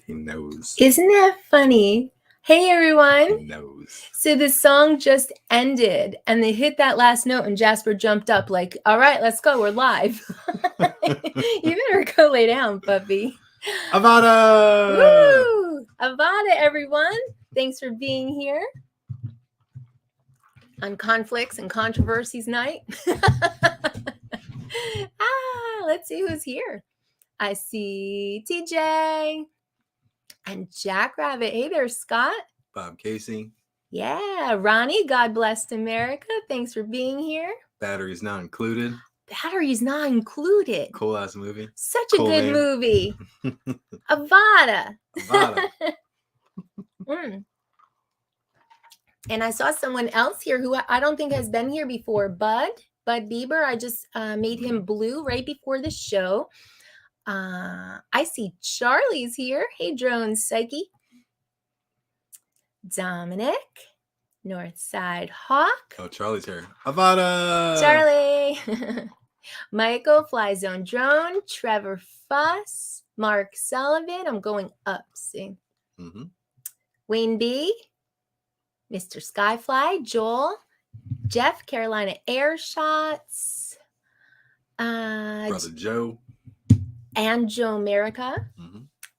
He knows. Isn't that funny? Hey, everyone. He knows. So the song just ended and they hit that last note and Jasper jumped up like, all right, let's go. We're live. You better go lay down, puppy. Avada! Woo! Avada, everyone. Thanks for being here on Conflicts and Controversies night. Let's see who's here. I see TJ and Jackrabbit. Hey there, Scott. Bob Casey. Yeah, Ronnie, God bless America. Thanks for being here. Batteries not included. Batteries not included. Cool ass movie. Such a good movie. Avada. Avada. And I saw someone else here who I don't think has been here before. Bud Bieber. I just made him blue right before the show. I see Charlie's here. Hey, Drone Psyche. Dominic. Northside Hawk. Oh, Charlie's here. Avada! Charlie. Michael, Fly Zone Drone. Trevor Fuss. Mark Sullivan. I'm going up, see. Wayne B. Mr. Skyfly. Joel. Jeff, Carolina Air Shots. Brother Joe. And Joe America.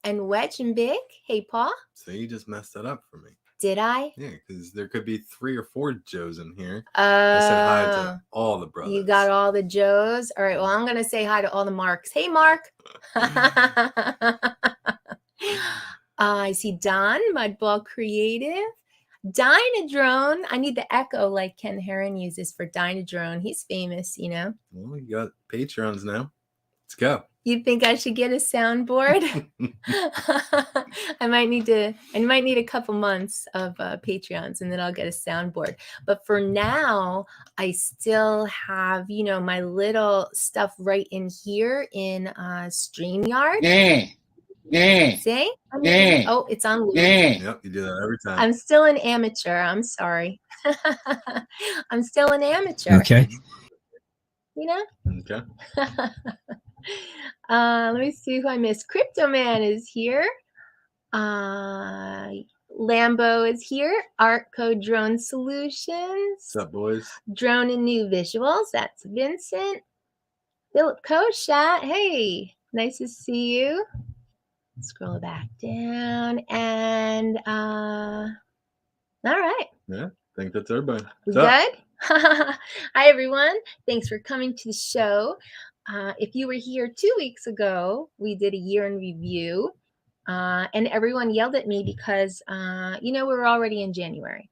And Wedge and Big. Hey, Paul. So you just messed that up for me. Did I? Yeah, because there could be 3 or 4 Joes in here. I said hi to all the brothers. You got all the Joes? All right, well, I'm going to say hi to all the Marks. Hey, Mark. I see Don, Mudball Creative. Dynadrone. I need the echo like Ken Heron uses for Dynadrone. He's famous, you know. Well, you got Patreons now. Let's go. You think I should get a soundboard? I might need a couple months of Patreons and then I'll get a soundboard. But for now, I still have, you know, my little stuff right in here in Streamyard. See? Oh, it's on loop. Yep, you do that every time. I'm still an amateur. I'm sorry. I'm still an amateur. Okay. You know? Okay. Let me see who I missed. Crypto Man is here. Lambo is here. Art Code Drone Solutions. What's up, boys? Drone and New Visuals. That's Vincent. Philip Koshat. Hey, nice to see you. Scroll back down and all right. Yeah, I think that's everybody. We good? Hi, everyone. Thanks for coming to the show. If you were here 2 weeks ago, we did a year in review, and everyone yelled at me because, you know, we're already in January.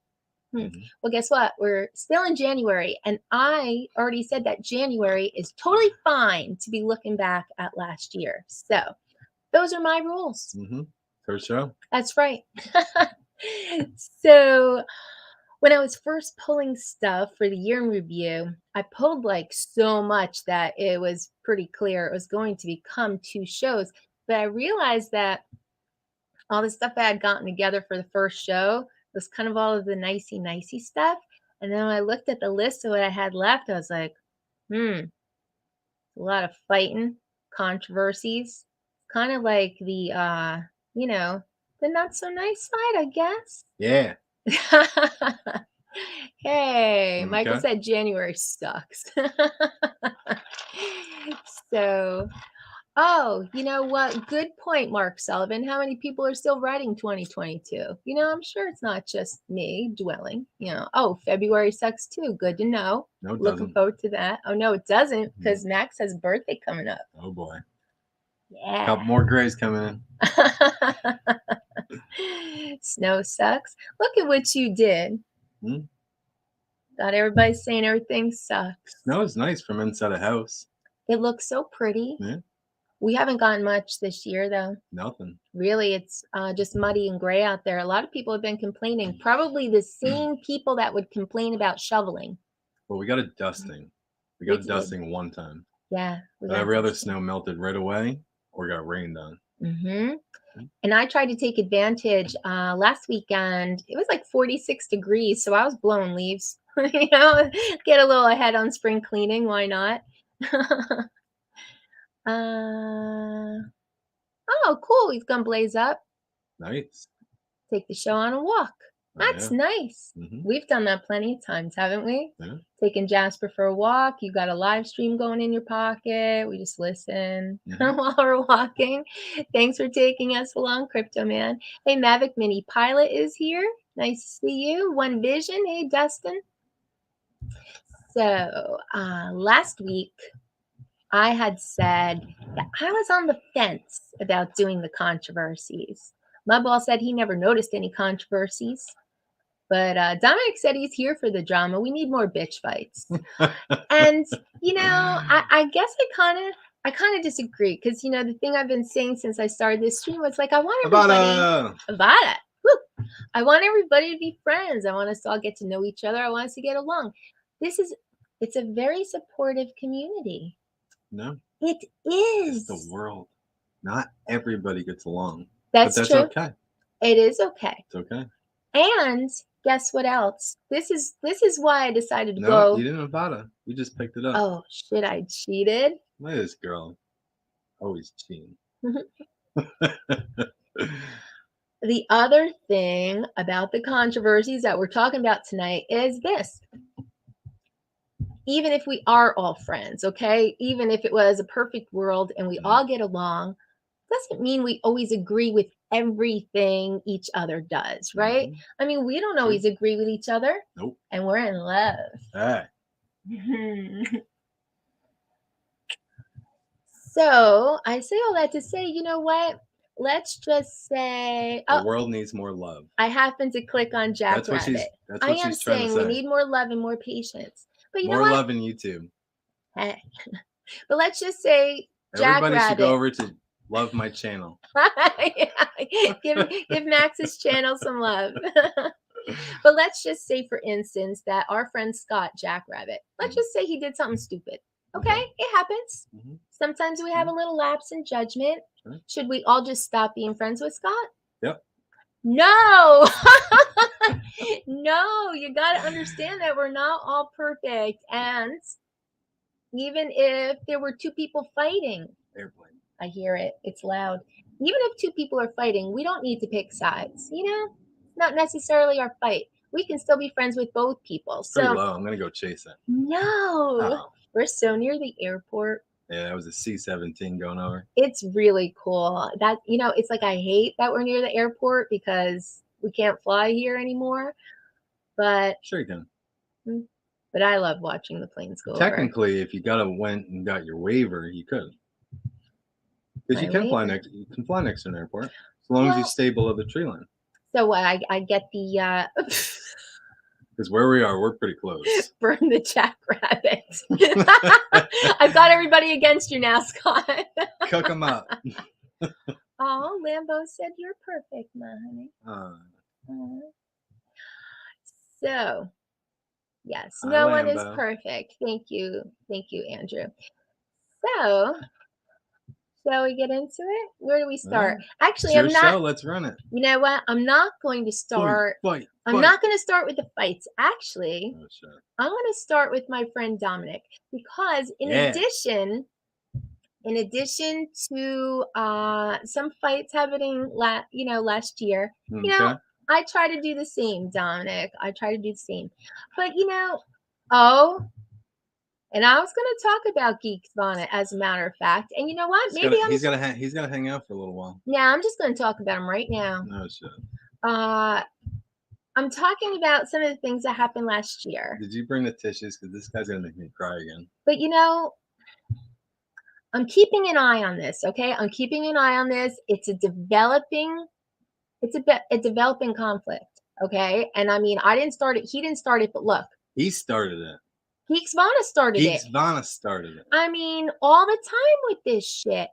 Well, guess what? We're still in January, and I already said that January is totally fine to be looking back at last year. So those are my rules. First show. That's right. So when I was first pulling stuff for the year in review, I pulled like so much that it was pretty clear it was going to become 2 shows. But I realized that all the stuff I had gotten together for the first show was kind of all of the nicey stuff. And then when I looked at the list of what I had left, I was like, a lot of fighting, controversies, kind of like the, you know, the not so nice side, I guess. Yeah. Hey, Michael said January sucks. So, oh, you know what? Good point, Mark Sullivan. How many people are still writing 2022? You know, I'm sure it's not just me dwelling. You know, oh, February sucks too. Good to know. No, it Looking doesn't. forward to that. Oh, no, it doesn't because Max has a birthday coming up. Oh, boy. Yeah. A couple more grays coming in. Snow sucks. Look at what you did. Got everybody saying everything sucks. Snow is nice from inside a house. It looks so pretty. Yeah. We haven't gotten much this year, though. Nothing. Really, it's just muddy and gray out there. A lot of people have been complaining. Probably the same people that would complain about shoveling. Well, we got a dusting. We got a dusting one time. Yeah. But every other snow melted right away or got rained on. And I tried to take advantage last weekend. It was like 46 degrees, so I was blowing leaves. You know, get a little ahead on spring cleaning. Why not? Oh, cool. He's gonna blaze up. Nice. Take the show on a walk. That's nice. We've done that plenty of times, haven't we? Yeah. Taking Jasper for a walk. You got a live stream going in your pocket. We just listen while we're walking. Thanks for taking us along, Crypto Man. Hey, Mavic Mini Pilot is here. Nice to see you. One Vision. Hey, Dustin. So last week, I had said that I was on the fence about doing the controversies. Mudball said he never noticed any controversies. But Dominic said he's here for the drama. We need more bitch fights. And, you know, I guess I kind of disagree. Because, you know, the thing I've been saying since I started this stream was like, I want everybody. Avada. Woo, I want everybody to be friends. I want us to all get to know each other. I want us to get along. It's a very supportive community. No. It is. It's the world. Not everybody gets along. That's true. Okay. It is okay. It's okay. And guess what else? This is why I decided to go. No, you didn't Avada. You just picked it up. Oh, shit, I cheated. Look at this girl. Always cheating. The other thing about the controversies that we're talking about tonight is this. Even if we are all friends, okay? Even if it was a perfect world and we all get along, doesn't mean we always agree with everything each other does, right? I mean, we don't always agree with each other. Nope. And we're in love. Hey. So I say all that to say, you know what? Let's just say the world needs more love. I happen to click on Jack Rabbit. I am saying we need more love and more patience. But you know more what? love in YouTube. Hey. But let's just say Jack Everybody Rabbit. Should go over to Love My Channel. give Max's channel some love. But let's just say, for instance, that our friend Scott Jack Rabbit, let's just say he did something stupid. Okay, it happens. Sometimes we have a little lapse in judgment. Should we all just stop being friends with Scott? Yep. No. No, you got to understand that we're not all perfect. And even if there were two people fighting, airplane. I hear it. It's loud. Even if two people are fighting, we don't need to pick sides. You know, not necessarily our fight. We can still be friends with both people. It's pretty low. I'm gonna go chase it. No, we're so near the airport. Yeah, that was a C-17 going over. It's really cool. That, you know, it's like I hate that we're near the airport because we can't fly here anymore. But sure you can. But I love watching the planes go Technically, if you went and got your waiver, you could. Because you can fly next. You can fly next to an airport as long as you stay below the tree line. So I get the. Because where we are, we're pretty close. Burn the Jack Rabbit. I've got everybody against you now, Scott. Cook them up. Oh, Lambo said you're perfect, my honey. So, yes, no one is perfect. Thank you, Andrew. So, shall we get into it? Where do we start? Actually, I'm not. Let's run it. You know what? I'm not going to start. Fight. I'm not going to start with the fights. Actually, I'm going to start with my friend Dominic because, in addition to some fights happening, last year, you know, I try to do the same, Dominic. I try to do the same, but you know, and I was going to talk about Geeks Vana, as a matter of fact. And you know what? He's gonna hang out for a little while. Yeah, I'm just going to talk about him right now. No shit. I'm talking about some of the things that happened last year. Did you bring the tissues? Because this guy's gonna make me cry again. But you know, I'm keeping an eye on this. Okay, I'm keeping an eye on this. It's a developing conflict. Okay, and I mean, I didn't start it. He didn't start it. But look, he started it. Geeks Vana started it. Geeks Vana started it. I mean, all the time with this shit.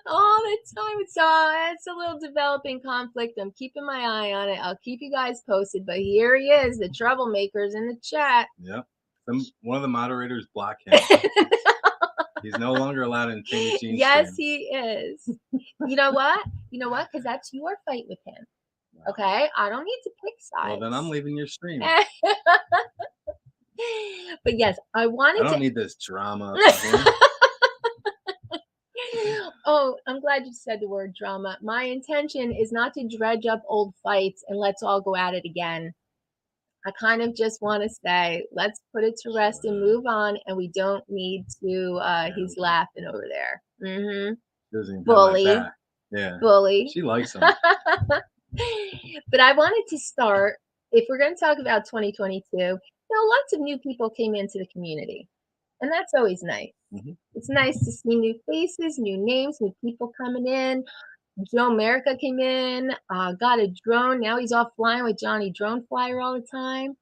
All the time. So it's a little developing conflict. I'm keeping my eye on it. I'll keep you guys posted. But here he is, the troublemaker's in the chat. Yep. One of the moderators blocked him. He's no longer allowed in Tammie Jean. Yes, he is. You know what? Because that's your fight with him. Okay? I don't need to pick sides. Well, then I'm leaving your stream. But yes, I don't need this drama. Oh, I'm glad you said the word drama. My intention is not to dredge up old fights and let's all go at it again. I kind of just want to say, let's put it to rest and move on, and we don't need to. He's laughing over there. Bully. Yeah. Bully. She likes him. But I wanted to start, if we're going to talk about 2022, lots of new people came into the community, and that's always nice. It's nice to see new faces, new names, new people coming in. Joe America came in, got a drone. Now he's off flying with Johnny Drone Flyer all the time.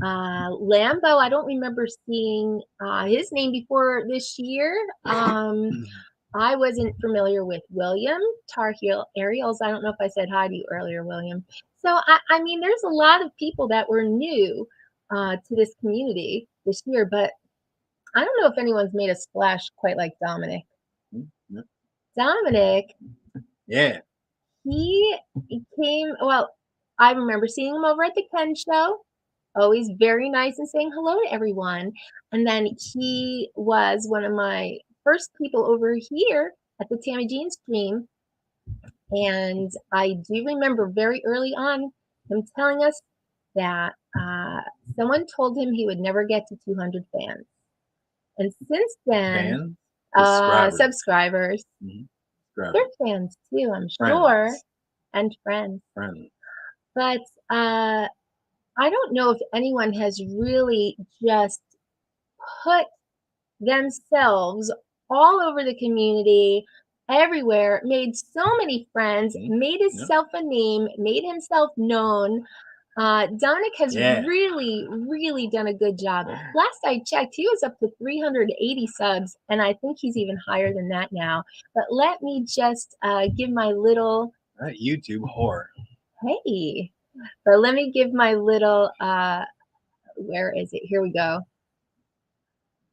Lambo, I don't remember seeing his name before this year. I wasn't familiar with William, Tar Heel Aerials. I don't know if I said hi to you earlier, William. So, I mean, there's a lot of people that were new to this community this year, but I don't know if anyone's made a splash quite like Dominic. Dominic. Yeah. He came, well, I remember seeing him over at the Ken show, always very nice and saying hello to everyone. And then he was one of my first people over here at the Tammie Jean stream. And I do remember very early on him telling us that someone told him he would never get to 200 fans. And since then, subscribers. They're fans too, I'm sure, and friends. But I don't know if anyone has really just put themselves all over the community, everywhere, made so many friends, made himself a name, made himself known. Dominic has really, really done a good job. Last I checked, he was up to 380 subs, and I think he's even higher than that now. But let me just give my little... That YouTube whore. Hey. But let me give my little... where is it? Here we go.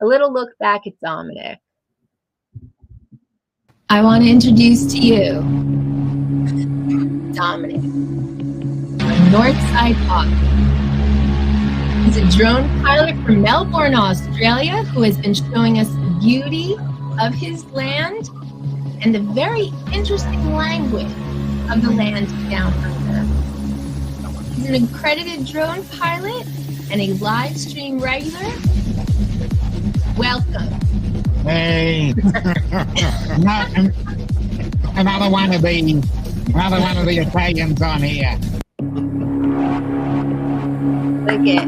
A little look back at Dominic. I want to introduce to you Dominic. Northside Hawk. He's a drone pilot from Melbourne, Australia, who has been showing us the beauty of his land and the very interesting language of the land down under. He's an accredited drone pilot and a live stream regular. Welcome. Hey, another one of the Italians on here. Look it.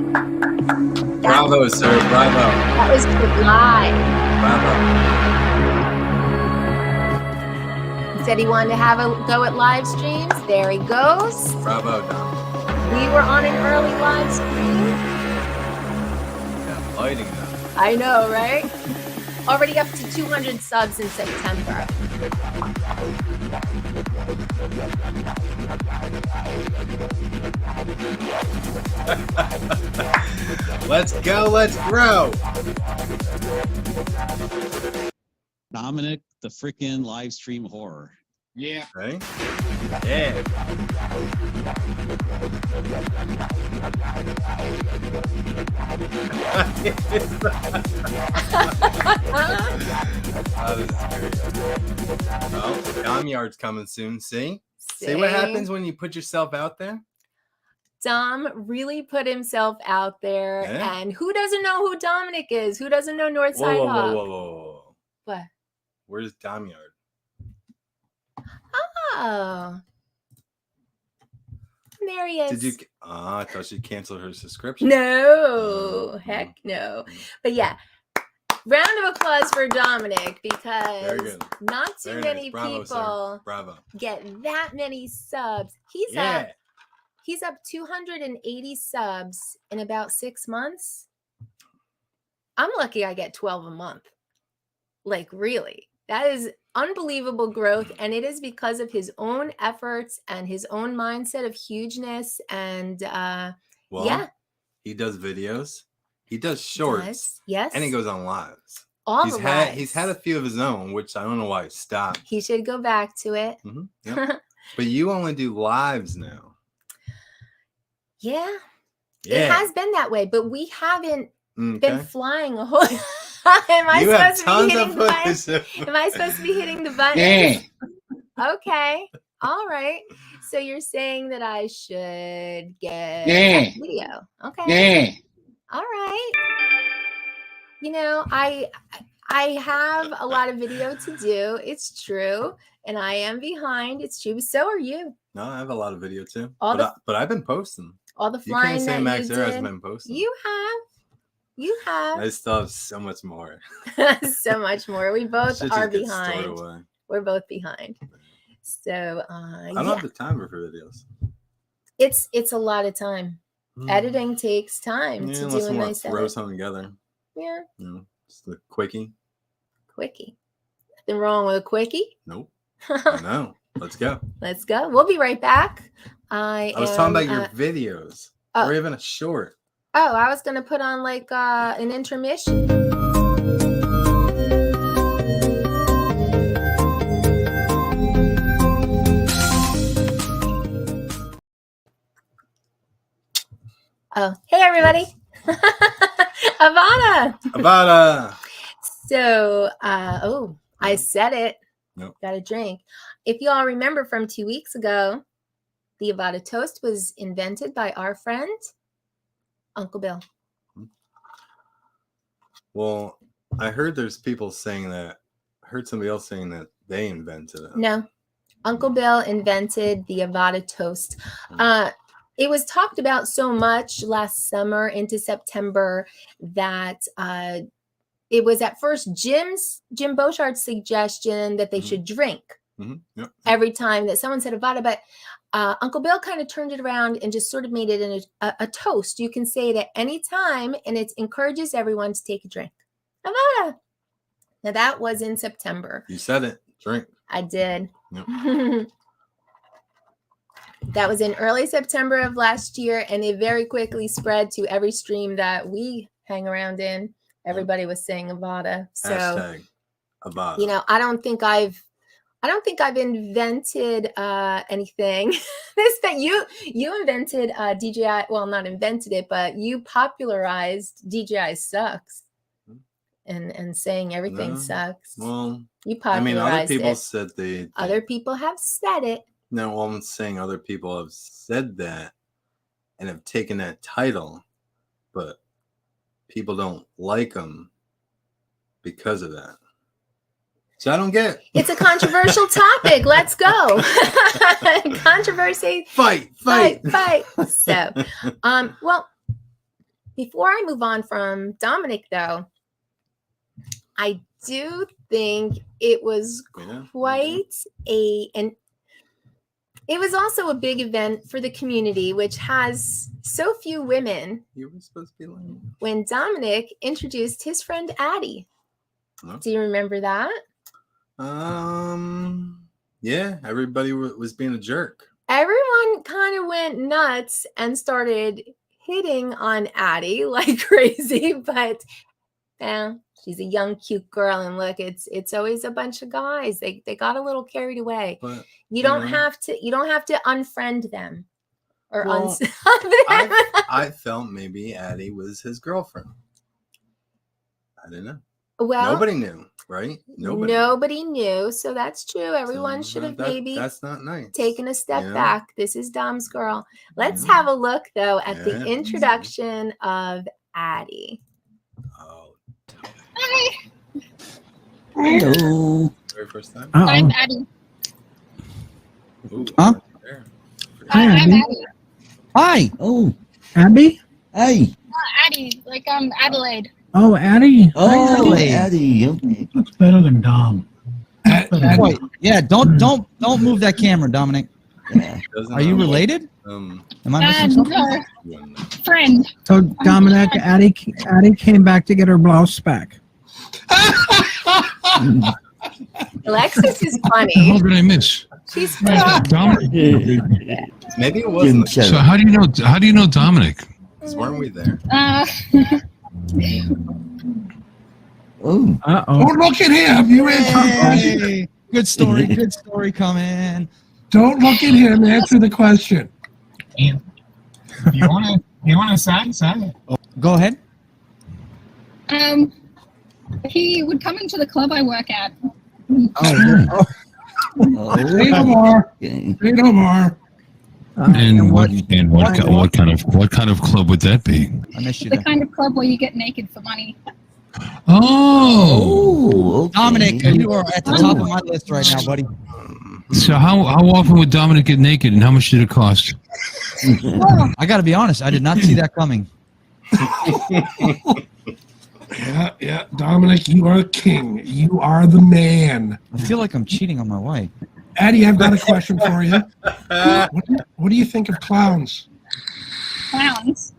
Bravo, sir. Bravo. That was live. Bravo. He said he wanted to have a go at live streams. There he goes. Bravo, Dom. We were on an early live stream. Yeah, lighting them. I know, right? Already up to 200 subs in September. Let's go, let's grow. Dominic, the freaking live stream horror. Yeah. Right? Yeah. Oh, this is great. Oh, Streamyard's coming soon. See what happens when you put yourself out there? Dom really put himself out there, and who doesn't know who Dominic is? Who doesn't know Northside Hawk? Whoa. What? Where's Streamyard? Oh. There he is. Did you? I thought she canceled her subscription. No, heck no. But yeah, round of applause for Dominic, because not too many people get that many subs. He's up 280 subs in about 6 months. I'm lucky I get 12 a month. Like, really. That is unbelievable growth, and it is because of his own efforts and his own mindset of hugeness. And he does videos, he does shorts, yes, and he goes on lives. He's had a few of his own, which I don't know why he stopped. He should go back to it. Yep. But you only do lives now. Yeah, it has been that way, but we haven't been flying a whole Am I You have supposed to be tons hitting of the button? footage. Am I supposed to be hitting the button? Yeah. Okay. All right. So you're saying that I should get Yeah. that video. Okay. Yeah. All right. You know, I have a lot of video to do. It's true. And I am behind. It's true. So are you. No, I have a lot of video too. All But I've been posting. All the You can't flying say that Max you Air did. hasn't been posting. You have. You have. I still have so much more. So much more. We both Should are just get stored behind. away. We're both behind. So I don't have the time for videos. it's a lot of time. Editing takes time Yeah, to unless do a you want nice to throw edit. something together. Yeah, Just a quickie. quickie. Nothing wrong with a quickie. Nope. I know. Let's go. Let's go. We'll be right back. I was talking about your videos. oh. Or even a short. Oh, I was gonna put on like an intermission. Oh, hey everybody. Avada. Avada. So, I said it. Nope. Got a drink. If you all remember from 2 weeks ago, the Avada toast was invented by our friend, Uncle Bill. Well, I heard there's people saying that. I heard somebody else saying that they invented it. No, Uncle Bill invented the Avada toast. It was talked about so much last summer into September that it was at first Jim Beauchart's suggestion that they should drink Yep. every time that someone said Avada, but Uncle Bill kind of turned it around and just sort of made it in a toast. You can say it at any time, and it encourages everyone to take a drink. Avada. Now that was in September. You said it. Drink. I did. Yep. That was in early September of last year, and it very quickly spread to every stream that we hang around in. Everybody was saying Avada. So, Hashtag Avada. you know, I don't think I've invented anything. That you invented DJI. Well, not invented it, but you popularized DJI sucks, and saying everything sucks. Well, You I mean, other popularized people it. said they. Other people have said it. No, well, I'm saying other people have said that and have taken that title, but people don't like them because of that. So I don't get it. It's a controversial topic. Let's go. Controversy. Fight. So, well, before I move on from Dominic, though, I do think it was quite and it was also a big event for the community, which has so few women. You were supposed to be like. When Dominic introduced his friend Addie. Oh. Do you remember that? Yeah, everybody was being a jerk. Everyone kind of went nuts and started hitting on Addie like crazy, but she's a young, cute girl, and look, it's always a bunch of guys. They got a little carried away. But you don't have to unfriend them or unsub them. I felt maybe Addie was his girlfriend. I didn't know. Well, nobody knew, right? Nobody knew, so that's true. Everyone should have maybe that's not nice. Taken a step back. This is Dom's girl. Let's have a look though at the introduction of Addie. Oh. Hi. Hello. Very first time. I'm Addie. Ooh, huh? Hi, I'm Addie. Hi. Oh, Abby. Hey. Addie, like Adelaide. Oh, Addie. Oh, Addie. Okay. That's better than Dom. Wait, yeah, don't move that camera, Dominic. Yeah. Are you related? Am I missing something? No. Friend. So Dominic, Addie came back to get her blouse back. Alexis is funny. What did I miss? She's funny. Dominic. Maybe it wasn't. So how do you know Dominic? Because weren't we there? Oh. Uh-oh. Don't look at him. You answer. Hey, good story coming. Don't look at him. Answer the question. You want to say? Go ahead. He would come into the club I work at. Oh, Say no more. okay. Say no more. And what kind of club would that be? I missed you The there. kind of club where you get naked for money. Oh, Oh, okay. Dominic, you are at the top of my list right now, buddy. so how often would Dominic get naked, and how much did it cost? Well, I got to be honest, I did not see that coming. Yeah. Dominic, you are king. You are the man. I feel like I'm cheating on my wife. Addie, I've got a question for you. What do you think of clowns? clowns.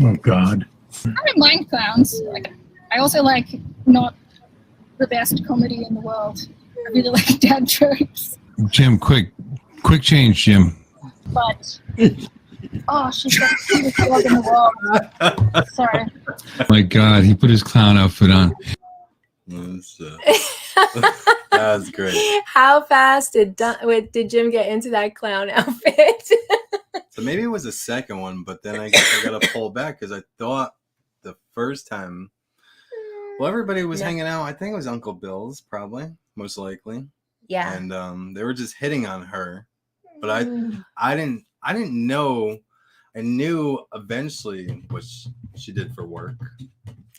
Oh God. I don't mind clowns. Like, I also like not the best comedy in the world. I really like dad jokes. Jim, quick change, Jim. But oh, she's got the cutest dog in the world. Sorry. My God, he put his clown outfit on. That was great. How fast did Jim get into that clown outfit? So maybe it was the second one, but then I guess I got to pull back because I thought the first time, well, everybody was hanging out. I think it was Uncle Bill's, probably, most likely. Yeah. And they were just hitting on her, but I didn't know. I knew eventually what she did for work,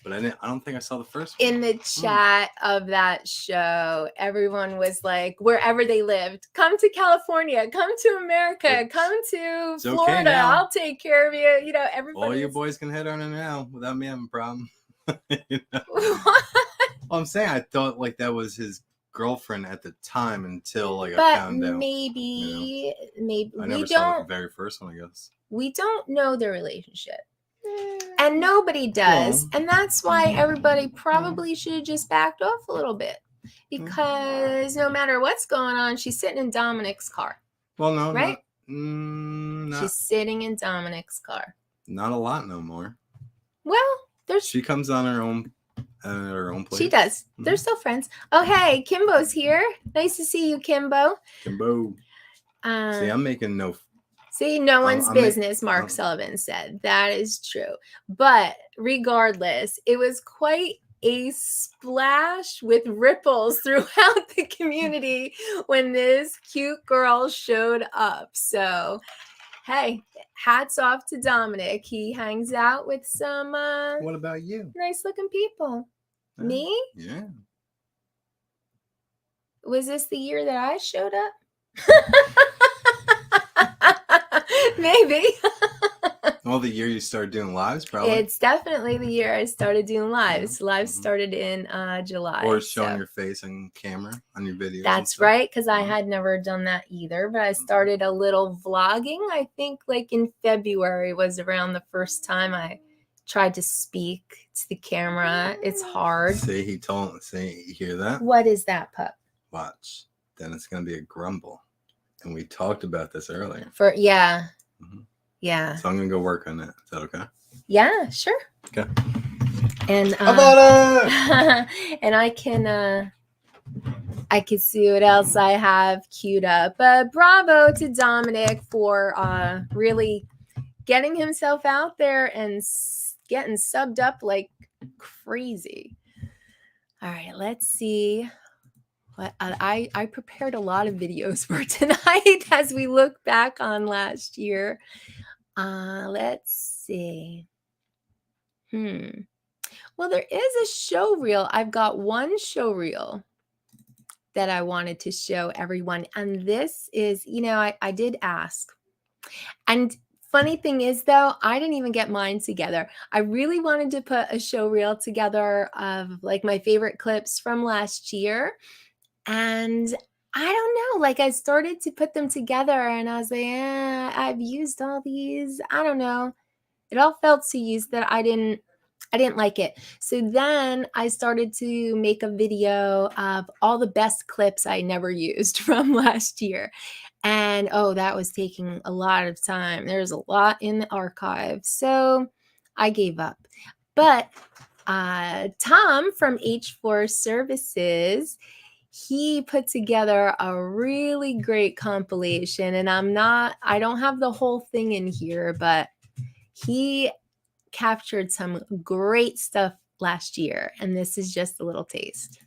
but I don't think I saw the first one. In the chat of that show, everyone was like, wherever they lived, come to California, come to America, come to it's okay Florida. now. I'll take care of you. You know, everybody. All you boys can hit on her now without me having a problem. You know? What? Well, I'm saying I thought like that was his girlfriend at the time until like I But found out. maybe I we never saw the don't. very first one, I guess. We don't know the relationship. And nobody does. Well, And that's why everybody probably should have just backed off a little bit. Because no matter what's going on, she's sitting in Dominic's car. Well, no, Right? not She's sitting in Dominic's car. a lot no more. Well, there's She comes on her own place. she does. They're still friends. Oh, hey, Kimbo's here. Nice to see you, Kimbo. Kimbo. See, I'm making no. See, no one's I'm business, Mark Sullivan said. That is true. But regardless, it was quite a splash with ripples throughout the community when this cute girl showed up. So, hey, hats off to Dominic. He hangs out with some What about you? nice looking people. Me? Yeah. Was this the year that I showed up? Maybe. Well, the year you started doing lives, probably. It's definitely the year I started doing lives. Lives started in July. Or showing so. your face on camera on your videos. That's right, because I had never done that either. But I started a little vlogging. I think like in February was around the first time I tried to speak to the camera. It's hard. See, you hear that? What is that, pup? Watch. Then it's going to be a grumble. And we talked about this earlier. Yeah. Mhm. Yeah. So I'm going to go work on that. Is that okay? Yeah, sure. Okay. And Avada! and I can see what else I have queued up. But bravo to Dominic for really getting himself out there and getting subbed up like crazy. All right, let's see. What I prepared a lot of videos for tonight as we look back on last year. Let's see. Well, there is a show reel. I've got one show reel that I wanted to show everyone. And this is, I did ask. And funny thing is, though, I didn't even get mine together. I really wanted to put a show reel together of like my favorite clips from last year. And I don't know, like I started to put them together and I was like, I've used all these. I don't know. It all felt so used that I didn't like it. So then I started to make a video of all the best clips I never used from last year. And that was taking a lot of time. There's a lot in the archive. So I gave up. But Tom from H4 Services, he put together a really great compilation, and I don't have the whole thing in here, but he captured some great stuff last year, and this is just a little taste.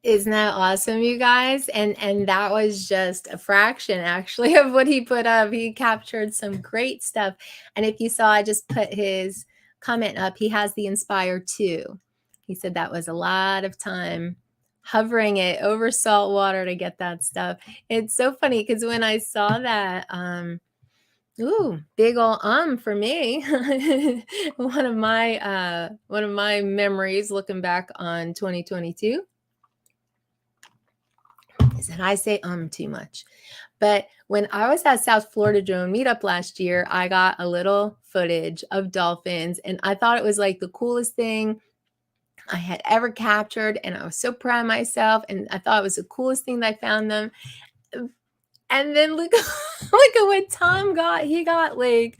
Isn't that awesome, you guys? And that was just a fraction actually of what he put up. He captured some great stuff. And if you saw, I just put his comment up. He has the Inspire 2. He said that was a lot of time hovering it over salt water to get that stuff. It's so funny because when I saw that, ooh, big ol' for me. one of my memories looking back on 2022 is that I say too much. But when I was at South Florida Drone Meetup last year, I got a little footage of dolphins, and I thought it was like the coolest thing I had ever captured, and I was so proud of myself, and I thought it was the coolest thing that I found them. And then look, look at what Tom got. He got like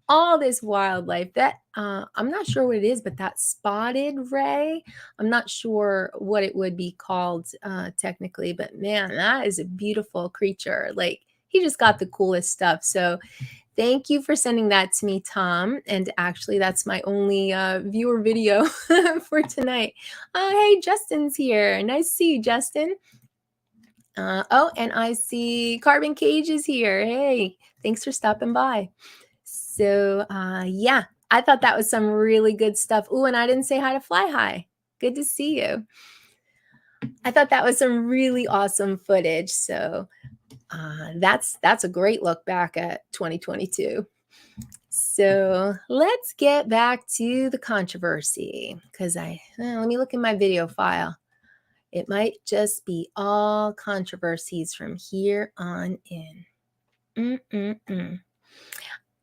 all this wildlife that I'm not sure what it is, but that spotted ray, I'm not sure what it would be called technically, but man, that is a beautiful creature. Like, he just got the coolest stuff. So thank you for sending that to me, Tom. And actually, that's my only viewer video for tonight. Hey, Justin's here. Nice to see you, Justin. Oh, and I see Carbon Cage is here. Hey, thanks for stopping by. So yeah, I thought that was some really good stuff. Oh, and I didn't say hi to Fly High. Good to see you. I thought that was some really awesome footage. So that's a great look back at 2022. So let's get back to the controversy, because let me look in my video file. It might just be all controversies from here on in.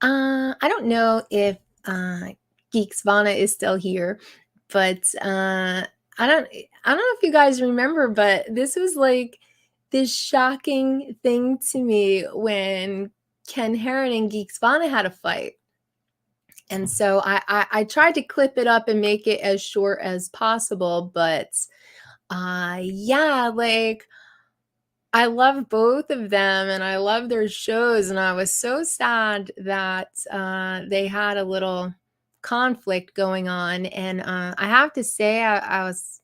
I don't know if Geeks Vana is still here, but I don't know if you guys remember, but this was like this shocking thing to me when Ken Heron and Geeks Vana had a fight. And so I tried to clip it up and make it as short as possible, but yeah, like, I love both of them and I love their shows, and I was so sad that they had a little conflict going on. And I have to say, I was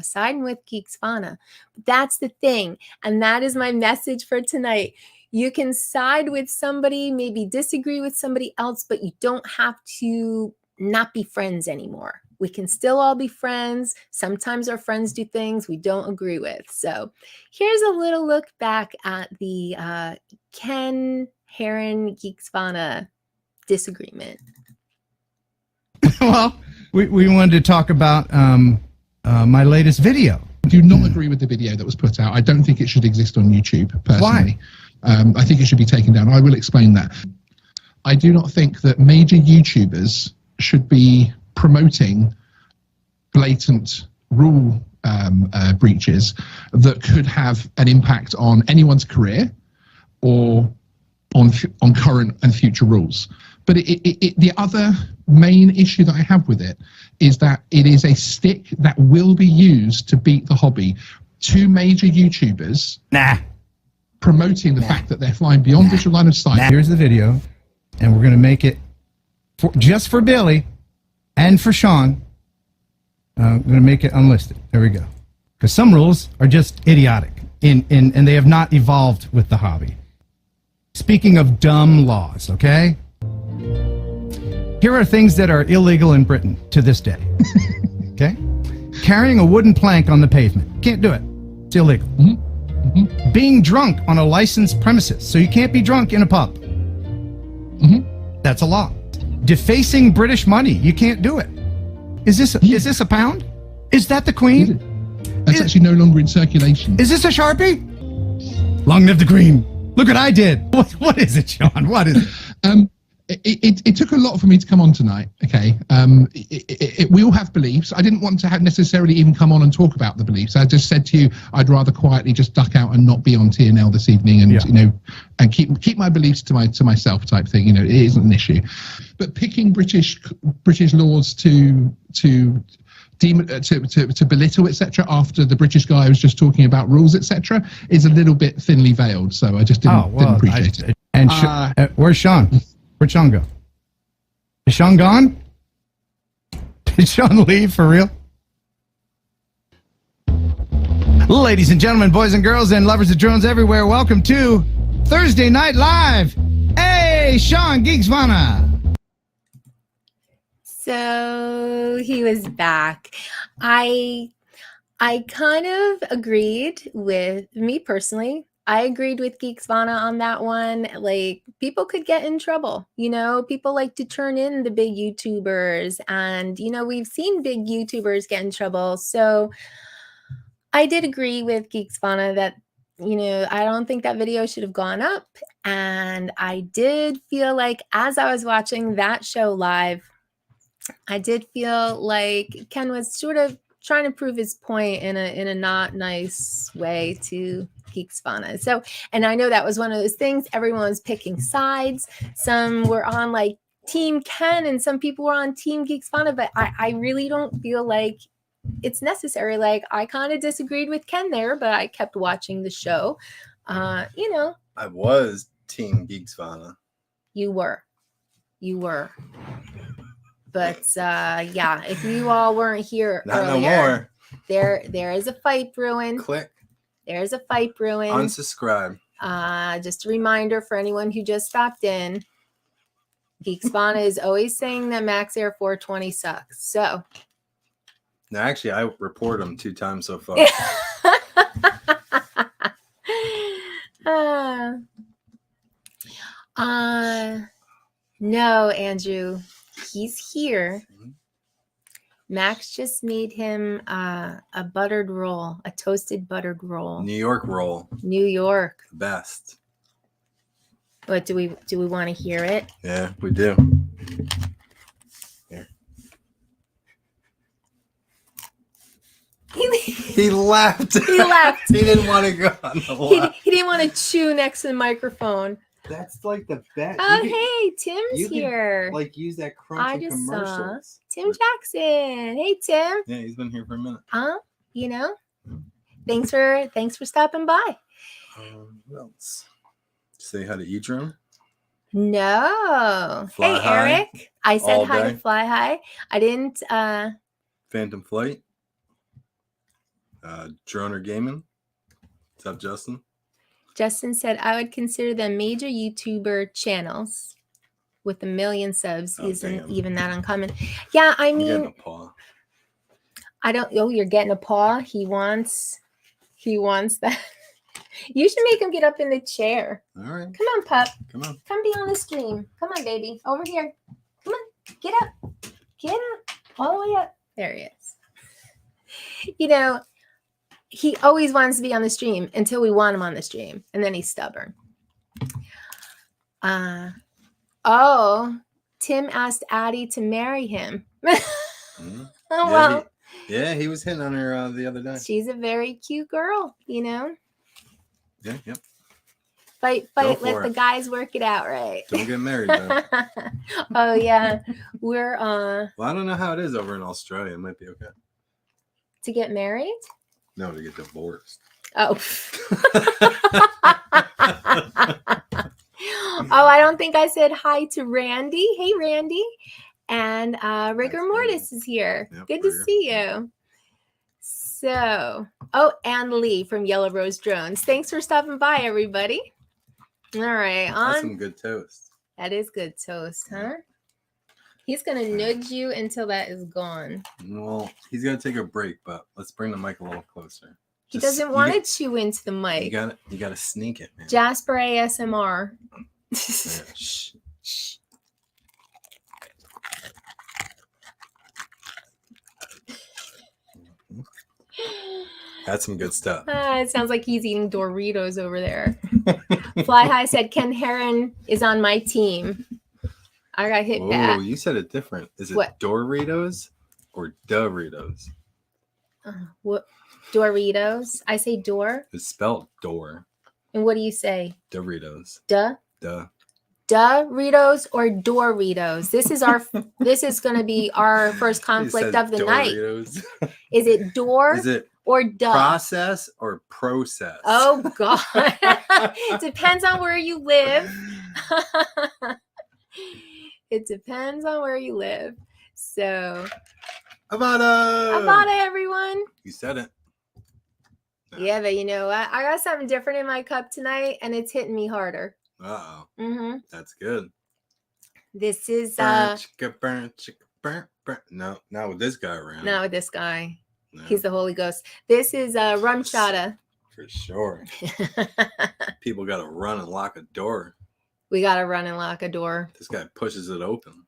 siding with Geeks Vana. That's the thing, and that is my message for tonight. You can side with somebody, maybe disagree with somebody else, but you don't have to not be friends anymore. We can still all be friends. Sometimes our friends do things we don't agree with. So here's a little look back at the Ken Heron Geeksvana disagreement. Well, we wanted to talk about my latest video. I do not agree with the video that was put out. I don't think it should exist on YouTube, personally. Why? I think it should be taken down. I will explain that. I do not think that major YouTubers should be promoting blatant rule breaches that could have an impact on anyone's career or on current and future rules. But the other main issue that I have with it is that it is a stick that will be used to beat the hobby. Two major YouTubers promoting the fact that they're flying beyond visual line of sight. Here's the video, and we're going to make it just for Billy and for Sean. I'm going to make it unlisted. There we go. Because some rules are just idiotic, and they have not evolved with the hobby. Speaking of dumb laws, okay? Here are things that are illegal in Britain to this day. Okay? Carrying a wooden plank on the pavement. Can't do it. It's illegal. Being drunk on a licensed premises. So you can't be drunk in a pub. That's a law. Defacing British money. You can't do it. Is this a pound? Is that the Queen? That's actually no longer in circulation. Is this a Sharpie? Long live the Queen. Look what I did. What is it, Sean? What is it? It took a lot for me to come on tonight. Okay, we all have beliefs. I didn't want to have necessarily even come on and talk about the beliefs. I just said to you, I'd rather quietly just duck out and not be on TNL this evening, and you know, and keep my beliefs to myself, type thing. You know, it isn't an issue. But picking British laws to belittle, etc., after the British guy was just talking about rules, etc., is a little bit thinly veiled. So I just didn't appreciate it. And where's Sean? Where'd Sean go? Is Sean gone? Did Sean leave for real? Ladies and gentlemen, boys and girls, and lovers of drones everywhere, welcome to Thursday Night Live. Hey, Sean Geeksvana. So he was back. I kind of agreed with me personally. I agreed with Geeksvana on that one. Like, people could get in trouble. You know, people like to turn in the big YouTubers, and, you know, we've seen big YouTubers get in trouble. So I did agree with Geeksvana that, you know, I don't think that video should have gone up. And I did feel like, as I was watching that show live, I did feel like Ken was sort of trying to prove his point in a not nice way to Geeksvana. So, and I know that was one of those things. Everyone was picking sides. Some were on like Team Ken, and some people were on Team Geeksvana. But I really don't feel like it's necessary. Like, I kind of disagreed with Ken there, but I kept watching the show. You know, I was Team Geeksvana. You were. But yeah, if you all weren't here earlier, there is a fight brewing. Click. There's a fight brewing. Unsubscribe. Just a reminder for anyone who just stopped in. Geeksvana is always saying that maxair420 sucks. So. No, actually, I report them 2 times so far. No, Andrew. He's here. Max just made him a buttered roll, a toasted buttered roll. New York roll. New York. The best. But do we want to hear it? Yeah, we do. Here. He left. He left. He didn't want to go on the left. He didn't want to chew next to the microphone. That's like the best. Oh, hey, Tim's here. Like, use that crunchy I just commercials. saw Tim Jackson. Hey, Tim. Yeah, he's been here for a minute. You know, thanks for stopping by. What else? Say hi to Edrum. No. Fly hey, high. Eric. I said All hi day. to Fly High. I didn't. Phantom Flight. Droner Gaming. What's up, Justin? Justin said, I would consider them major YouTuber channels. with a million subs isn't damn. even that uncommon. Yeah, I I'm getting mean, a paw. I don't. Oh, you're getting a paw. He wants that. You should make him get up in the chair. All right. Come on, pup. Come on. Come be on the stream. Come on, baby. Over here. Come on. Get up. Get up. All the way up. There he is. You know, he always wants to be on the stream until we want him on the stream. And then he's stubborn. Oh, Tim asked Addie to marry him. Mhm. Oh, Yeah, well. Yeah, he was hitting on her the other day. She's a very cute girl, you know. Yeah, yep. Fight, Go let for the it. guys work it out, right? Don't get married though. Oh yeah. We're Well, I don't know how it is over in Australia. It might be okay. to get married? No, to get divorced. Oh. Oh, I don't think I said hi to Randy. Hey Randy. And Rigor Mortis is here. Yep, Good to Rigor. see you. So, oh, and Lee from Yellow Rose Drones. Thanks for stopping by, everybody. All right, That's on. some good toast. That is good toast, huh? He's gonna nudge you until that is gone. Well, he's gonna take a break, but let's bring the mic a little closer. He Just- doesn't you want get- to chew into the mic. You gotta sneak it, man. Jasper ASMR. Yeah, shh. Shh. That's some good stuff. It sounds like he's eating Doritos over there. Fly High said Ken Heron is on my team. I got hit Oh, back. you said it different. Is it What? Doritos or Doritos? What? Doritos? I say door. It's spelled door. And what do you say? Doritos. Duh? Duh. Doritos or Doritos? This is our. This is going to be our first He conflict said of the night. Doritos. Is it door Is it or duh? process or process? Oh God! Depends on where you live. It depends on where you live. So, Avada! Avada, everyone. You said it. Yeah, but you know what? I got something different in my cup tonight, and it's hitting me harder. Uh-oh. Mm-hmm. That's good. This is Burn, chicka, burn, chicka, burn, burn. No, not with this guy around. no, this guy. No, He's the Holy Ghost. This is rum chata. for sure. People got to run and lock a door. We gotta run and lock a door. This guy pushes it open.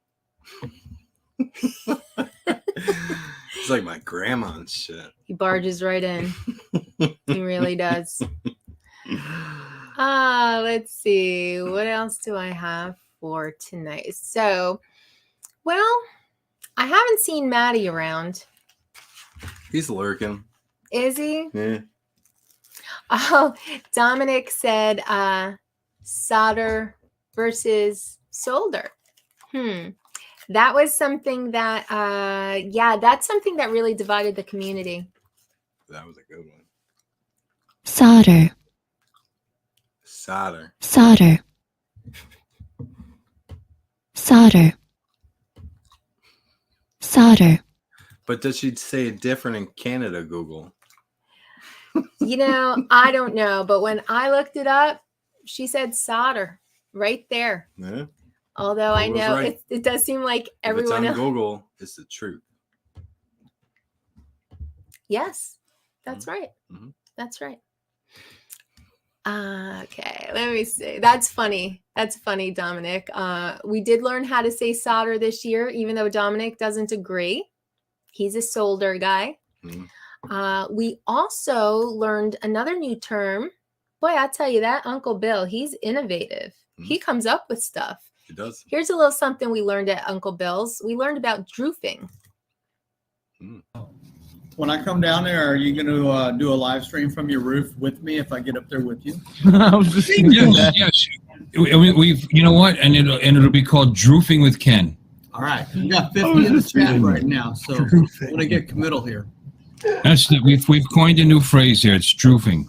It's like my grandma and shit. He barges right in. He really does. Let's see. What else do I have for tonight? So, well, I haven't seen Maddie around. He's lurking. Is he? Yeah. Oh, Dominic said solder versus solder. That was something that that's something that really divided the community. That was a good one. Solder. Solder. Solder. Solder. Solder. But does she say it different in Canada, Google? You know, I don't know, but when I looked it up, she said solder right there. Yeah. Although I Google's know right. it does seem like If it's everyone on else. Google, it's the truth. Yes, that's Mhm. right. Mhm. That's right. Okay, let me see. That's funny. That's funny, Dominic. We did learn how to say solder this year, even though Dominic doesn't agree. He's a solder guy. Mhm. We also learned another new term. Boy, I tell you that Uncle Bill, he's innovative. He comes up with stuff. It does. Here's a little something we learned at Uncle Bill's. We learned about droofing. When I come down there, are you going to do a live stream from your roof with me if I get up there with you? I was just yes. We've you know what, and it'll be called Droofing with Ken. All right. We got 50 in the chat right now, so I'm going to get committal here. We've coined a new phrase here. It's droofing.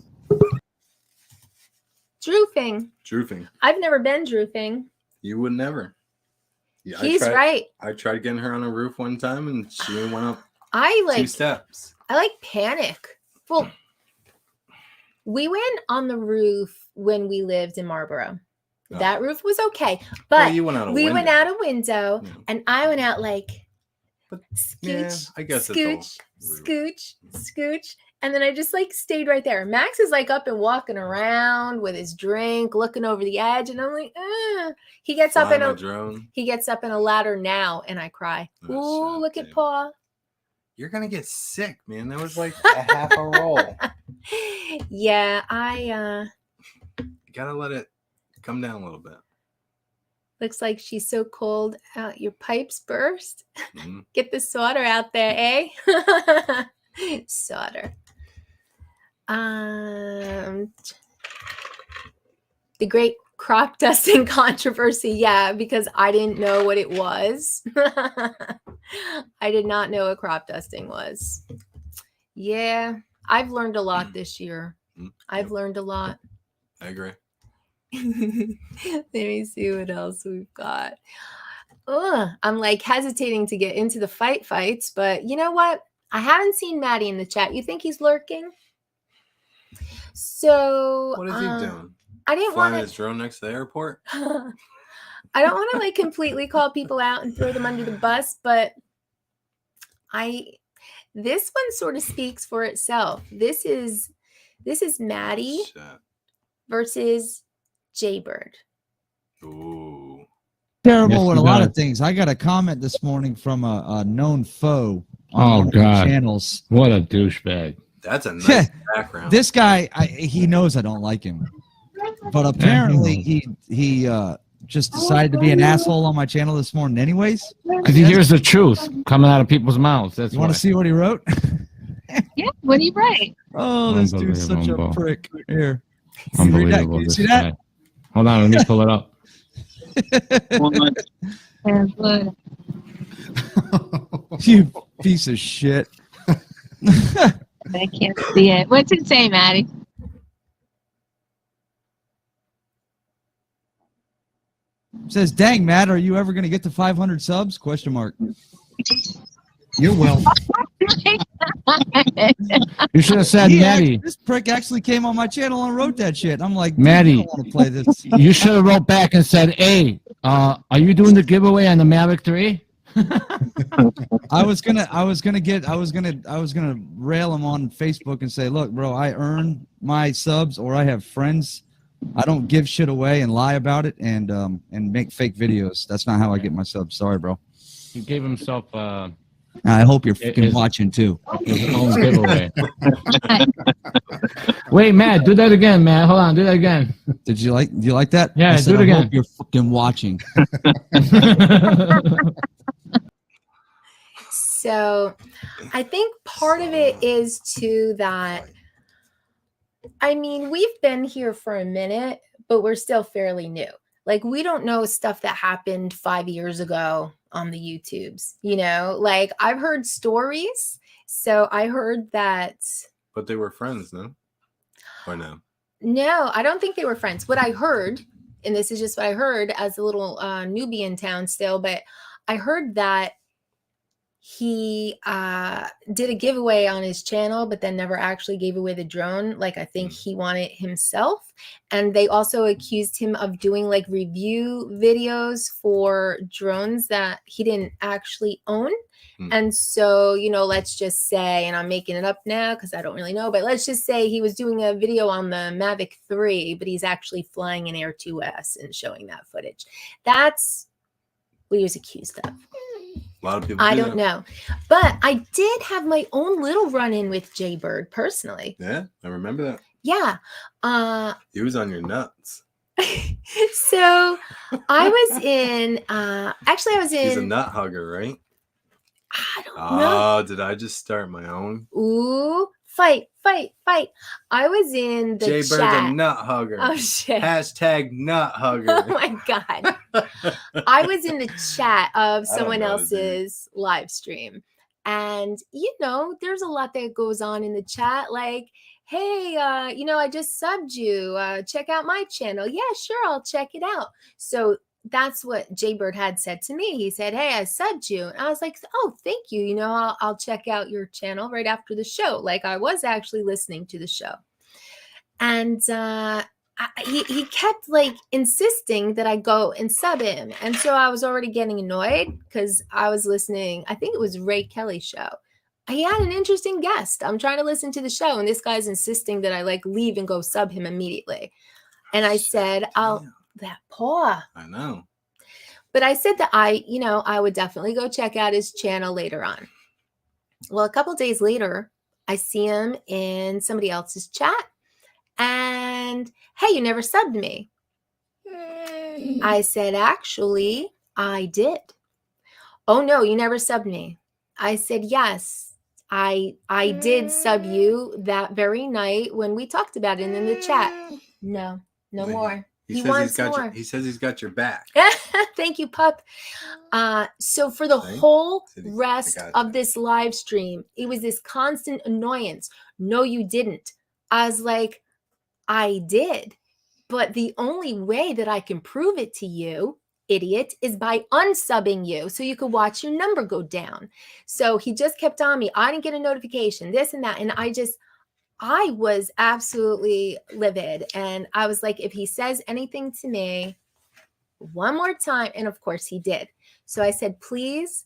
Droofing. Droofing. I've never been droofing. You would never. Yeah, He's right. I tried getting her on a roof one time, and she went up I 2 like steps. I like panic. Well, we went on the roof when we lived in Marlboro. That roof was okay, Well, but you went out a we went window. out a window, Yeah. and I went out like Yeah, scooch, I guess scooch, it's all scooch, scooch, and then I just like stayed right there. Max is like up and walking around with his drink, looking over the edge, and I'm like, he gets up in flying a my drone. he gets up in a ladder now, and I cry. Oh, Ooh, shit, look at dude. Paul. You're gonna get sick, man. That was like a half a roll. Yeah, I You gotta let it come down a little bit. looks like she's so cold. Your pipes burst. Mhm. Get the solder out there, eh? Solder. The great crop dusting controversy. Yeah, because I didn't know what it was. I did not know what crop dusting was. Yeah, I've learned a lot this year. I've learned a lot. I agree. Let me see what else we've got. Ugh, I'm like hesitating to get into the fights, but you know what? I haven't seen Maddie in the chat. You think he's lurking? So What is he doing? I didn't Flying want his drone next to the airport? I don't want to like completely call people out and throw them under the bus, but this one sort of speaks for itself. This is Maddie versus Jaybird. Ooh. Terrible Yes, with a you lot got of things. I got a comment this morning from a known foe on Oh one of my God! channels. What a douchebag! That's a nice background. This guy, he knows I don't like him, but apparently he just decided to be an asshole on my channel this morning, anyways. Because he hears the truth coming out of people's mouths. That's You want why. to see what he wrote? Yeah, what do you write? Oh, this dude's such a Unbelievable. prick. Here, Unbelievable. Can you this see that? guy. Hold on, let me pull it up. You piece of shit. I can't see it. What's it say, Maddie? Says, "Dang, Matt, are you ever going to get to 500 subs?" Question mark. You will. You should have said, Maddie. This prick actually came on my channel and wrote that shit. I'm like, Maddie, I don't want to play this. You should have wrote back and said, "Hey, are you doing the giveaway on the Mavic 3?" I was gonna rail him on Facebook and say, "Look, bro, I earn my subs, or I have friends. I don't give shit away and lie about it and make fake videos. That's not how I get my subs. Sorry, bro." He gave himself I hope you're fucking watching too. his own giveaway. Wait, Matt, do that again, Matt. Hold on, do that again. Do you like that? Yeah, I said, do it I again. hope you're fucking watching. So I think part of it is too that, I mean, we've been here for a minute, but we're still fairly new. Like, we don't know stuff that happened 5 years ago on the YouTubes, you know? Like, I've heard stories. So I heard that. But they were friends, no? Or no? No, I don't think they were friends. What I heard, and this is just what I heard as a little newbie in town still, but I heard that he did a giveaway on his channel, but then never actually gave away the drone. Like, I think he wanted himself. And they also accused him of doing like review videos for drones that he didn't actually own. And so, you know, let's just say, and I'm making it up now because I don't really know, but let's just say he was doing a video on the Mavic 3, but he's actually flying an Air 2S and showing that footage. That's what he was accused of. A lot of people I do don't that. know. But I did have my own little run-in with Jaybird personally. Yeah, I remember that. Yeah. He was on your nuts. So I was in, actually I was He's a in, nut hugger, right? I don't know. Oh, did I just start my own? Ooh, fight. I was in the Jay Bird's a chat. nut hugger. Oh, shit. Hashtag nut hugger. Oh my God. I was in the chat of someone know the dude. else's live stream. And, you know, there's a lot that goes on in the chat. Like, hey, you know, I just subbed you. Check out my channel. Yeah, sure. I'll check it out. So that's what Jaybird had said to me. He said, hey, I subbed you. And I was like, oh, thank you. You know, I'll check out your channel right after the show. Like, I was actually listening to the show. And he kept like insisting that I go and sub him. And so I was already getting annoyed because I was listening. I think it was Ray Kelly's show. He had an interesting guest. I'm trying to listen to the show, and this guy's insisting that I like leave and go sub him immediately. And I said, that paw. I know. But I said that I would definitely go check out his channel later on. Well, a couple days later, I see him in somebody else's chat. And, hey, you never subbed me. I said, actually, I did. Oh, no, you never subbed me. I said, yes, I did sub you that very night when we talked about it in the chat. No more. He wants more. He says he's got your back. Thank you, pup. So for the whole rest of this live stream, it was this constant annoyance. No, you didn't. I was like, I did. But the only way that I can prove it to you, idiot, is by unsubbing you so you could watch your number go down. So he just kept on me. I didn't get a notification, this and that. And I was absolutely livid. And I was like, if he says anything to me one more time, and of course he did. So I said, please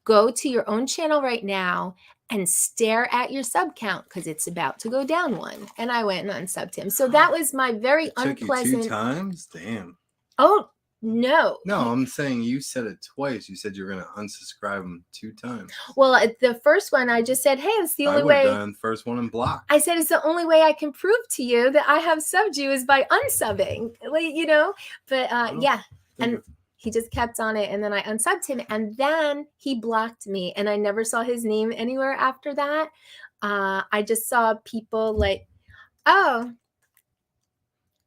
go to your own channel right now and stare at your sub count because it's about to go down one. And I went and unsubbed him. So that was my very unpleasant. Took you 2 times? Damn. Oh, no. No, I'm saying you said it twice. You said you were going to unsubscribe him 2 times. Well, the first one, I just said, hey, it's the only way. I would have done the first one and blocked. I said, it's the only way I can prove to you that I have subbed you is by unsubbing, but yeah. And he just kept on it. And then I unsubbed him and then he blocked me and I never saw his name anywhere after that. I just saw people like, oh,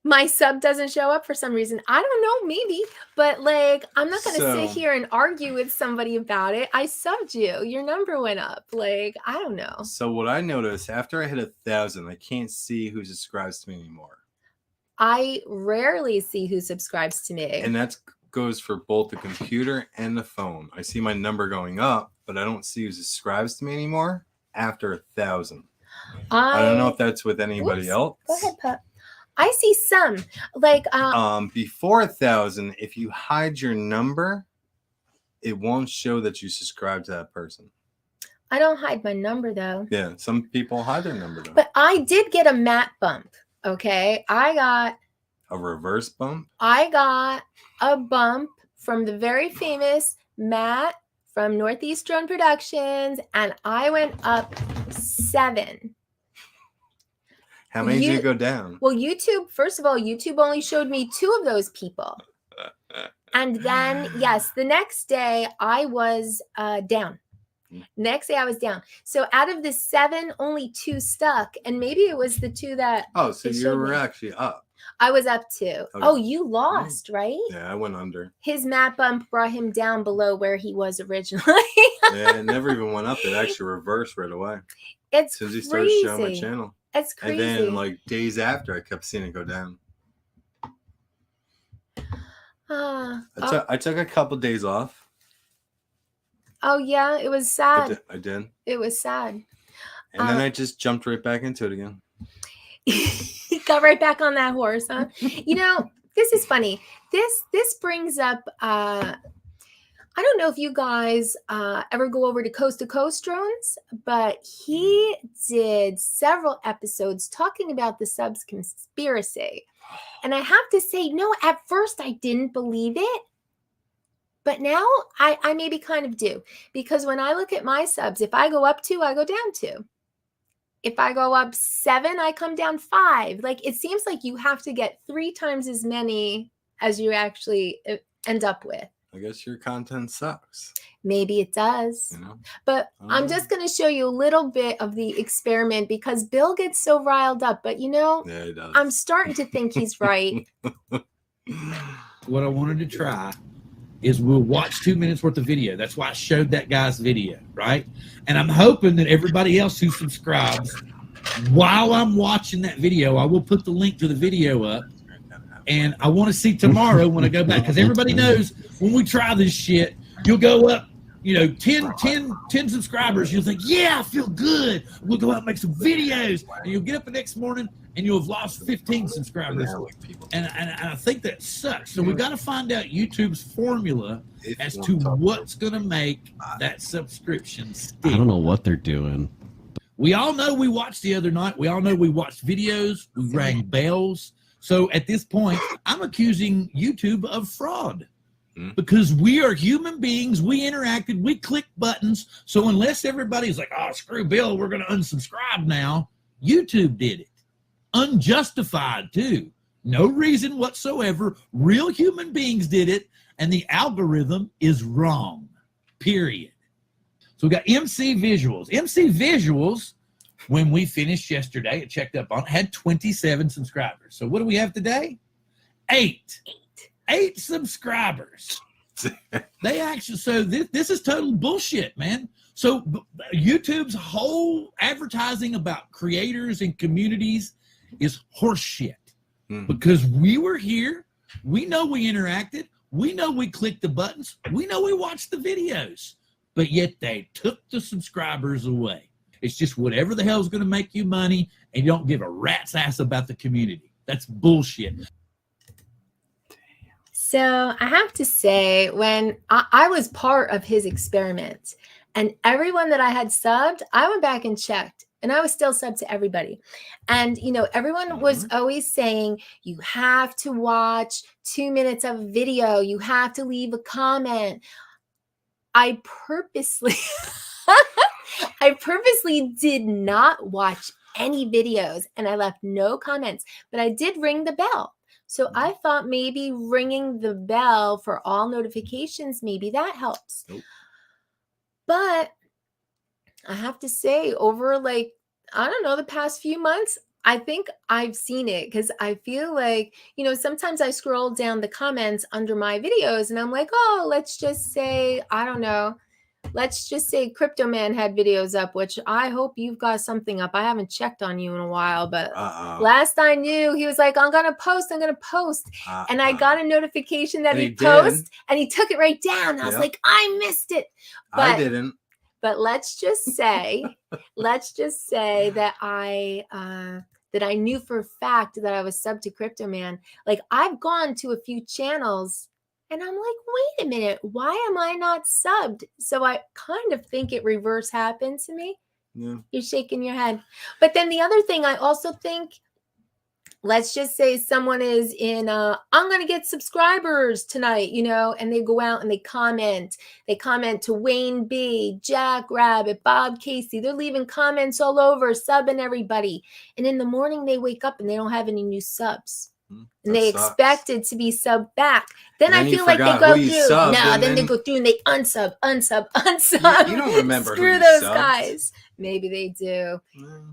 my sub doesn't show up for some reason. I don't know, maybe, but like, I'm not going to sit here and argue with somebody about it. I subbed you. Your number went up. Like, I don't know. So what I noticed after I hit 1,000, I can't see who subscribes to me anymore. I rarely see who subscribes to me. And that goes for both the computer and the phone. I see my number going up, but I don't see who subscribes to me anymore after 1,000. I don't know if that's with anybody else. Go ahead, pup. I see some like before 1,000. If you hide your number, it won't show that you subscribe to that person. I don't hide my number though. Yeah, some people hide their number though. But I did get a Matt bump. Okay, I got a reverse bump. I got a bump from the very famous Matt from Northeast Drone Productions, and I went up 7. How many did you go down? Well, YouTube, first of all, YouTube only showed me 2 of those people. And then, yes, the next day I was down. Next day I was down. So out of the 7, only 2 stuck. And maybe it was the 2 that. Oh, so you were actually up. I was up 2. Okay. Oh, you lost, right? Yeah, I went under. His Matt bump brought him down below where he was originally. Yeah, it never even went up. It actually reversed right away. It's as soon as he started showing my channel. It's crazy. And then, like, days after, I kept seeing it go down. I took a couple days off. Oh, yeah. It was sad. I did. It was sad. And then I just jumped right back into it again. Got right back on that horse, huh? This is funny. This brings up... I don't know if you guys ever go over to Coast Drones, but he did several episodes talking about the subs conspiracy. And I have to say, no, at first I didn't believe it. But now I maybe kind of do. Because when I look at my subs, if I go up 2, I go down 2. If I go up 7, I come down 5. Like, it seems like you have to get 3 times as many as you actually end up with. I guess your content sucks. Maybe it does. But I'm just going to show you a little bit of the experiment because Bill gets so riled up. But, yeah, he does. I'm starting to think he's right. What I wanted to try is we'll watch 2 minutes worth of video. That's why I showed that guy's video, right? And I'm hoping that everybody else who subscribes, while I'm watching that video, I will put the link to the video up. And I want to see tomorrow when I go back, because everybody knows when we try this shit, you'll go up, 10 subscribers. You'll think, yeah, I feel good. We'll go out and make some videos. And you'll get up the next morning and you'll have lost 15 subscribers. And I think that sucks. So we've got to find out YouTube's formula as to what's going to make that subscription stick. I don't know what they're doing. We all know we watched the other night. We all know we watched videos. We rang bells. So at this point, I'm accusing YouTube of fraud because we are human beings. We interacted. We clicked buttons. So unless everybody's like, oh, screw Bill, we're going to unsubscribe now, YouTube did it. Unjustified, too. No reason whatsoever. Real human beings did it, and the algorithm is wrong, period. So we got MC Visuals. MC Visuals, when we finished yesterday, it checked up on, had 27 subscribers. So what do we have today? 8 subscribers. They actually, so this is total bullshit, man. So YouTube's whole advertising about creators and communities is horseshit. Because we were here, we know we interacted, we know we clicked the buttons, we know we watched the videos, but yet they took the subscribers away. It's just whatever the hell is going to make you money, and you don't give a rat's ass about the community. That's bullshit. So I have to say, when I was part of his experiment, and everyone that I had subbed, I went back and checked, and I was still subbed to everybody. And, you know, everyone was always saying, you have to watch 2 minutes of video. You have to leave a comment. I purposely did not watch any videos, and I left no comments, but I did ring the bell. So I thought maybe ringing the bell for all notifications, maybe that helps. But I have to say, over like, I don't know, the past few months, I think I've seen it, because I feel like, you know, sometimes I scroll down the comments under my videos and I'm like, oh, let's just say, I don't know, let's just say Crypto Man had videos up, which I hope you've got something up. I haven't checked on you in a while, but last I knew, he was like, I'm going to post. And I got a notification that he posted, and he took it right down. I was like, I missed it. But I didn't. But let's just say that I knew for a fact that I was subbed to Crypto Man. Like, I've gone to a few channels and I'm like, wait a minute, why am I not subbed? So I kind of think it reverse happened to me. Yeah. You're shaking your head. But then the other thing, I also think, let's just say someone is in, I'm going to get subscribers tonight, you know, and they go out and they comment to Wayne B, Jack Rabbit, Bob Casey. They're leaving comments all over, subbing everybody. And in the morning they wake up and they don't have any new subs. And they expected to be subbed back. Then I feel like they go through. Then they go through and they unsub. You don't remember. Screw those guys. Maybe they do.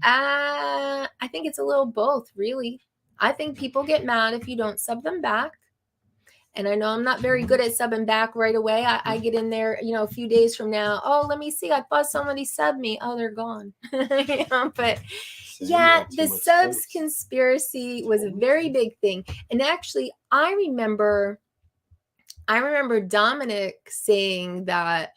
I think it's a little both, really. I think people get mad if you don't sub them back. And I know I'm not very good at subbing back right away. I get in there, you know, a few days from now. Oh, let me see. I thought somebody subbed me. Oh, they're gone. You know, but yeah, the subs conspiracy was a very big thing. And actually, I remember Dominic saying that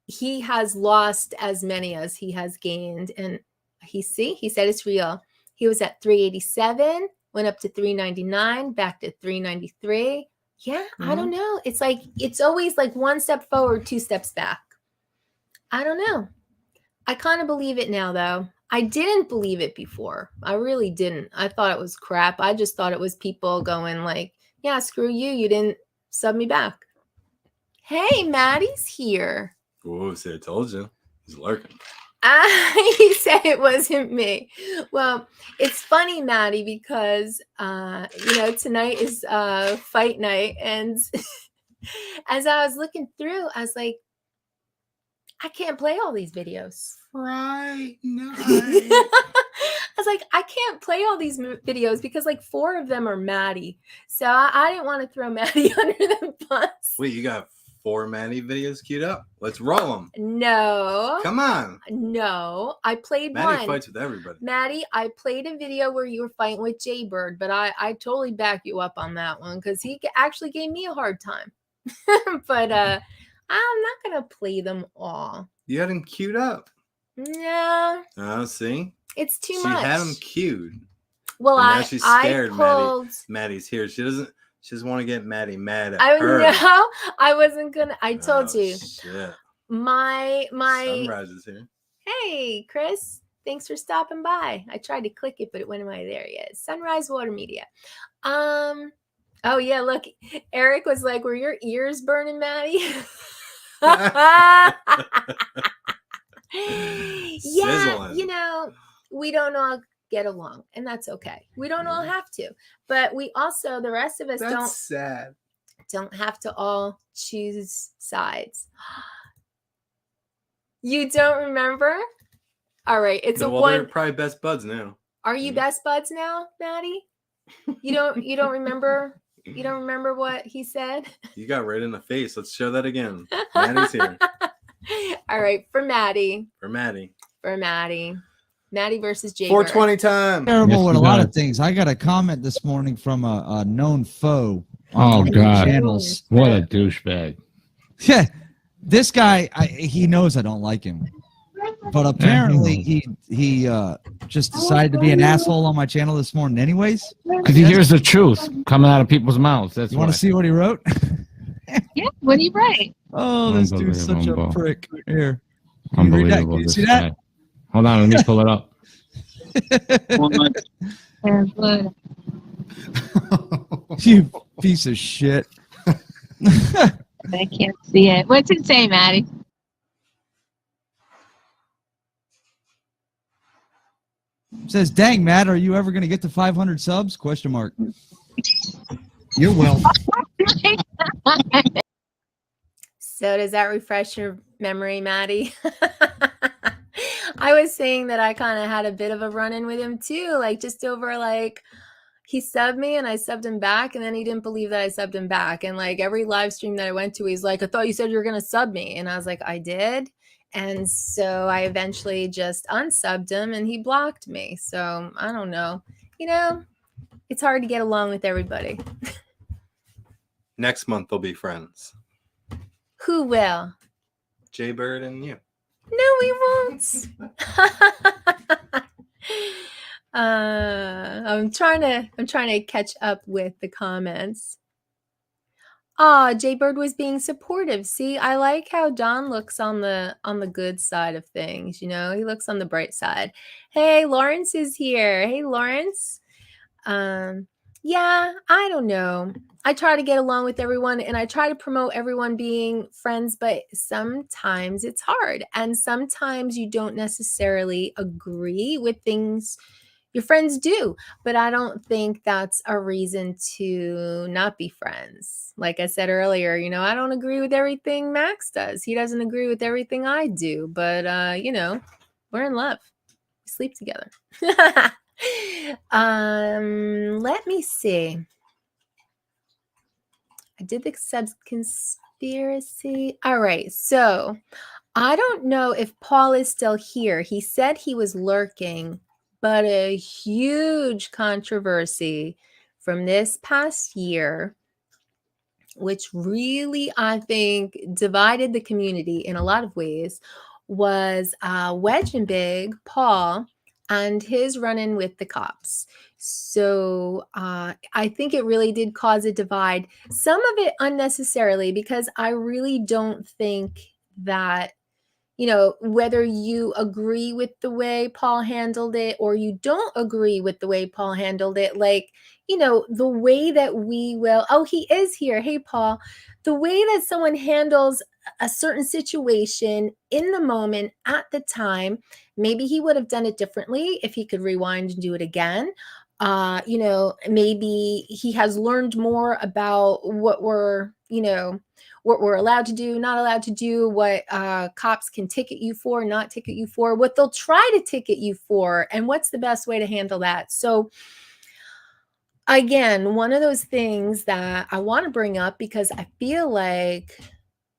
he has lost as many as he has gained. And he said it's real. He was at 387, went up to 399, back to 393. Yeah, I don't know. It's like, it's always like one step forward, 2 steps back. I don't know. I kind of believe it now, though. I didn't believe it before. I really didn't. I thought it was crap. I just thought it was people going like, yeah, screw you. You didn't sub me back. Hey, Maddie's here. Whoa, see, I told you. He's lurking. He said it wasn't me. Well, it's funny, Maddie, because, you know, tonight is fight night. And as I was looking through, I was like, I can't play all these videos. Right. No. I was like, I can't play all these videos because like 4 of them are Maddie. So I didn't want to throw Maddie under the bus. Wait, you got 4 Maddie videos queued up? Let's roll them. No. Come on. No. I played Maddie one. fights with everybody. Maddie, I played a video where you were fighting with Jaybird, but I totally back you up on that one because he actually gave me a hard time. But I'm not going to play them all. You had them queued up. No. Oh, see? It's too she much. She had them queued. Well, And now she's I scared. pulled. Maddie's here. She doesn't want to get Maddie mad at I her. know. I wasn't gonna. I told Oh, you. shit. My. Sunrise is here. Hey, Chris. Thanks for stopping by. I tried to click it, but it went away. There he is. Sunrise Water Media. Oh yeah, look. Eric was like, "Were your ears burning, Maddie?" Yeah, you know, we don't all get along, and that's okay. We don't all have to, but we also, the rest of us, don't have to all choose sides. You don't remember? All right, it's Well, they're probably best buds now. Are you best buds now, Maddie? You don't remember? You don't remember what he said? You got right in the face. Let's show that again. Maddie's here. All right, for Maddie. Maddie versus Jay. 420 time. Terrible with a lot of things. I got a comment this morning from a known foe. Oh God! Channels. What a douchebag! Yeah, this guy. He knows I don't like him, but apparently he just decided to be an asshole on my channel this morning, anyways. Because he hears the truth coming out of people's mouths. That's you want to see what he wrote? Yeah, what do you write? Oh, this dude's such a prick. Here, unbelievable. Can you see that? Hold on, let me pull it up. You piece of shit. I can't see it. What's it say, Maddie? It says, "Dang, Matt, are you ever going to get to 500 subs?" Question mark. You will. So does that refresh your memory, Maddie? I was saying that I kind of had a bit of a run-in with him too, like just over like he subbed me and I subbed him back, and then he didn't believe that I subbed him back. And like every live stream that I went to, he's like, "I thought you said you were gonna sub me," and I was like, "I did." And so I eventually just unsubbed him and he blocked me. So I don't know. You know, it's hard to get along with everybody. Next month they'll be friends. Who will? Jay Bird and you. No, we won't. I'm trying to catch up with the comments. Jay Bird was being supportive. See, I like how Don looks on the good side of things. You know, he looks on the bright side. Hey, Lawrence is here. Hey, Lawrence. Yeah, I don't know. I try to get along with everyone and I try to promote everyone being friends, but sometimes it's hard. And sometimes you don't necessarily agree with things your friends do, but I don't think that's a reason to not be friends. Like I said earlier, you know, I don't agree with everything Max does. He doesn't agree with everything I do, but you know, we're in love. We sleep together. Let me see. I did the subs conspiracy. All right, so I don't know if Paul is still here. He said he was lurking, but a huge controversy from this past year, which really, I think, divided the community in a lot of ways, was Wedge and Big Paul and his run-in with the cops. So I think it really did cause a divide, some of it unnecessarily, because I really don't think that, you know, whether you agree with the way Paul handled it or you don't agree with the way Paul handled it, like, you know, the way that we will, oh, he is here. Hey, Paul, the way that someone handles a certain situation in the moment at the time, maybe he would have done it differently if he could rewind and do it again. You know, maybe he has learned more about what we're, you know, what we're allowed to do, not allowed to do, what cops can ticket you for, not ticket you for, what they'll try to ticket you for, and what's the best way to handle that. So again, one of those things that I want to bring up, because I feel like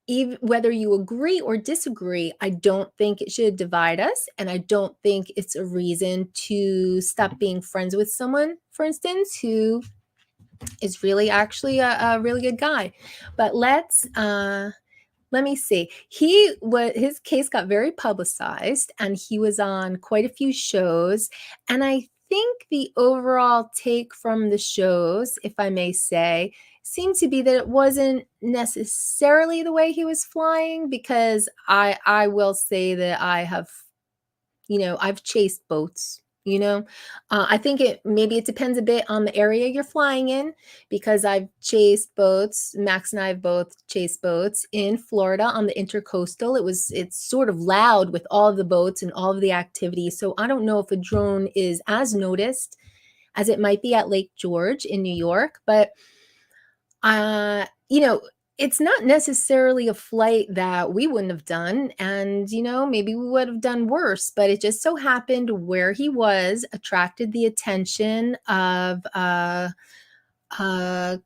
even whether you agree or disagree, I don't think it should divide us. And I don't think it's a reason to stop being friends with someone, for instance, who is really actually a really good guy. But let me see. His case got very publicized and he was on quite a few shows. And I think the overall take from the shows, if I may say, seemed to be that it wasn't necessarily the way he was flying, because I will say that I have, I've chased boats. I think maybe it depends a bit on the area you're flying in, because I've chased boats. Max and I have both chased boats in Florida on the Intercoastal. It's sort of loud with all of the boats and all of the activity. So I don't know if a drone is as noticed as it might be at Lake George in New York, but it's not necessarily a flight that we wouldn't have done. And, maybe we would have done worse, but it just so happened where he was attracted the attention of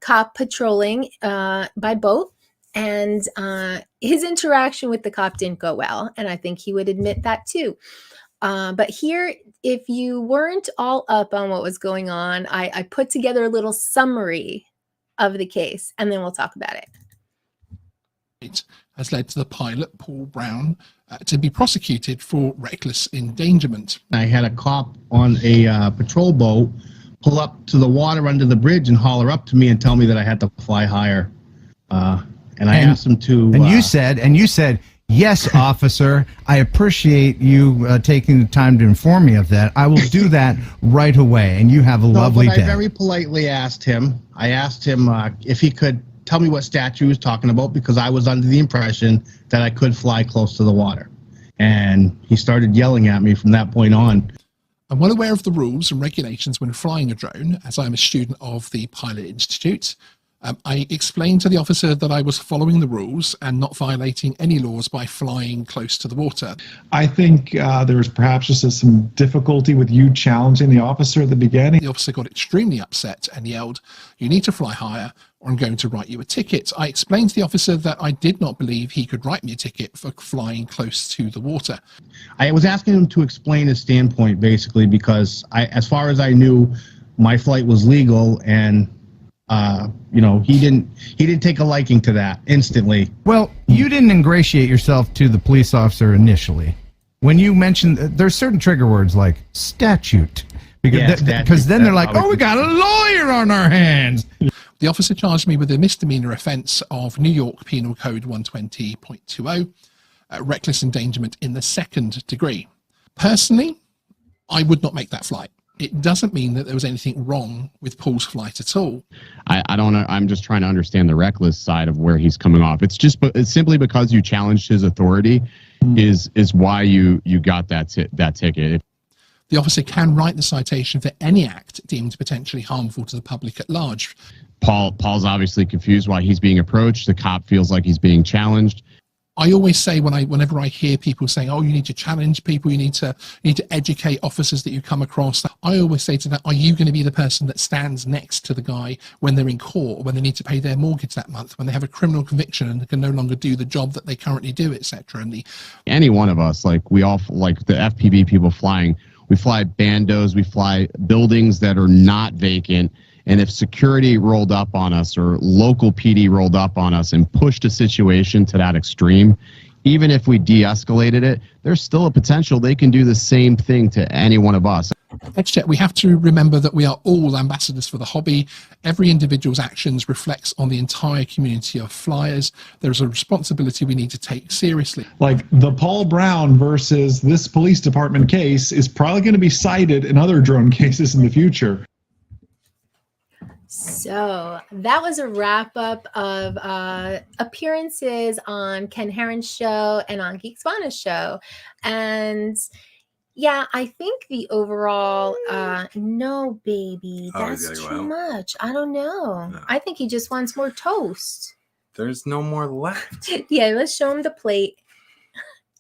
cop patrolling by boat. And his interaction with the cop didn't go well. And I think he would admit that too. But here, if you weren't all up on what was going on, I put together a little summary of the case, and then we'll talk about it. Has led to the pilot, Paul Brown, to be prosecuted for reckless endangerment. I had a cop on a patrol boat pull up to the water under the bridge and holler up to me and tell me that I had to fly higher. And I asked him to... And you said, yes, officer, I appreciate you taking the time to inform me of that. I will do that right away, and you have a lovely day. I very politely asked him. If he could tell me what statute he was talking about, because I was under the impression that I could fly close to the water. And he started yelling at me from that point on. I'm well aware of the rules and regulations when flying a drone, as I'm a student of the Pilot Institute. I explained to the officer that I was following the rules and not violating any laws by flying close to the water. I think there was perhaps just some difficulty with you challenging the officer at the beginning. The officer got extremely upset and yelled, "You need to fly higher or I'm going to write you a ticket." I explained to the officer that I did not believe he could write me a ticket for flying close to the water. I was asking him to explain his standpoint, basically, because as far as I knew, my flight was legal, and he didn't take a liking to that instantly. Well, you didn't ingratiate yourself to the police officer initially. When you mentioned, there's certain trigger words like statute, because then they're like, oh, we got a lawyer on our hands. The officer charged me with a misdemeanor offence of New York Penal Code 120.20, reckless endangerment in the second degree. Personally, I would not make that flight. It doesn't mean that there was anything wrong with Paul's flight at all. I don't know. I'm just trying to understand the reckless side of where he's coming off. It's simply because you challenged his authority is why you got that ticket. The officer can write the citation for any act deemed potentially harmful to the public at large. Paul's obviously confused why he's being approached. The cop feels like he's being challenged. I always say whenever I hear people saying, "Oh, you need to challenge people, you need to educate officers that you come across," I always say to them, "Are you going to be the person that stands next to the guy when they're in court, when they need to pay their mortgage that month, when they have a criminal conviction and can no longer do the job that they currently do, etc." And any one of us, we all, like the FPV people flying, we fly bandos, we fly buildings that are not vacant. And if security rolled up on us or local PD rolled up on us and pushed a situation to that extreme, even if we de-escalated it, there's still a potential they can do the same thing to any one of us. We have to remember that we are all ambassadors for the hobby. Every individual's actions reflects on the entire community of flyers. There's a responsibility we need to take seriously. Like the Paul Brown versus this police department case is probably going to be cited in other drone cases in the future. So that was a wrap up of appearances on Ken Heron's show and on Geek Spana's show. And yeah, I think the overall, no, baby, that's too much. I don't know. No. I think he just wants more toast. There's no more left. Yeah, let's show him the plate.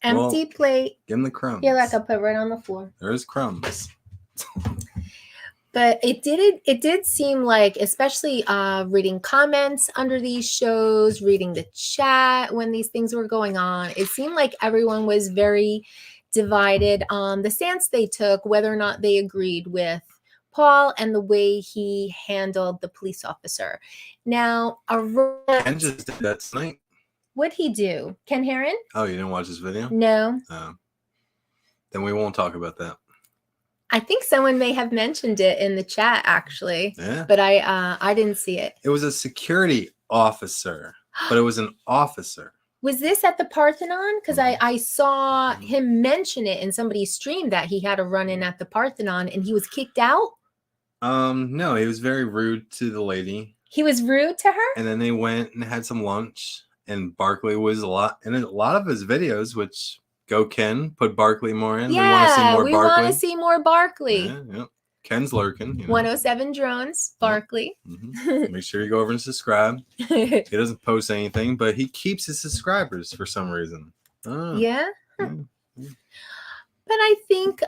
Empty plate. Give him the crumbs. Yeah, like I'll put right on the floor. There's crumbs. But it did seem like, especially reading comments under these shows, reading the chat when these things were going on, it seemed like everyone was very divided on the stance they took, whether or not they agreed with Paul and the way he handled the police officer. Now, Ken just did that tonight. What'd he do? Ken Heron? Oh, you didn't watch this video? No. Then we won't talk about that. I think someone may have mentioned it in the chat actually, Yeah. but I didn't see it. It was a security officer, but it was an officer. Was this at the Parthenon? Because I saw him mention it in somebody's stream that he had a run-in at the Parthenon and he was kicked out. No, he was very rude to the lady. He was rude to her? And then they went and had some lunch, and Barkley was a lot of his videos, which go Ken, put Barkley more in. Yeah, we want to see see more Barkley. more Barkley. Yeah. Ken's lurking. 107 drones, Barkley. Make sure you go over and subscribe. He doesn't post anything, but he keeps his subscribers for some reason. Oh. Yeah. But I think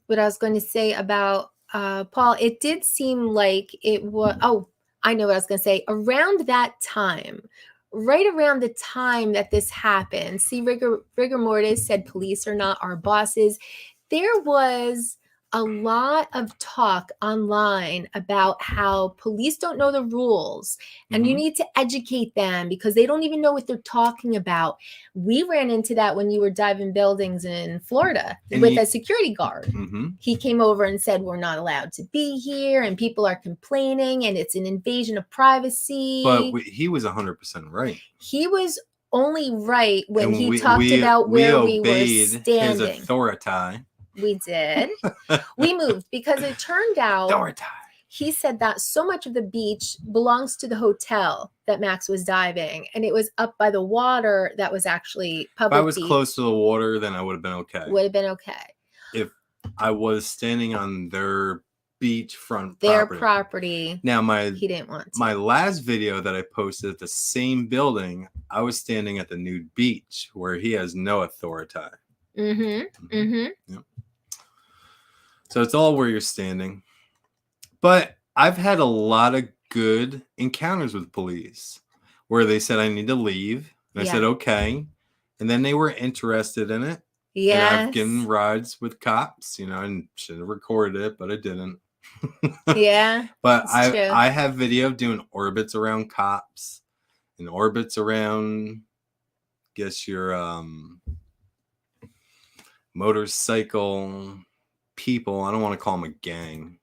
what I was going to say about Paul, it did seem like it was, I know what I was going to say. Around that time, right around the time that this happened, see, Rigor Mortis said police are not our bosses. There was a lot of talk online about how police don't know the rules and you need to educate them because they don't even know what they're talking about. We ran into that when you were diving buildings in Florida with a security guard. He came over and said, we're not allowed to be here and people are complaining and it's an invasion of privacy. But he was 100% right. He was only right when he talked about where we were standing. His authority. We did. We moved because it turned out he said that so much of the beach belongs to the hotel that Max was diving, and it was up by the water that was actually public. If I was beach. close to the water, then I would have been okay. Would have been okay. If I was standing on their beachfront property. Now he didn't want to. My last video that I posted at the same building, I was standing at the nude beach where he has no authority. Yep. So it's all where you're standing. But I've had a lot of good encounters with police where they said I need to leave. And I said, okay. And then they were interested in it. Yeah. And I've given rides with cops, and should have recorded it, but I didn't. Yeah. But I have video doing orbits around cops and orbits around, guess your motorcycle people. I don't want to call them a gang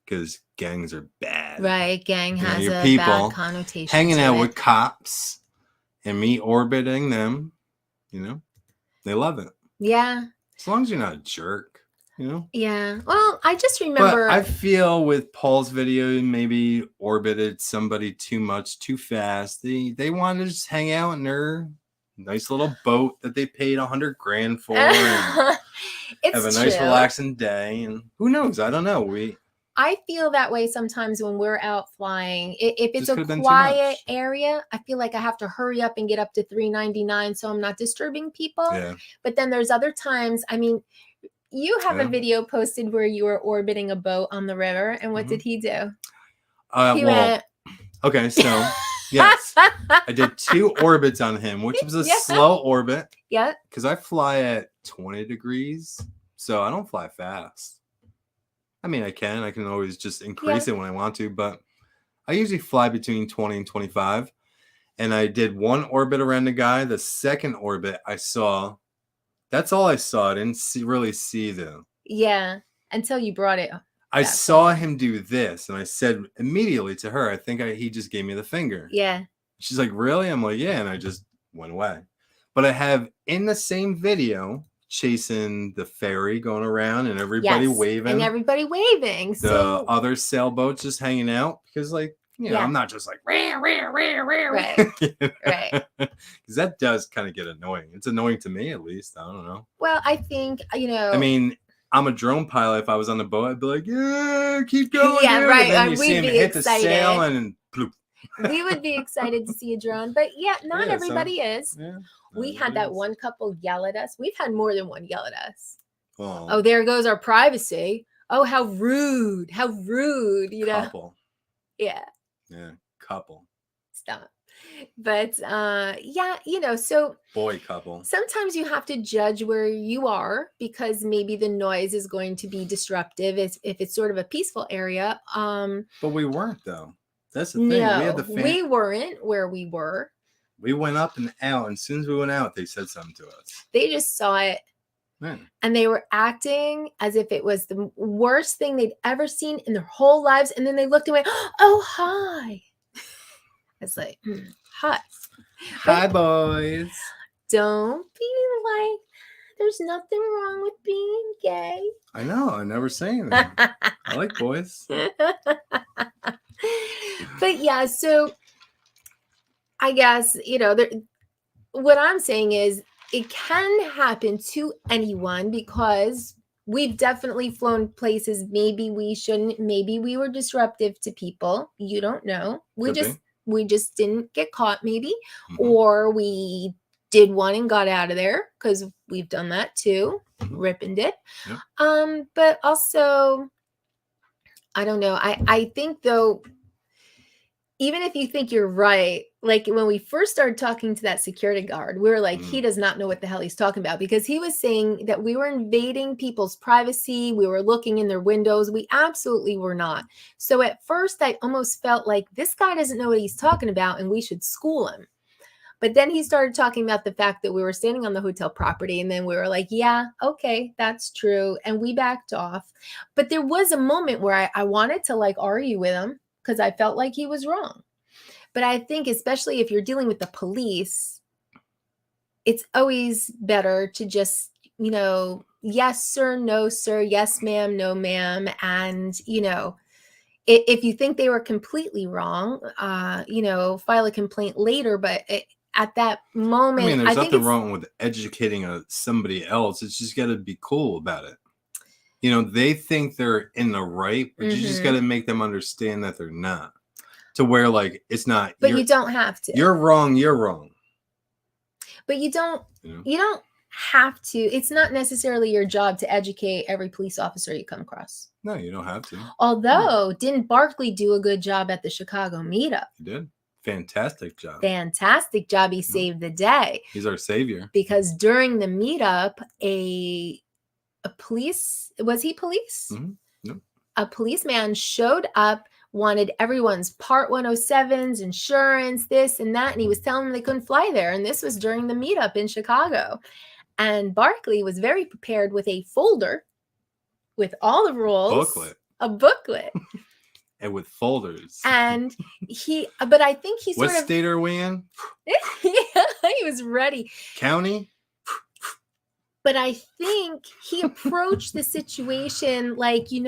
because gangs are bad. Right. Gang has your a people bad connotation. hanging out with cops and me orbiting them, they love it. Yeah. As long as you're not a jerk, Yeah. Well, I just remember. But I feel with Paul's video, maybe orbited somebody too much, too fast. They want to just hang out in their nice little boat that they paid $100,000 for. And have a nice relaxing day. And who knows? I don't know. I feel that way sometimes when we're out flying. If it's a quiet area, I feel like I have to hurry up and get up to 399 so I'm not disturbing people. Yeah. But then there's other times, you have a video posted where you were orbiting a boat on the river. And what did he do? He went... Okay, so yes, I did 2 orbits on him, which was a slow orbit. Yeah. Because I fly at 20 degrees, so I don't fly fast. I can always just increase it when I want to, but I usually fly between 20 and 25. And I did 1 orbit around the guy. The second orbit I saw, that's all I saw. I didn't really see the. Yeah, until you brought it. I saw him do this, and I said immediately to her, I think he just gave me the finger. Yeah. She's like, really? I'm like, yeah, and I just went away. But I have in the same video chasing the ferry going around and everybody waving. And everybody waving. The other sailboats just hanging out because, I'm not just like, rah, rah, rah, rah, right. Right. Because that does kind of get annoying. It's annoying to me, at least. I don't know. Well, I think, I'm a drone pilot. If I was on the boat, I'd be like, yeah, keep going. Yeah, dude. right. And then you We'd see him be hit excited. the sail and bloop. We would be excited to see a drone, but not everybody is. Yeah, we had that one couple yell at us. We've had more than one yell at us. Oh, there goes our privacy. Oh, how rude. How rude, Couple. Yeah. Yeah, couple. Stop. But so boy couple. Sometimes you have to judge where you are because maybe the noise is going to be disruptive if it's sort of a peaceful area. But we weren't though. That's the thing. No, we weren't where we were. We went up and out, and as soon as we went out, they said something to us. They just saw it Right. And they were acting as if it was the worst thing they'd ever seen in their whole lives. And then they looked away. Oh, hi. It's like, hi. Hi, boys. Don't be like, there's nothing wrong with being gay. I know. I never say anything. I like boys. But yeah, so I guess, what I'm saying is it can happen to anyone because we've definitely flown places. Maybe we shouldn't. Maybe we were disruptive to people. You don't know. We just didn't get caught maybe, or we did one and got out of there because we've done that too. Rip and dip. Yep. But also, I don't know. I think though, even if you think you're right, like when we first started talking to that security guard, we were like, he does not know what the hell he's talking about, because he was saying that we were invading people's privacy. We were looking in their windows. We absolutely were not. So at first I almost felt like this guy doesn't know what he's talking about and we should school him. But then he started talking about the fact that we were standing on the hotel property, and then we were like, yeah, okay, that's true. And we backed off. But there was a moment where I wanted to like argue with him because I felt like he was wrong. But I think especially if you're dealing with the police, it's always better to just, yes, sir, no, sir, yes, ma'am, no, ma'am. And, if you think they were completely wrong, file a complaint later. But at that moment, I mean, there's nothing wrong with educating somebody else. It's just got to be cool about it. They think they're in the right, but you just got to make them understand that they're not. To where, like, it's not. But you don't have to. You're wrong. You're wrong. But you don't have to. It's not necessarily your job to educate every police officer you come across. No, you don't have to. Although, didn't Barkley do a good job at the Chicago meetup? He did. Fantastic job. Fantastic job. He saved the day. He's our savior. Because during the meetup, a police, was he police? No. A policeman showed up, wanted everyone's Part 107s, insurance, this and that. And he was telling them they couldn't fly there. And this was during the meetup in Chicago. And Barkley was very prepared with a folder with all the rules. A booklet. And with folders. And but I think he what state are we in? Yeah, he was ready. County? But I think he approached the situation like, you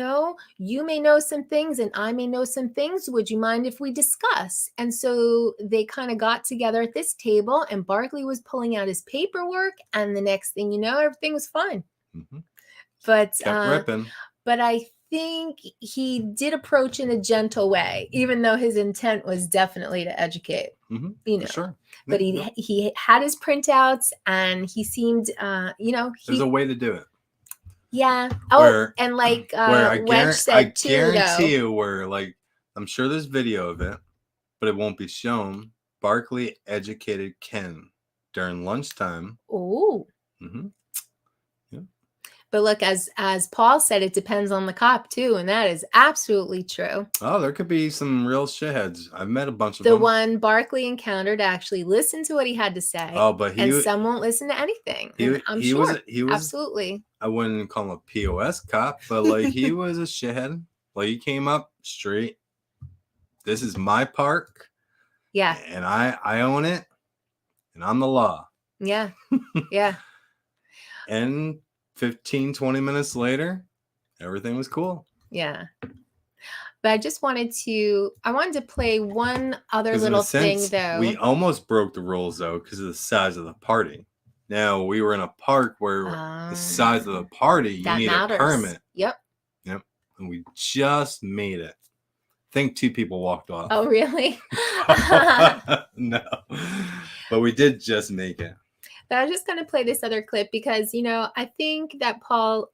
may know some things and I may know some things. Would you mind if we discuss? And so they kind of got together at this table, and Barkley was pulling out his paperwork, and the next thing you know, everything was fine. But I think he did approach in a gentle way, even though his intent was definitely to educate. Sure. But he had his printouts, and he seemed, there's a way to do it. Yeah. Oh, and like Wedge said too, I guarantee you, where like I'm sure there's video of it, but it won't be shown. Barkley educated Ken during lunchtime. Oh. But look, as Paul said, it depends on the cop too, and that is absolutely true. Oh, there could be some real shitheads. I've met a bunch of them. The one Barkley encountered actually listened to what he had to say. Oh, but some won't listen to anything. I'm sure. He was absolutely. I wouldn't call him a POS cop, but like he was a shithead. Like he came up straight. This is my park. Yeah. And I own it, and I'm the law. Yeah. Yeah. And 15-20 minutes later, everything was cool. Yeah. But I wanted to play one other little thing though. We almost broke the rules though because of the size of the party. Now we were in a park where the size of the party, you need a permit. Yep. And we just made it. I think 2 people walked off. Oh, really? No. But we did just make it. But I was just going to play this other clip because, I think that Paul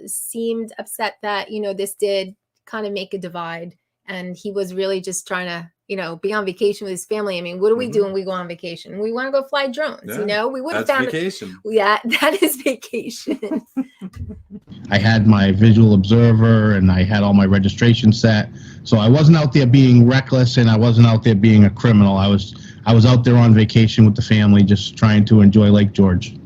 seemed upset that, this did kind of make a divide. And he was really just trying to, be on vacation with his family. I mean, what do we do when we go on vacation? We want to go fly drones, We would have found vacation. Yeah, that is vacation. I had my visual observer and I had all my registration set. So I wasn't out there being reckless and I wasn't out there being a criminal. I was out there on vacation with the family, just trying to enjoy Lake George.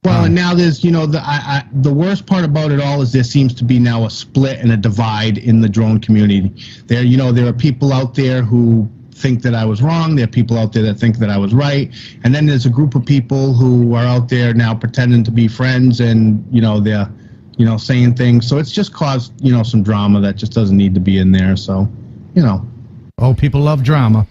Well, and now there's, the worst part about it all is there seems to be now a split and a divide in the drone community. There are people out there who think that I was wrong. There are people out there that think that I was right. And then there's a group of people who are out there now pretending to be friends and, they're, saying things. So it's just caused, some drama that just doesn't need to be in there. So, Oh, people love drama.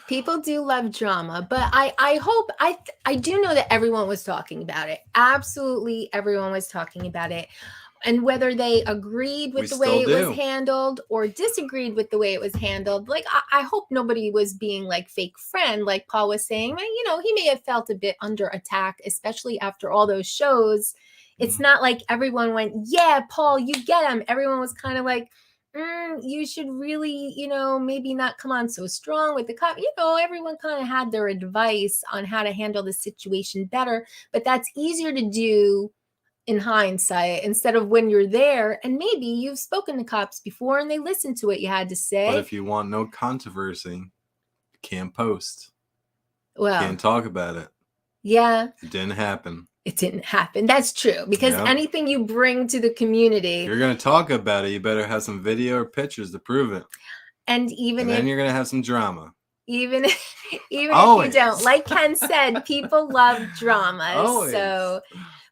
People do love drama, but I hope I do know that everyone was talking about it. Absolutely everyone was talking about it. And whether they agreed with the way it was handled or disagreed with the way it was handled, like I hope nobody was being like fake friend, like Paul was saying. He may have felt a bit under attack, especially after all those shows. It's not like everyone went, yeah, Paul, you get him. Everyone was kind of like, you should really, maybe not come on so strong with the cop. Everyone kind of had their advice on how to handle the situation better, but that's easier to do in hindsight instead of when you're there and maybe you've spoken to cops before and they listened to what you had to say. But if you want no controversy, you can't post. Well, can't talk about it. Yeah. It didn't happen. It didn't happen. That's true. Because anything you bring to the community. If you're going to talk about it, you better have some video or pictures to prove it. And then you're going to have some drama. Even if you don't. Like Ken said, people love drama. Always. So,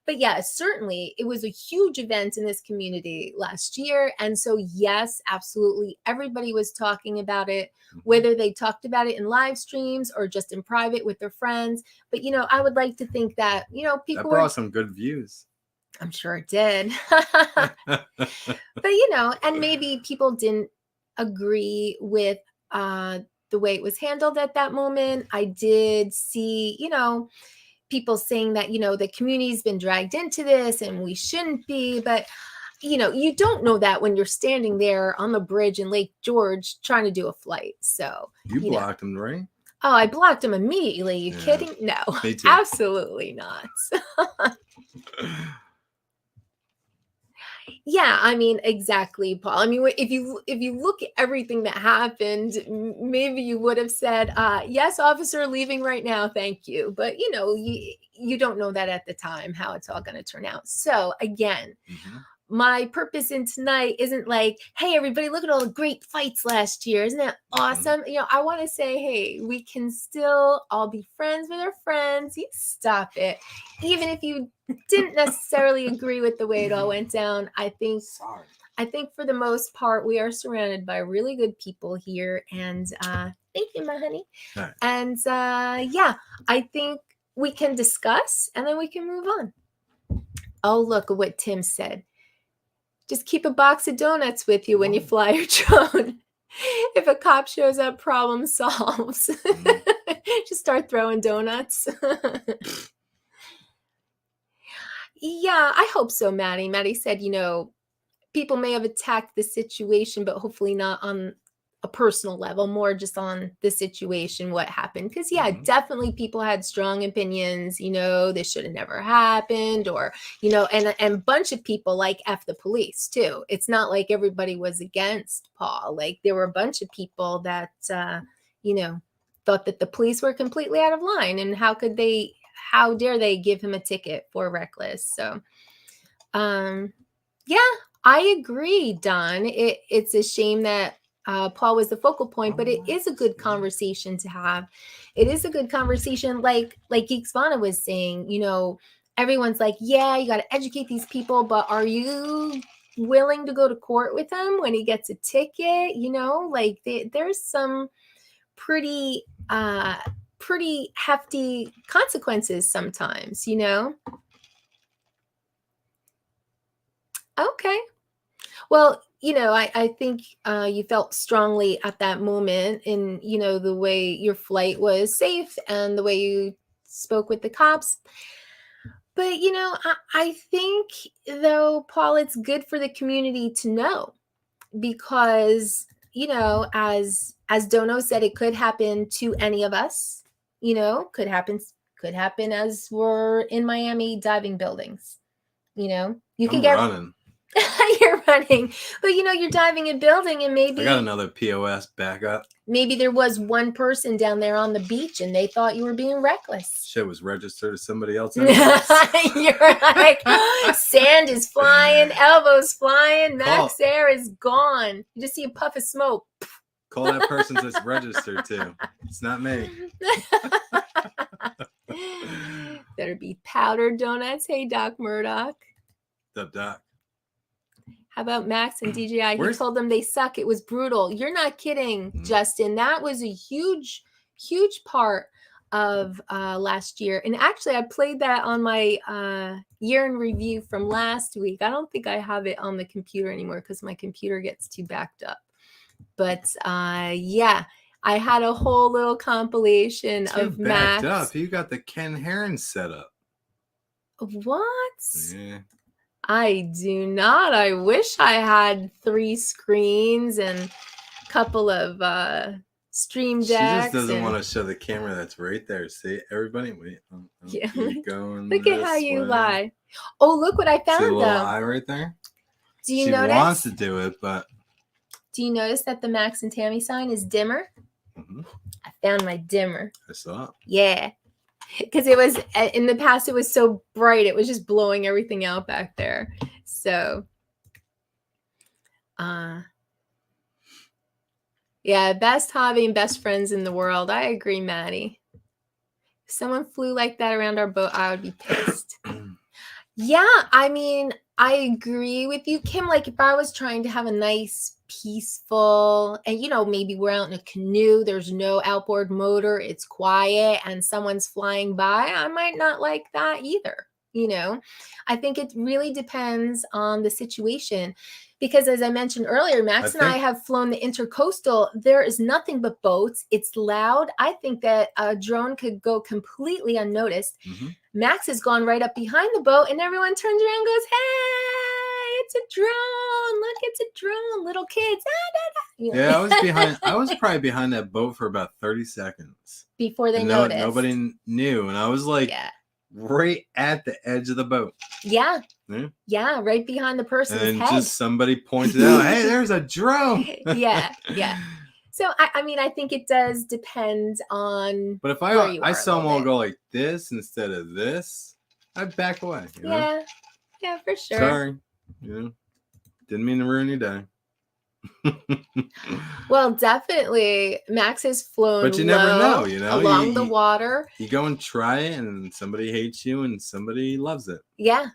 but yeah, certainly it was a huge event in this community last year. And so, yes, absolutely. Everybody was talking about it, whether they talked about it in live streams or just in private with their friends. But, I would like to think that, people that brought some good views. I'm sure it did. But, and maybe people didn't agree with the way it was handled at that moment. I did see, people saying that, the community's been dragged into this and we shouldn't be. But, you don't know that when you're standing there on the bridge in Lake George trying to do a flight. So you blocked them, right? Oh, I blocked them immediately. You kidding? No, absolutely not. Yeah, I mean, exactly, Paul. I mean, if you look at everything that happened, maybe you would have said, yes, officer, leaving right now. Thank you. But, you don't know that at the time, how it's all going to turn out. So again, my purpose in tonight isn't like, hey, everybody, look at all the great fights last year. Isn't that awesome? I want to say, hey, we can still all be friends with our friends. You stop it. Even if you didn't necessarily agree with the way it all went down, I think for the most part, we are surrounded by really good people here. And thank you, my honey. Right. And I think we can discuss and then we can move on. Oh, look at what Tim said. Just keep a box of donuts with you when you fly your drone. If a cop shows up, problem solves. Just start throwing donuts. Yeah, I hope so, Maddie. Maddie said, people may have attacked the situation, but hopefully not on a personal level, more just on the situation, what happened. Because, definitely people had strong opinions, this should have never happened, or, and a bunch of people like F the police, too. It's not like everybody was against Paul. Like, there were a bunch of people that, thought that the police were completely out of line. And how dare they give him a ticket for reckless? So, I agree, Don. It's a shame that Paul was the focal point, but it is a good conversation to have. It is a good conversation. Like Geeks Vana was saying, everyone's like, yeah, you got to educate these people, but are you willing to go to court with him when he gets a ticket? There's some pretty hefty consequences sometimes, Okay. Well, I think you felt strongly at that moment in, the way your flight was safe and the way you spoke with the cops. But, I think, though, Paul, it's good for the community to know because, as Dono said, it could happen to any of us, could happen as we're in Miami diving buildings, you could get running. You're running. But you're diving a building, and I got another POS backup. maybe there was one person down there on the beach, and they thought you were being reckless. Shit was registered to somebody else. You're like, sand is flying, elbows flying, max air is gone. You just see a puff of smoke. Call that person that's registered to. It's not me. Better be powdered donuts. Hey, Doc Murdoch. Doc. How about Max and DJI? He told them they suck. It was brutal. You're not kidding, Justin. That was a huge, huge part of last year. And actually, I played that on my year in review from last week. I don't think I have it on the computer anymore because my computer gets too backed up. But yeah, I had a whole little compilation of Max. Up. You got the Ken Heron setup. What? Yeah. I do not. I wish I had 3 screens and a couple of stream decks. She just doesn't want to show the camera that's right there. See, everybody, wait. Yeah. Going look at how you lie. Oh, look what I found, see the though. little eye right there? Do you she notice? She wants to do it, but... Do you notice that the Max and Tammie sign is dimmer? Mm-hmm. I found my dimmer. I saw it. Yeah. Because it was, in the past, it was so bright. It was just blowing everything out back there. So, yeah, best hobby and best friends in the world. I agree, Maddie. If someone flew like that around our boat, I would be pissed. Yeah, I mean, I agree with you, Kim. Like, if I was trying to have a nice, peaceful, and maybe we're out in a canoe, there's no outboard motor, it's quiet, and someone's flying by, I might not like that either. I think it really depends on the situation, because as I mentioned earlier, Max and I have flown the intercoastal. There is nothing but boats. It's loud. I think that a drone could go completely unnoticed. Mm-hmm. Max has gone right up behind the boat, and everyone turns around and goes, "Hey, it's a drone. Look, it's a drone. Little kids." Yeah, I was behind. I was probably behind that boat for about 30 seconds before they noticed. Nobody knew, and I was like right at the edge of the boat. Yeah, right behind the person's and head. Just somebody pointed out, "Hey, there's a drone." yeah. So I mean, I think it does depend on. But if I saw them all go like this instead of this, I'd back away. Yeah, for sure. Sorry, didn't mean to ruin your day. Well, definitely, Max has flown, but you never know, along the water. You go and try it, and somebody hates you, and somebody loves it. Yeah,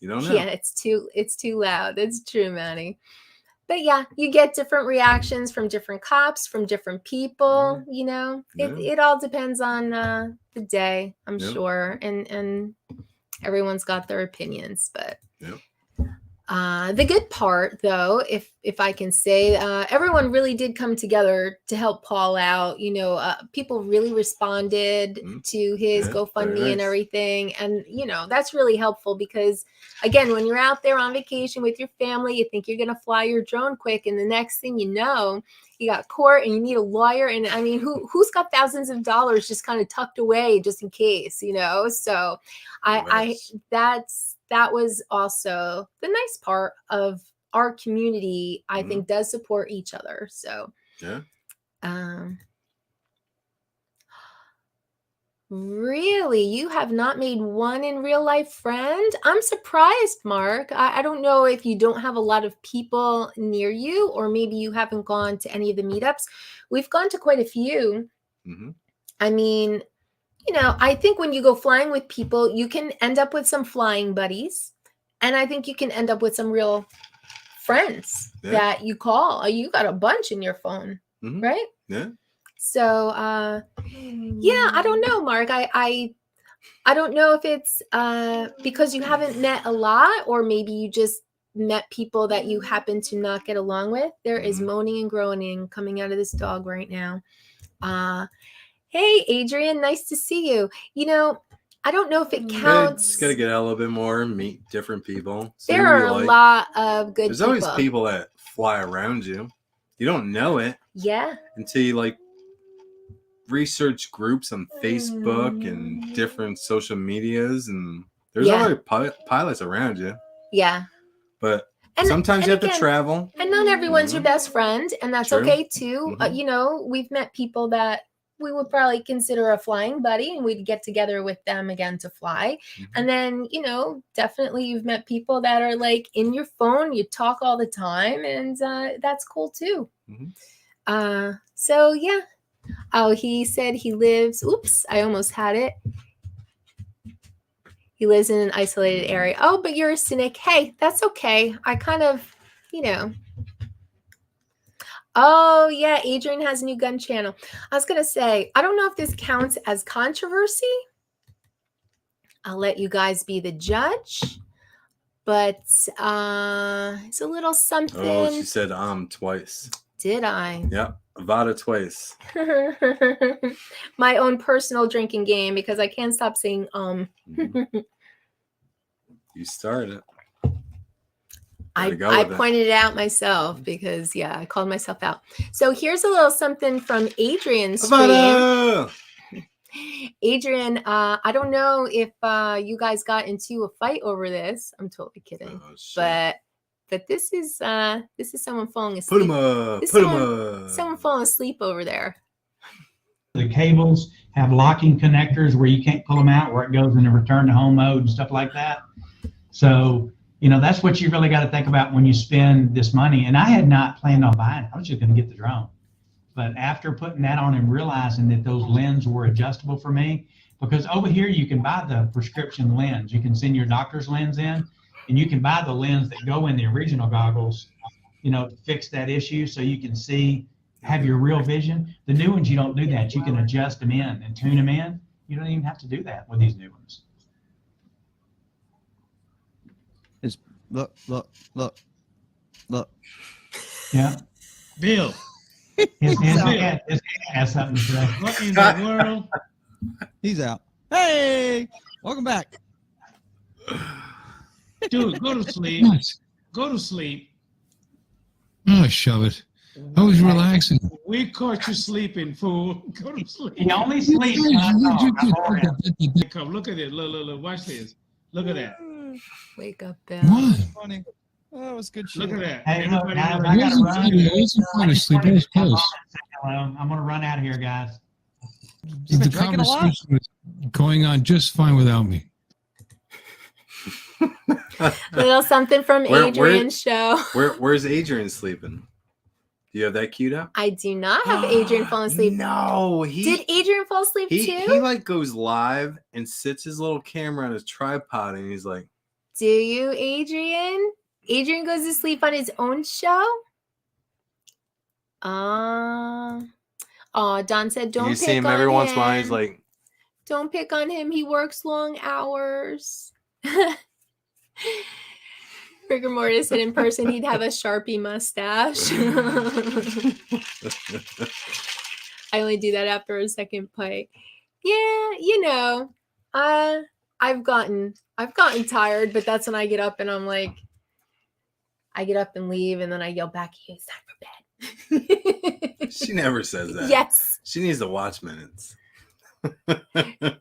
you don't know. Yeah, it's too loud. It's true, Manny. But yeah, you get different reactions from different cops, from different people. It all depends on the day, I'm sure, and everyone's got their opinions. But the good part, though, if I can say, everyone really did come together to help Paul out. People really responded to his GoFundMe and everything. And, that's really helpful because, again, when you're out there on vacation with your family, you think you're going to fly your drone quick. And the next thing you know, you got court and you need a lawyer. And I mean, who's got thousands of dollars just kind of tucked away just in case, So that was also the nice part of our community. I think does support each other. So, really, you have not made one in real life friend? I'm surprised, Mark. I don't know if you don't have a lot of people near you, or maybe you haven't gone to any of the meetups. We've gone to quite a few. Mm-hmm. I mean, I think when you go flying with people, you can end up with some flying buddies. And I think you can end up with some real friends that you call. You got a bunch in your phone, right? Yeah. So, I don't know, Mark. I don't know if it's because you haven't met a lot, or maybe you just met people that you happen to not get along with. There is moaning and groaning coming out of this dog right now. Hey, Adrian, nice to see you. I don't know if it counts. Just got to get out a little bit more, meet different people. There are a lot of good people. There's always people that fly around you. You don't know it. Yeah. Until you research groups on Facebook and different social medias, and there's other pilots around you. Yeah. But And sometimes you have to again, travel. And not everyone's your best friend, and that's True. okay too. You know, we've met people that we would probably consider a flying buddy, and we'd get together with them again to fly. And then, you know, definitely you've met people that are like in your phone, you talk all the time, and that's cool too. So yeah. Oh, he said he lives, oops, I almost had it. He lives in an isolated area. Oh, but you're a cynic. Hey, that's okay. I kind of, you know. Oh, yeah, Adrian has a new gun channel. I was going to say, I don't know if this counts as controversy. I'll let you guys be the judge. But it's a little something. Oh, she said twice. Did I? Yep. Avada twice. My own personal drinking game, because I can't stop saying You started. I pointed it out myself because, yeah, I called myself out. So here's a little something from Adrian's stream. Adrian, I don't know if you guys got into a fight over this. I'm totally kidding. But this is someone falling asleep. Put him up. Put him up. Someone falling asleep over there. The cables have locking connectors where you can't pull them out, where it goes into return to home mode and stuff like that. So, you know, that's what you really got to think about when you spend this money. And I had not planned on buying it. I was just going to get the drone. But after putting that on and realizing that those lenses were adjustable for me, because over here you can buy the prescription lens. You can send your doctor's lens in, and you can buy the lens that go in the original goggles, you know, to fix that issue so you can see, have your real vision. The new ones, you don't do that. You can adjust them in and tune them in. You don't even have to do that with these new ones. Just look. Yeah. Bill. His hand has something to say. What in the world? He's out. Hey, welcome back. Dude, go to sleep. Go to sleep. Oh, shove it. I was relaxing. We caught you sleeping, fool. Go to sleep. He only sleeps. Come, look at this. Look. Watch this. Look at that. Wake up, Bill. What? Funny. That was good shit. Look at that. Hey, look, Everybody guys, look. I gotta run. I wasn't trying to sleep. I was close. I'm gonna run out of here, guys. The conversation was going on just fine without me. Little something from Adrian's show. Where's Adrian sleeping? Do you have that queued up? I do not have Adrian falling asleep. No, did Adrian fall asleep too? He like goes live and sits his little camera on his tripod, and he's like, "Do you, Adrian? Adrian goes to sleep on his own show." Don said, "Don't." You see him every once in a while. He's like, "Don't pick on him. He works long hours." Rigor mortis said in person he'd have a Sharpie mustache. I only do that after a second play. Yeah, you know, I've gotten tired, but that's when I get up and I'm like, I get up and leave, and then I yell back, "Hey, it's time for bed." She never says that. Yes. She needs to watch minutes.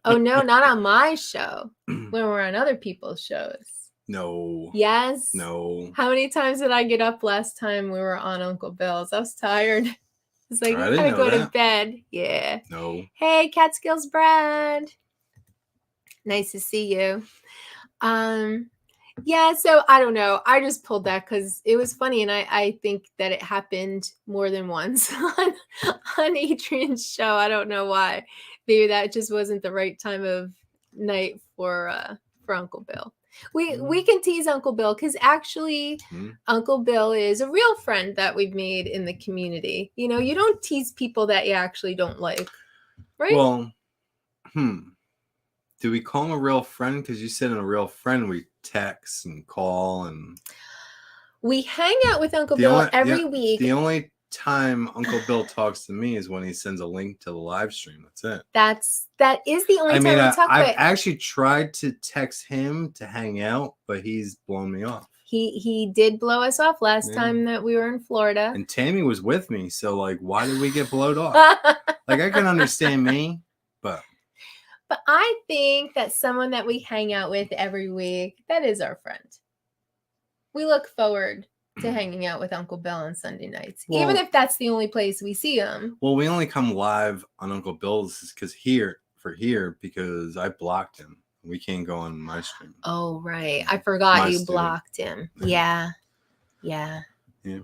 Oh no, not on my show. When we're on other people's shows. No. Yes. No. How many times did I get up last time we were on Uncle Bill's? I was tired. It's like, I I didn't gotta know go to that. bed. Yeah. No. Hey, Catskills Brad. Nice to see you. Yeah, so I don't know. I just pulled that because it was funny, and I think that it happened more than once on Adrian's show. I don't know why. Maybe that just wasn't the right time of night for Uncle Bill. We can tease Uncle Bill because actually Uncle Bill is a real friend that we've made in the community. You know, you don't tease people that you actually don't like, right? Well, do we call him a real friend? Because you said in a real friend we text and call and we hang out with Uncle Bill every week. The only time Uncle Bill talks to me is when he sends a link to the live stream. That's it. That is the only time we talk. I've actually tried to text him to hang out, but he's blown me off. He did blow us off last time that we were in Florida. And Tammie was with me, so like, why did we get blowed off? Like, I can understand me, but I think that someone that we hang out with every week, that is our friend. we look forward to hanging out with Uncle Bill on Sunday nights, Well- even if that's the only place we see him. Well, we only come live on Uncle Bill's because because I blocked him. We can't go on my stream. Oh, right. I forgot My you stream. blocked him. Yeah. Yeah. Yeah.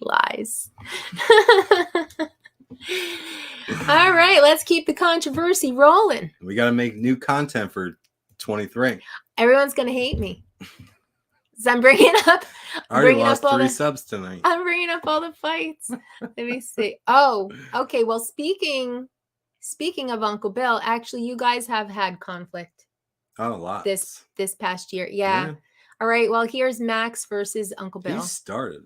Lies. All right, let's keep the controversy rolling. We got to make new content for 23. Everyone's gonna hate me. So I'm bringing up. I already lost 3 subs tonight. I'm bringing up all the fights. Let me see. Oh, okay. Well, speaking of Uncle Bill, actually, you guys have had conflict Oh, a lot. this past year. Yeah. All right. Well, here's Max versus Uncle Bill. You started.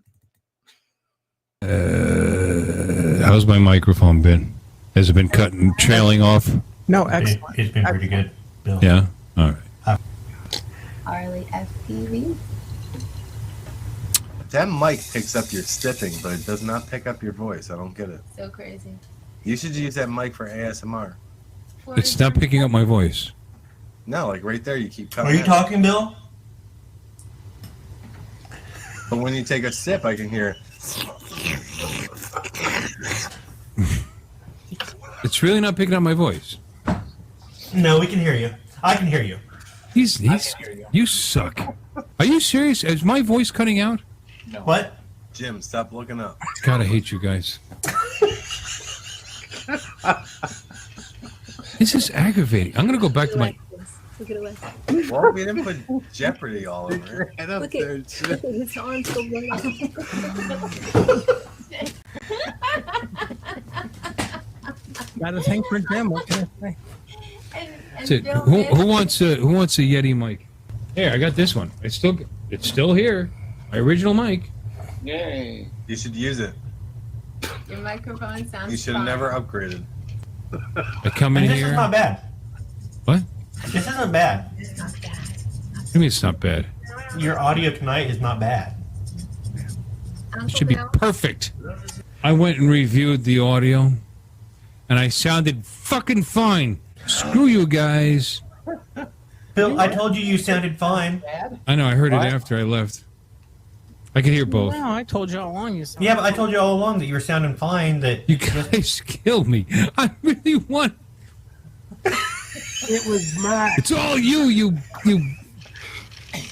How's my microphone been? Has it been cutting, trailing off? No, excellent. It's been pretty good, Bill. Yeah? All right. Harley FPV. That mic picks up your sipping, but it does not pick up your voice. I don't get it. So crazy. You should use that mic for ASMR. It's not picking up my voice. No, like right there, you keep coming. Are you in. talking, Bill? But when you take a sip, I can hear. It's really not picking up my voice. No, we can hear you. I can hear you. You suck. Are you serious? Is my voice cutting out? No. What? Jim, stop looking up. God, I hate you guys. This is aggravating. I'm gonna go back to my. Look at it. Well, we didn't put Jeopardy all over it. Look at his arms go right up. Got a thing for Jim. What can I say? That's it. Who wants a Yeti mic? Here, I got this one. It's still here. My original mic. Yay! You should use it. Your microphone sounds. You should have never upgraded. I come in This here. is not bad. What? This isn't bad. It's not bad. What do you mean it's not bad? Your audio tonight is not bad. It should be perfect. I went and reviewed the audio, and I sounded fucking fine. Screw you guys. Bill, I told you sounded fine. I know. I heard it after I left. I could hear both. No, I told you all along you sound. Yeah, but I told you all along that you were sounding fine. That you guys killed me. I really want. It was Max. It's all you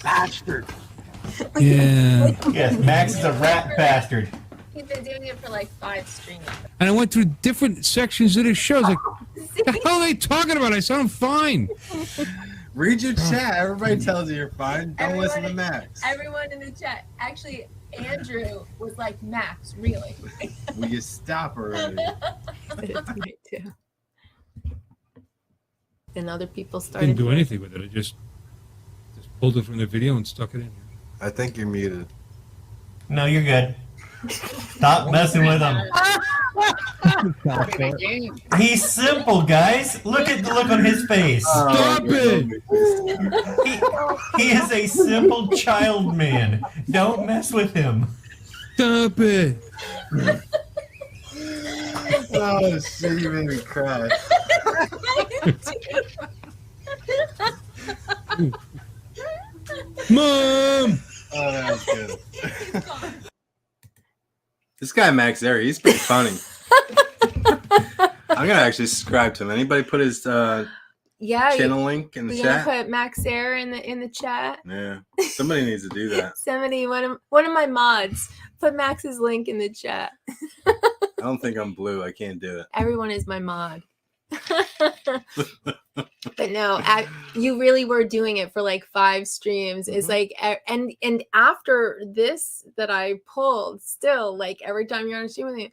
bastard. Yeah. Yes, Max is a rat bastard. He's been doing it for like 5 streams. And I went through different sections of the show. Like, the hell are they talking about? I sound fine. Read your chat. Everybody tells you you're fine. Don't listen to Max. Everyone in the chat. Actually, Andrew was like, Max, really? Will you stop already? Me too. And other people I started. didn't do anything with it. I just pulled it from the video and stuck it in. I think you're muted. No, you're good. Stop messing with him. He's simple, guys. Look at the look on his face. Stop it! He is a simple child man. Don't mess with him. Stop it! Oh shit! You made me cry. Mom! Oh, that was good. This guy maxair, he's pretty funny. I'm gonna actually subscribe to him. Anybody put his channel link in the chat? We're gonna put maxair in the chat. Yeah, somebody needs to do that. Somebody, one of my mods, put Max's link in the chat. I don't think I'm blue. I can't do it. Everyone is my mod. But no, you really were doing it for like 5 streams. It's like, and after this that I pulled, still like every time you're on a stream with him,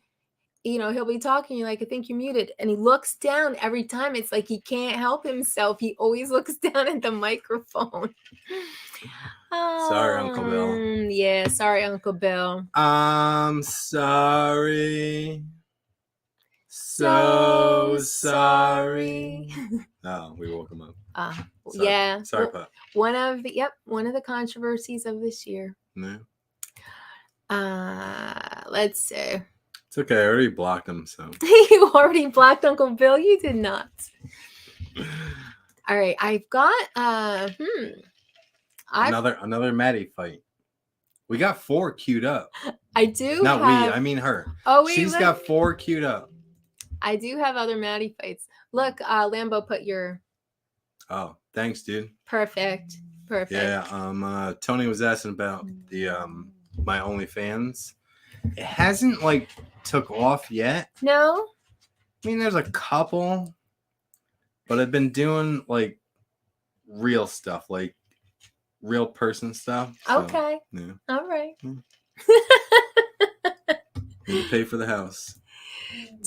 you know, he'll be talking. You're like, I think you're muted, and he looks down every time. It's like he can't help himself. He always looks down at the microphone. Sorry, Uncle Bill. Yeah, sorry, Uncle Bill. I'm sorry. So sorry. Oh, we woke him up. Sorry. Yeah. Sorry, Pop. One of the controversies of this year. No. Let's see. It's okay. I already blocked him, so. You already blocked Uncle Bill? You did not. All right. I've got another Maddie fight. We got 4 queued up. I do. Not have... we. I mean her. Oh, wait, she's look. got 4 queued up. I do have other Maddie fights. Look, Lambo put your. Oh, thanks, dude. Perfect. Yeah. Tony was asking about the my OnlyFans. It hasn't like took off yet. No. I mean, there's a couple, but I've been doing like real stuff, like real person stuff. So, Okay. Yeah. All right. You pay for the house.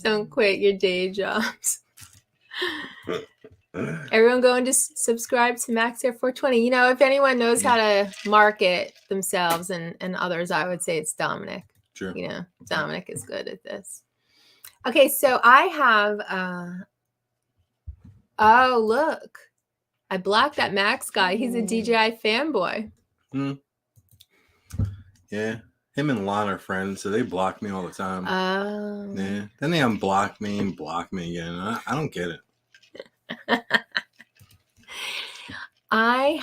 Don't quit your day jobs. Everyone go and just subscribe to maxair420. You know, if anyone knows how to market themselves and others, I would say it's Dominic. Sure. You know, Dominic is good at this. Okay, so I have oh, look. I blocked that Max guy. He's a DJI fanboy. Yeah. Him and Lon are friends, so they block me all the time. Oh. Yeah. Then they unblock me and block me again. I don't get it. I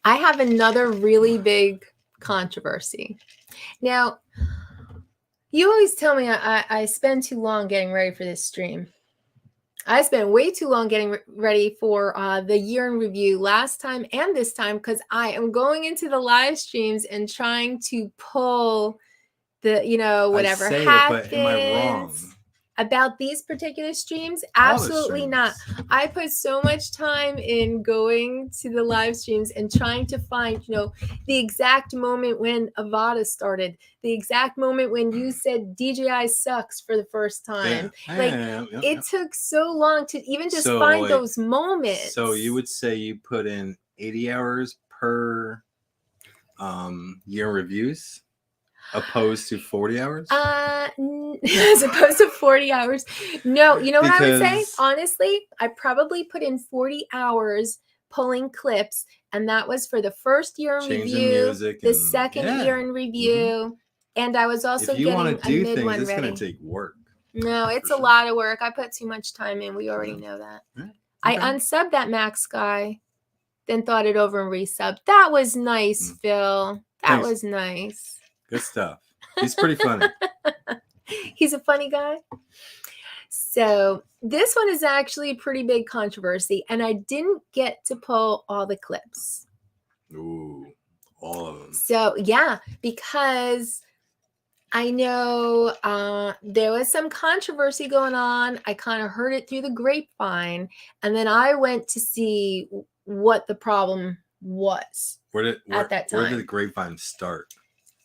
have another really big controversy. Now, you always tell me I spend too long getting ready for this stream. I spent way too long getting ready for the year in review last time and this time because I am going into the live streams and trying to pull the, you know, whatever happens. But am I wrong? About these particular streams? Absolutely not. I put so much time in going to the live streams and trying to find, you know, the exact moment when Avada started, the exact moment when you said DJI sucks for the first time. It took so long to even just find those moments. So you would say you put in 80 hours per year reviews? Opposed to 40 hours? As opposed to 40 hours. No, you know what I would say? Honestly, I probably put in 40 hours pulling clips, and that was for the first year in review, the second year in review, and I was also getting a mid one ready. It's going to take work. No, it's a lot of work. I put too much time in. We already know that. Yeah. I unsubbed that Max guy, then thought it over and resubbed. That was nice, Phil. That was nice. Good stuff. He's pretty funny. He's a funny guy. So this one is actually a pretty big controversy, and I didn't get to pull all the clips. Ooh, all of them. So yeah, because I know there was some controversy going on. I kind of heard it through the grapevine, and then I went to see what the problem was at that time. Where did the grapevine start?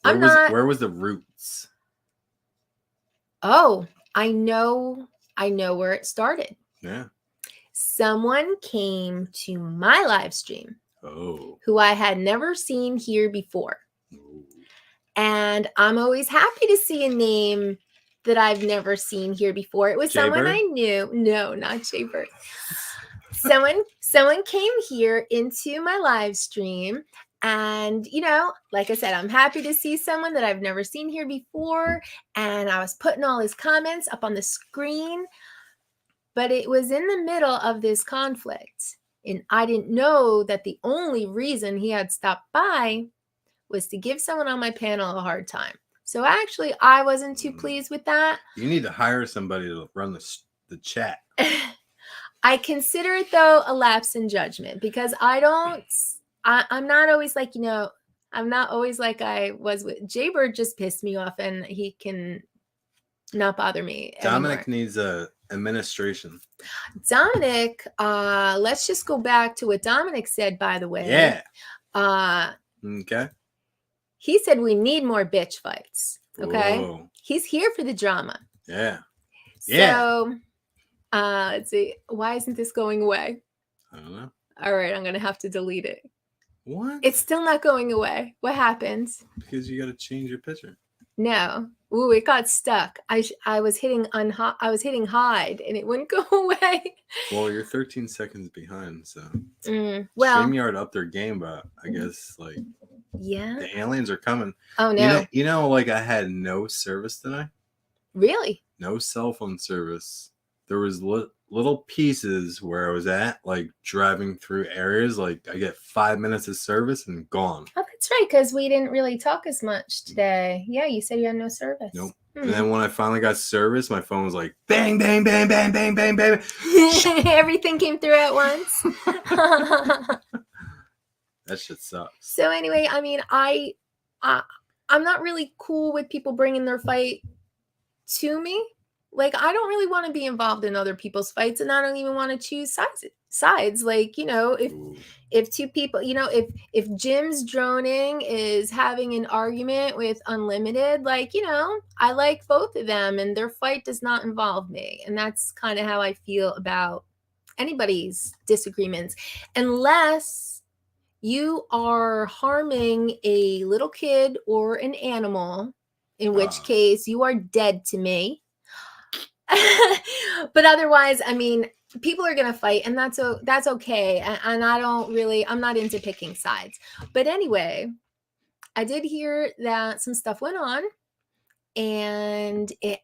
Where was the roots? Oh, I know where it started. Yeah. Someone came to my live stream. Oh. Who I had never seen here before. Oh. And I'm always happy to see a name that I've never seen here before. It was someone I knew. No, not Jaybird. Someone came here into my live stream. And, you know, like I said, I'm happy to see someone that I've never seen here before. And I was putting all his comments up on the screen. But it was in the middle of this conflict. And I didn't know that the only reason he had stopped by was to give someone on my panel a hard time. So actually, I wasn't too pleased with that. You need to hire somebody to run the chat. I consider it, though, a lapse in judgment because I'm not always like, you know, I'm not always like I was with Jaybird. Just pissed me off and he can not bother me Dominic anymore. needs administration. Dominic, let's just go back to what Dominic said, by the way. Yeah. Okay. He said we need more bitch fights. Okay. Whoa. He's here for the drama. Yeah. So let's see. Why isn't this going away? I don't know. All right, I'm gonna have to delete it. What? It's still not going away. What happens? Because you got to change your picture. No. Ooh, it got stuck. I was hitting hide and it wouldn't go away. Well, you're 13 seconds behind, so well, Streamyard upped their game, but I guess the aliens are coming. Oh no. You know, like I had no service today. Really? No cell phone service. There was little pieces where I was at, like driving through areas, like I get 5 minutes of service and gone. Oh, that's right, because we didn't really talk as much today. Yeah, you said you had no service. Nope. And then when I finally got service, my phone was like bang, bang, bang, bang, bang, bang, bang. Everything came through at once. That shit sucks. So anyway, I mean, I'm not really cool with people bringing their fight to me. Like, I don't really want to be involved in other people's fights, and I don't even want to choose sides. Like, you know, if two people, you know, if Jim's droning is having an argument with Unlimited, like, you know, I like both of them, and their fight does not involve me. And that's kind of how I feel about anybody's disagreements, unless you are harming a little kid or an animal, in which case you are dead to me. But otherwise, I mean, people are going to fight, and that's okay. And I'm not into picking sides. But anyway, I did hear that some stuff went on, and it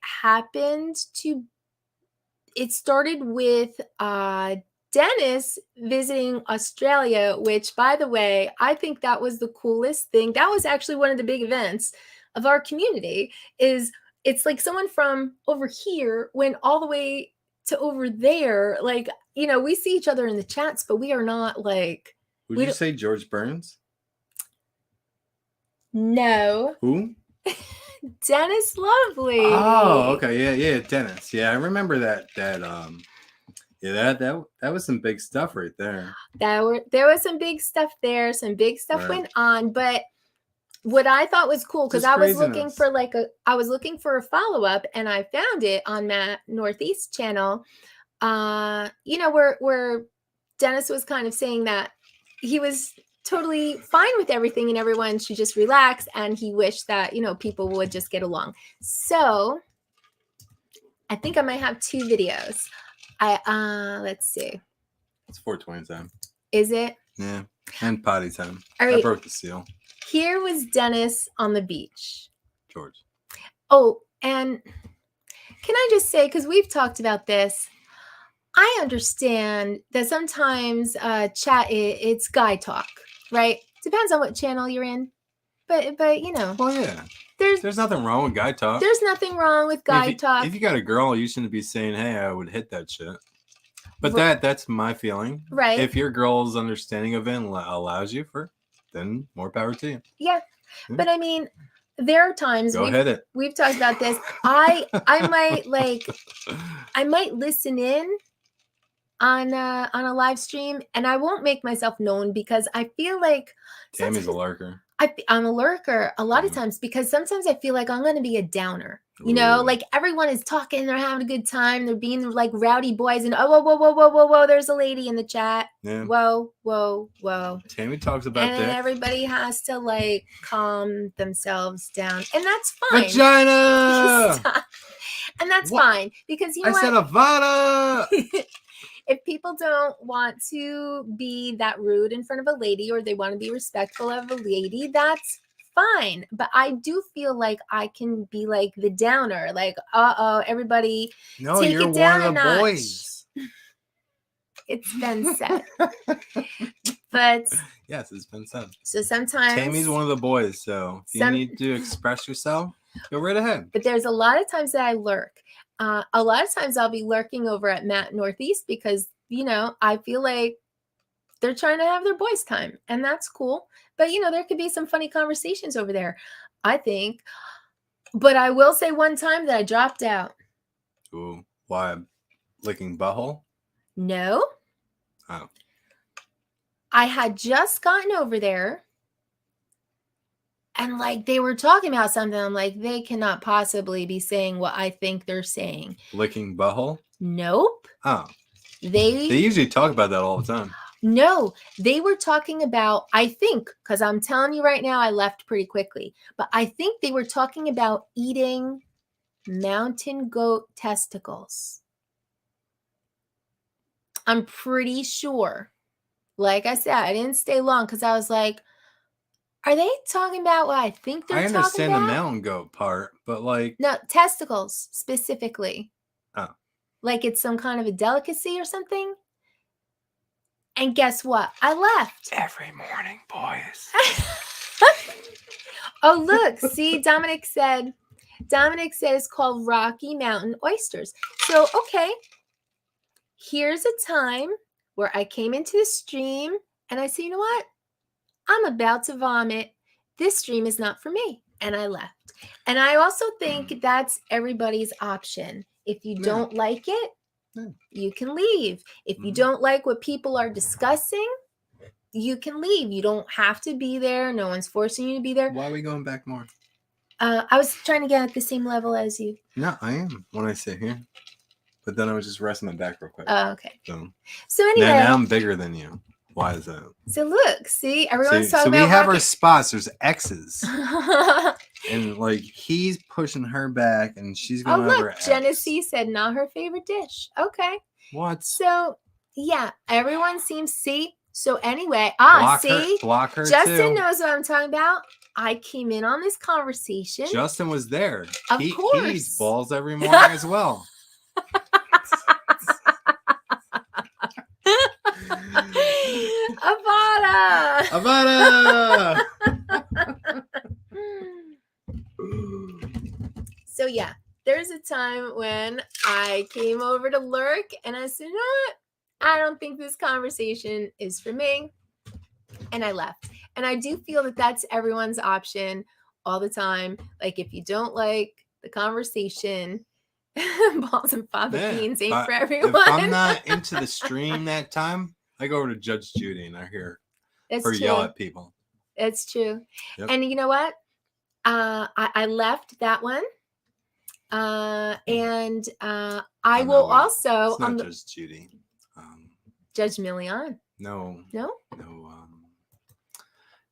started with Dennis visiting Australia, which, by the way, I think that was the coolest thing. That was actually one of the big events of our community. It's like someone from over here went all the way to over there. Like, you know, we see each other in the chats, but we are not like. Would you say George Burns? No. Who? Dennis Lovely. Oh, okay. Yeah, Dennis. Yeah, I remember that. Yeah, that was some big stuff right there. There was some big stuff there. Some big stuff went on, but what I thought was cool, because I was looking for a follow-up, and I found it on Matt Northeast channel. You know, where Dennis was kind of saying that he was totally fine with everything and everyone should just relax, and he wished that, you know, people would just get along. So I think I might have two videos. Let's see. It's 420 time. Is it? Yeah, and potty time. All right. I broke the seal. Here was Dennis on the beach. George. Oh, and can I just say, because we've talked about this, I understand that sometimes chat it's guy talk, right? Depends on what channel you're in, but you know. Well, yeah. There's nothing wrong with guy talk. There's nothing wrong with guy talk. If you got a girl, you shouldn't be saying, "Hey, I would hit that shit." But that's my feeling. Right. If your girl's understanding of it and allows you for, then more power to you. Yeah. But I mean, there are times we've talked about this. I might listen in on a live stream, and I won't make myself known because I feel like Tammie's a lurker. I'm a lurker a lot of times, because sometimes I feel like I'm going to be a downer. You know, like everyone is talking, they're having a good time, they're being like rowdy boys, and whoa, there's a lady in the chat. Yeah. Whoa. Tammie talks about and that. Everybody has to like calm themselves down, and that's fine. Vagina. And that's fine, because you know I said Avada. If people don't want to be that rude in front of a lady, or they want to be respectful of a lady, that's fine. But I do feel like I can be like the downer, like, everybody take you're it down one of the a notch. boys. It's been said. But yes, it's been said. So sometimes Tammie's one of the boys, so if you need to express yourself, go right ahead. But there's a lot of times that I lurk. A lot of times I'll be lurking over at Matt Northeast because, you know, I feel like they're trying to have their boys' time, and that's cool. But, you know, there could be some funny conversations over there, I think. But I will say one time that I dropped out. Ooh, why? Licking butthole? No. Oh. I had just gotten over there, and like they were talking about something. I'm like, they cannot possibly be saying what I think they're saying. Licking butthole? Nope. Oh. They usually talk about that all the time. No, they were talking about, I think, because I'm telling you right now, I left pretty quickly, but I think they were talking about eating mountain goat testicles. I'm pretty sure. Like I said, I didn't stay long because I was like, are they talking about what I think they're talking about? I understand the mountain goat part, but like... No, testicles specifically. Oh. like it's some kind of a delicacy or something. And guess what? I left. Every morning, boys. Oh, look. See, Dominic said it's called Rocky Mountain Oysters. So, okay. Here's a time where I came into the stream and I said, you know what? I'm about to vomit. This stream is not for me. And I left. And I also think that's everybody's option. If you don't like it, you can leave. If you don't like what people are discussing, you can leave. You don't have to be there. No one's forcing you to be there. Why are we going back more? I was trying to get at the same level as you. No, I am when I sit here. But then I was just resting my back real quick. Oh, okay. So anyway. now I'm bigger than you. Why is that? So look, see, everyone's talking about. So we have our spots. There's X's. And like he's pushing her back and she's going over. Oh, look, Genesee said not her favorite dish. Okay. What? So yeah, everyone seems see. So anyway, block her Justin too. knows what I'm talking about. I came in on this conversation. Justin was there. Of course. He eats balls every morning as well. Avada! So yeah, there's a time when I came over to lurk and I said, you know what? I don't think this conversation is for me. And I left. And I do feel that that's everyone's option all the time. Like if you don't like the conversation, balls and fava beans ain't for everyone. If I'm not into the stream that time, I go over to Judge Judy and I hear her yell at people. It's true. Yep. And you know what? I left that one. I will also it's not Judge Judy. Judge Million. No. No?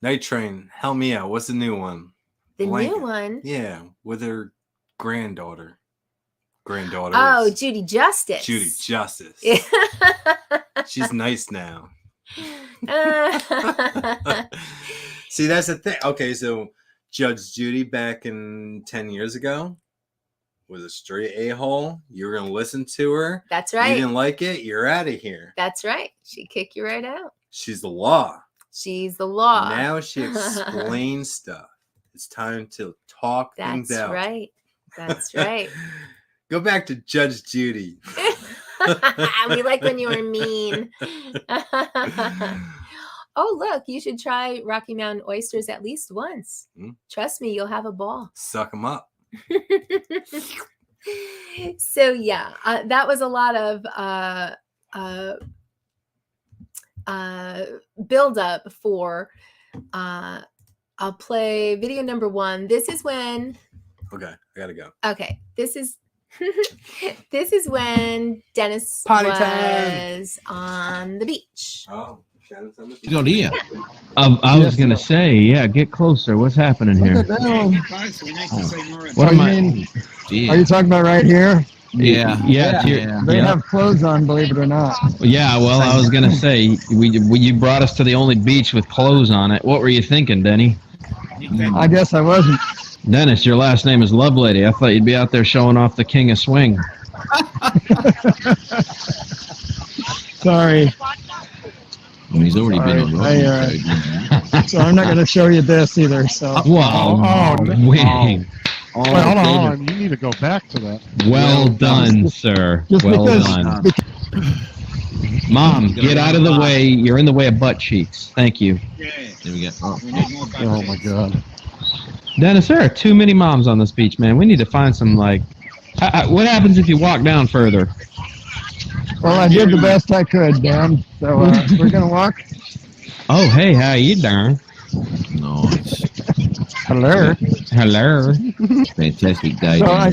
Night Train. Help me out. What's the new one? The new one? Yeah, with her granddaughter. Oh, Judy Justice. Judy Justice. She's nice now. See, that's the thing. Okay, so Judge Judy back in 10 years ago was a straight a-hole. You were going to listen to her. That's right. You didn't like it, you're out of here. That's right. She'd kick you right out. She's the law. She's the law. Now she explains stuff. It's time to talk things out. That's right. That's right. Go back to Judge Judy. We like when you were mean. Oh, look, you should try Rocky Mountain Oysters at least once. Trust me, you'll have a ball. Suck them up. So, yeah, that was a lot of build up for I'll play video number 1. This is when. Okay, I gotta go. Okay, this is when Dennis Potty was on the beach. Oh. Good idea. I was gonna say, yeah, get closer. What's happening here? What am I? Are you talking about right here? Yeah. They have clothes on, believe it or not. Yeah, well, I was gonna say, you brought us to the only beach with clothes on it. What were you thinking, Denny? I guess I wasn't. Dennis, your last name is Lovelady. I thought you'd be out there showing off the king of swing. Sorry. Well, he's already been on the so I'm not going to show you this either. So. Winning. Wait, hold on. You need to go back to that. Well done, sir. Just well done. Mom, get out of the way. You're in the way of butt cheeks. Thank you. There we go. Oh my God. Dennis, there are too many moms on this beach, man. We need to find some, like... what happens if you walk down further? Well, I did the best I could, Dan. So we're going to walk. Oh, hey, how you doing? Nice. Hello. Hello. Fantastic day. So I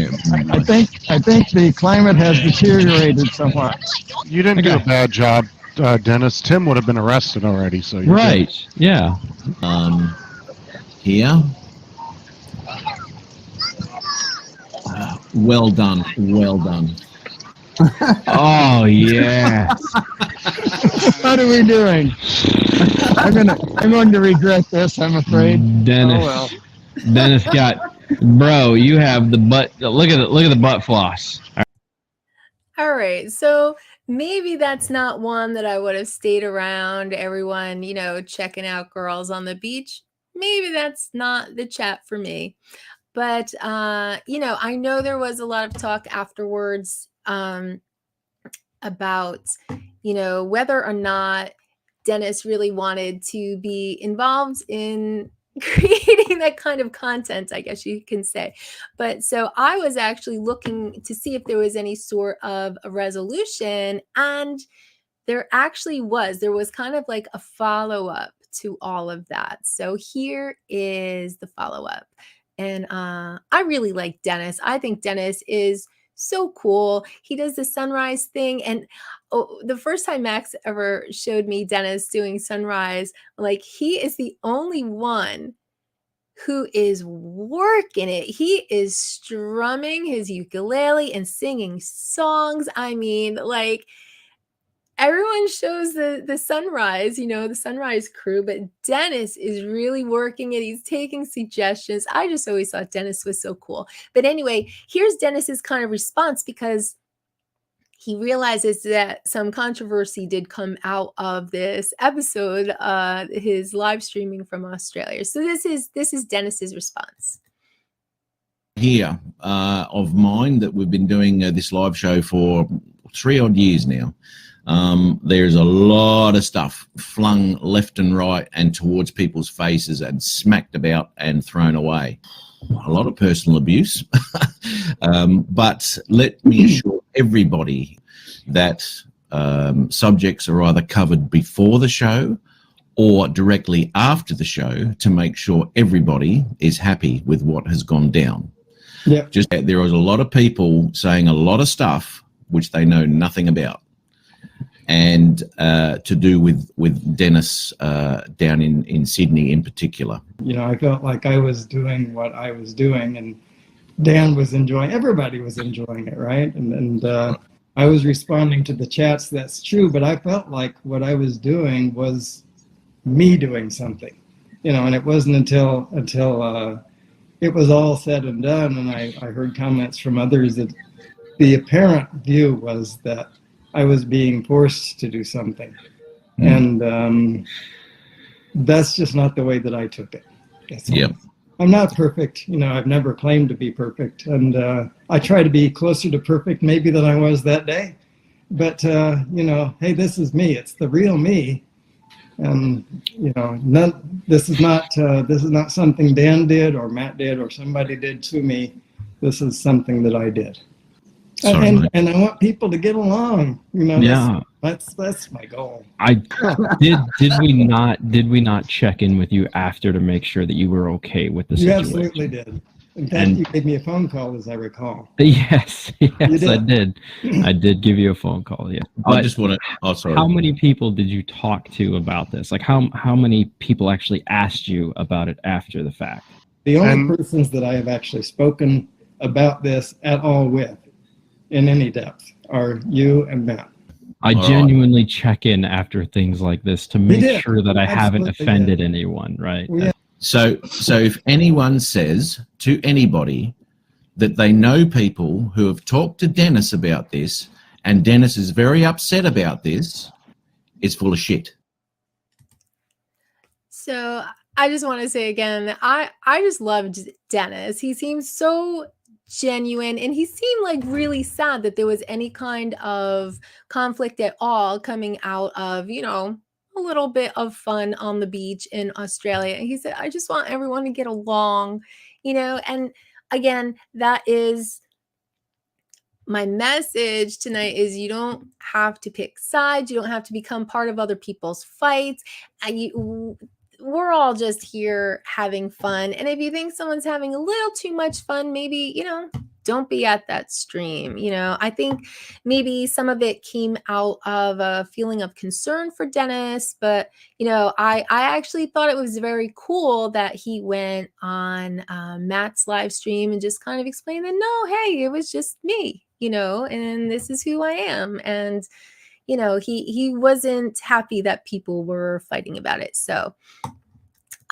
think the climate has deteriorated somewhat. You didn't do a bad job, Dennis. Tim would have been arrested already. So right. Good. Yeah. Here. Well done. Well done. Oh yeah. What are we doing? I'm going to regret this, I'm afraid. Dennis. Oh, well. Dennis got, bro. You have the butt. Look at the butt floss. All right. So maybe that's not one that I would have stayed around, everyone, checking out girls on the beach. Maybe that's not the chat for me. But, I know there was a lot of talk afterwards about, whether or not Dennis really wanted to be involved in creating that kind of content, I guess you can say. But so I was actually looking to see if there was any sort of a resolution, and there actually was. There was kind of like a follow-up to all of that. So here is the follow-up. And I really like Dennis. I think Dennis is so cool. He does the sunrise thing. And the first time Max ever showed me Dennis doing sunrise, like, he is the only one who is working it. He is strumming his ukulele and singing songs. I mean, like, everyone shows the sunrise, the sunrise crew, but Dennis is really working it. He's taking suggestions. I just always thought Dennis was so cool. But anyway, here's Dennis's kind of response, because he realizes that some controversy did come out of this episode, his live streaming from Australia. So this is Dennis's response. Here of mine that we've been doing this live show for 3 odd years now. There's a lot of stuff flung left and right and towards people's faces and smacked about and thrown away. A lot of personal abuse. But let me assure everybody that subjects are either covered before the show or directly after the show to make sure everybody is happy with what has gone down. Yeah. Just there is a lot of people saying a lot of stuff which they know nothing about. And to do with Dennis down in Sydney in particular. I felt like I was doing what I was doing, and Dan was enjoying, everybody was enjoying it, right? And I was responding to the chats, that's true, but I felt like what I was doing was me doing something, and it wasn't until it was all said and done, and I heard comments from others that the apparent view was that I was being forced to do something. And that's just not the way that I took it. Yep. I'm not perfect. I've never claimed to be perfect. And I try to be closer to perfect maybe than I was that day. But, hey, this is me. It's the real me. And, this is not something Dan did or Matt did or somebody did to me. This is something that I did. And I want people to get along, Yeah. That's my goal. Did we not check in with you after to make sure that you were okay with the You situation? absolutely did. In fact, you gave me a phone call, as I recall. Yes, did. I did. I did give you a phone call. Yeah. I just want to. Oh, sorry. How many people did you talk to about this? Like, how many people actually asked you about it after the fact? The only persons that I have actually spoken about this at all with, in any depth, are you and Matt. I genuinely check in after things like this to make sure that I haven't offended anyone, right? So if anyone says to anybody that they know people who have talked to Dennis about this, and Dennis is very upset about this, it's full of shit. So I just want to say again, I just loved Dennis. He seems so genuine, and he seemed like really sad that there was any kind of conflict at all coming out of, a little bit of fun on the beach in Australia. And he said, I just want everyone to get along, and again, that is my message tonight, is you don't have to pick sides. You don't have to become part of other people's fights. We're all just here having fun. And if you think someone's having a little too much fun, maybe, don't be at that stream. I think maybe some of it came out of a feeling of concern for Dennis, but, I actually thought it was very cool that he went on Matt's live stream and just kind of explained that, no, hey, it was just me, and this is who I am. And, he wasn't happy that people were fighting about it. So,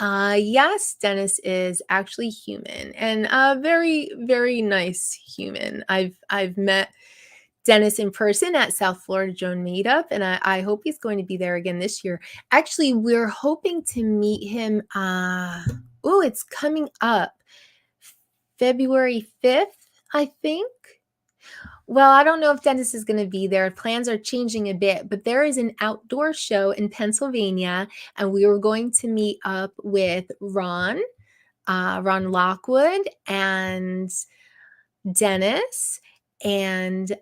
yes, Dennis is actually human, and a very, very nice human. I've met Dennis in person at South Florida Drone Meetup, and I hope he's going to be there again this year. Actually, we're hoping to meet him. It's coming up February 5th, I think. Well, I don't know if Dennis is going to be there. Plans are changing a bit, but there is an outdoor show in Pennsylvania, and we were going to meet up with Ron Lockwood, and Dennis, and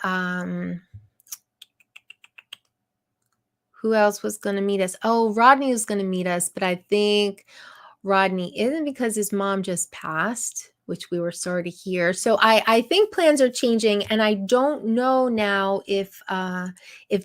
who else was going to meet us? Oh, Rodney was going to meet us, but I think Rodney isn't because his mom just passed, which we were sorry to hear. So I think plans are changing, and I don't know now if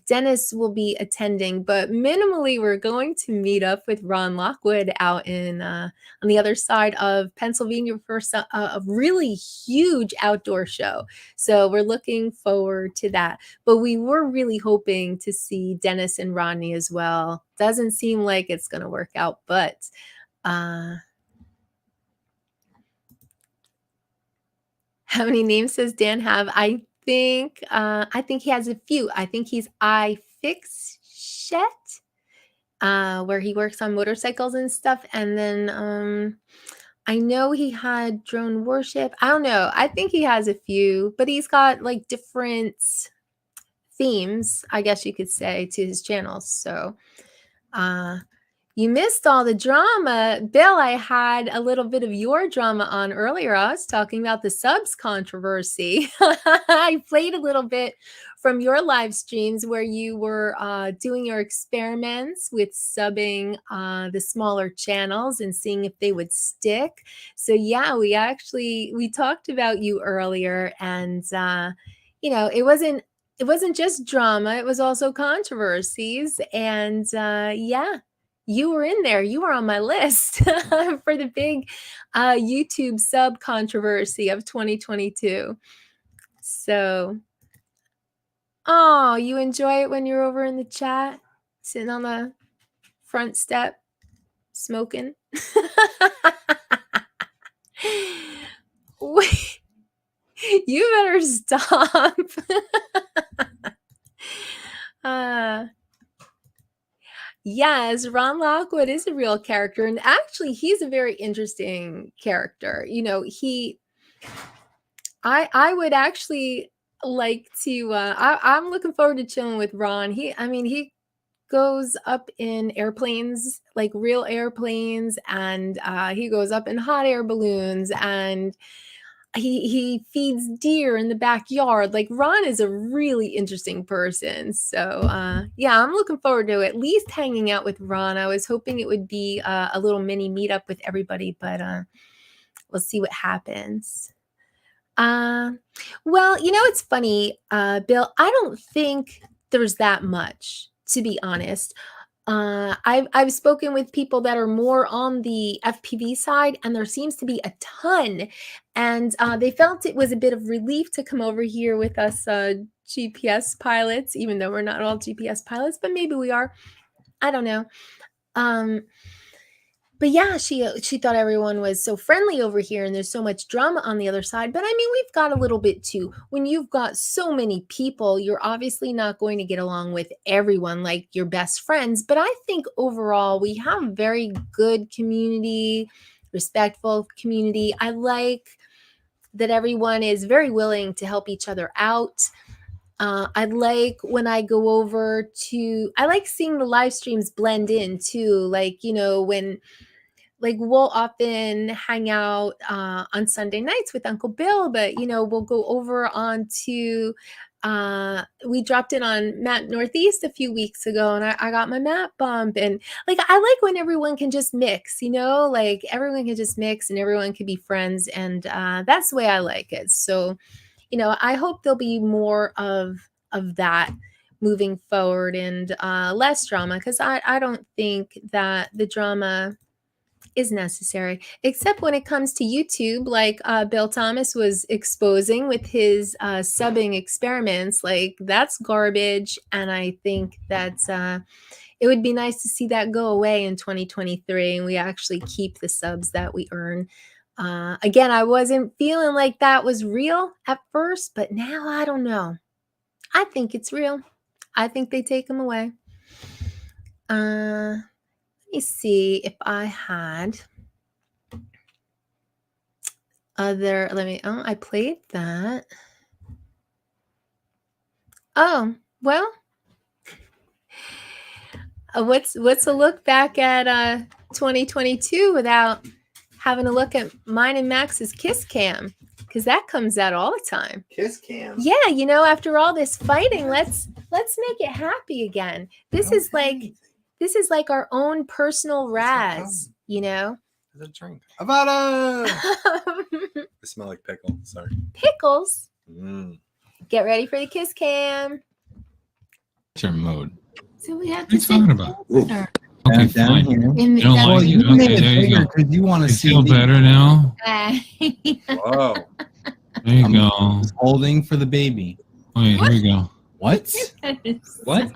Dennis will be attending, but minimally we're going to meet up with Ron Lockwood out in on the other side of Pennsylvania for a really huge outdoor show. So we're looking forward to that. But we were really hoping to see Dennis and Rodney as well. Doesn't seem like it's going to work out, but how many names does Dan have? I think he has a few. I think he's iFixshet, where he works on motorcycles and stuff. And then I know he had Drone Worship. I don't know. I think he has a few, but he's got like different themes, I guess you could say, to his channels. So you missed all the drama. Bill, I had a little bit of your drama on earlier. I was talking about the subs controversy. I played a little bit from your live streams where you were doing your experiments with subbing the smaller channels and seeing if they would stick. So yeah, we talked about you earlier, and it wasn't just drama, it was also controversies. And yeah, you were in there. You were on my list for the big YouTube sub controversy of 2022. So, oh, you enjoy it when you're over in the chat, sitting on the front step, smoking? Wait, you better stop. Yes, Ron Lockwood is a real character, and actually he's a very interesting character. I would actually like to I'm looking forward to chilling with Ron. He goes up in airplanes, like real airplanes, and he goes up in hot air balloons, and he feeds deer in the backyard. Like, Ron is a really interesting person. So yeah, I'm looking forward to at least hanging out with Ron. I was hoping it would be a little mini meetup with everybody, but we'll see what happens. Well, it's funny, Bill, I don't think there's that much, to be honest. I've spoken with people that are more on the FPV side, and there seems to be a ton, and they felt it was a bit of relief to come over here with us GPS pilots, even though we're not all GPS pilots, but maybe we are. I don't know. But yeah, she thought everyone was so friendly over here, and there's so much drama on the other side. But we've got a little bit too. When you've got so many people, you're obviously not going to get along with everyone like your best friends. But I think overall, we have very good community, respectful community. I like that everyone is very willing to help each other out. I like when I go over to, I like seeing the live streams blend in too. Like, we'll often hang out on Sunday nights with Uncle Bill, but, we'll go over on to, we dropped in on Map Northeast a few weeks ago, and I got my map bump. And I like when everyone can just mix, everyone can just mix and everyone can be friends. And that's the way I like it. So, I hope there'll be more of that moving forward, and less drama, because I don't think that the drama is necessary, except when it comes to YouTube, like Bill Thomas was exposing with his subbing experiments. Like, that's garbage, and I think that it would be nice to see that go away in 2023, and we actually keep the subs that we earn. Again, I wasn't feeling like that was real at first, but now I don't know. I think it's real. I think they take them away. Let me see if I had other. I played that. Oh, well. What's a look back at 2022 without having a look at mine and Max's kiss cam? Because that comes out all the time. Kiss cam. Yeah, after all this fighting, let's make it happy again. This is like our own personal Raz, It's a drink. Avada! I smell like pickle. Sorry. Pickles. Mm. Get ready for the kiss cam. Turn mode. So we have What are you talking about? Okay, fine. You don't like you it? made Okay, there it you go. bigger 'cause you want to You see. feel better now? Whoa. There you go. Holding for the baby. Wait, here we go. What? What?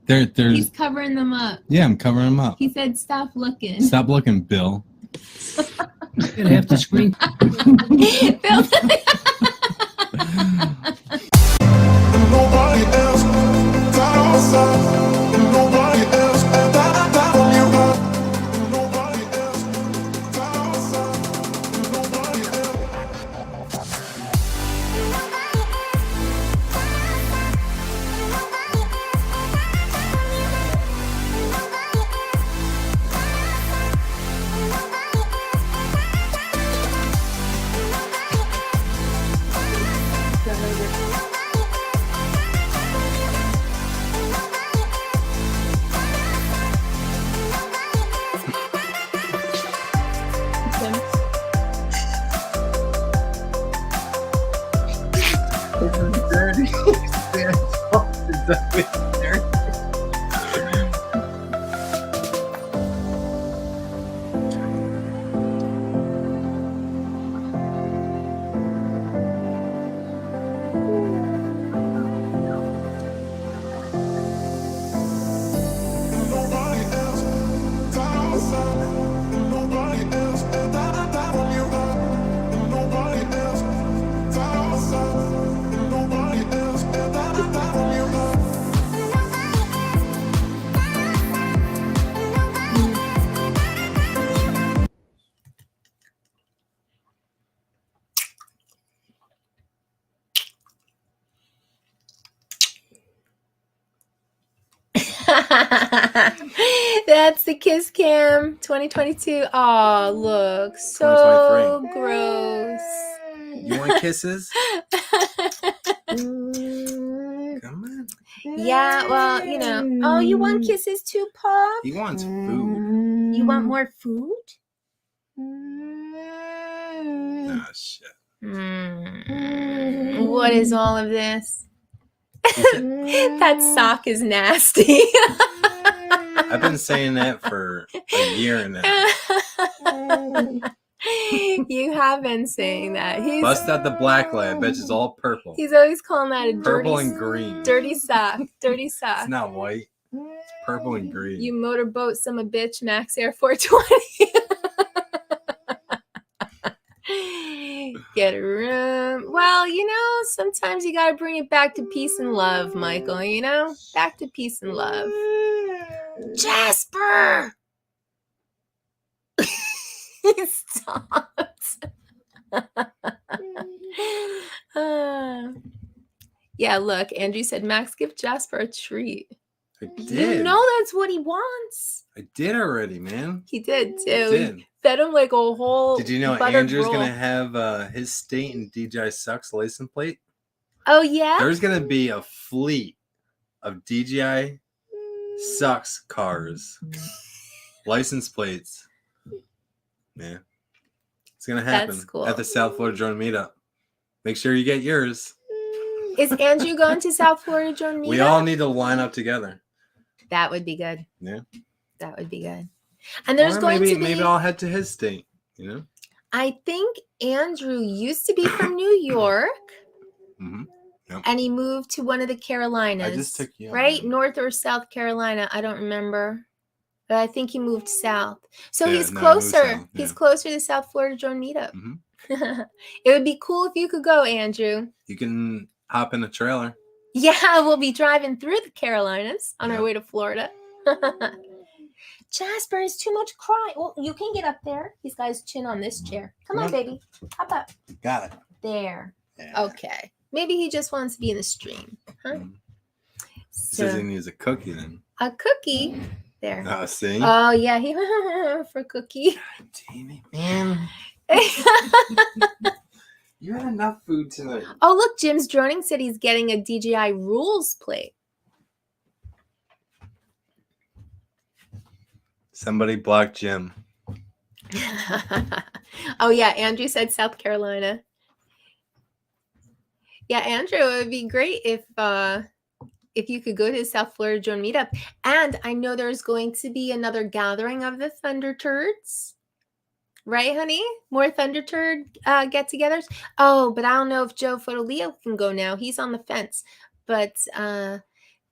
There's. He's covering them up. Yeah, I'm covering them up. He said, "Stop looking." Stop looking, Bill. You're gonna have to scream. Bill. Nobody else got outside. Nobody else that from you. Nobody else got outside. Nobody That's the kiss cam 2022. Oh, look, so gross. You want kisses? Come on. Yeah, well, Oh, you want kisses too, Pop? He wants food. You want more food? Oh, shit. What is all of this? That sock is nasty. I've been saying that for a year now. You have been saying that. Bust out the black light. I bet it's all purple. He's always calling that a dirty, Purple and green. dirty sock. Dirty sock. It's not white. It's purple and green. You motorboat some a bitch, maxair420. Get a room. Well, sometimes you gotta bring it back to peace and love, Michael. Back to peace and love. Jasper. He stopped. Yeah, look, Andrew said, Max, give Jasper a treat. I did. You know that's what he wants. I did already, man. He did too. I did. He fed him like a whole. Did you know buttered Andrew's roll. going to have his state and DJI Sucks license plate? Oh, yeah? There's going to be a fleet of DJI Sucks cars. License plates. Yeah. It's going to happen That's cool. at the South Florida Drone Meetup. Make sure you get yours. Is Andrew going to South Florida Drone Meetup? We all need to line up together. That would be good. Yeah. That would be good. And there's Or going maybe, to be. Maybe I'll head to his state, I think Andrew used to be from New York. Mm-hmm. Yep. And he moved to one of the Carolinas. I just took you. Right? North or South Carolina. I don't remember. But I think he moved south. So Yeah, he's no, he moved closer. south, He's yeah. closer to South Florida Drone Meetup. Mhm. It would be cool if you could go, Andrew. You can hop in a trailer. Yeah, we'll be driving through the Carolinas on our way to Florida. Jasper is too much crying. Well, you can get up there. He's got his chin on this chair. Come on, baby. Hop up. Got it. There. Yeah. Okay. Maybe he just wants to be in the stream. Huh? He says he needs a cookie then. A cookie. There. Oh, see? Oh, yeah. He for cookie. Damn it, man. You had enough food tonight. Oh, look. Jim's Droning said he's getting a DJI Rules plate. Somebody blocked Jim. Oh, yeah. Andrew said South Carolina. Yeah, Andrew, it would be great if you could go to the South Florida Drone Meetup. And I know there's going to be another gathering of the Thunder Turds. Right, honey? More Thunder Turd get-togethers? Oh, but I don't know if Joe Fotoleo can go now. He's on the fence. But,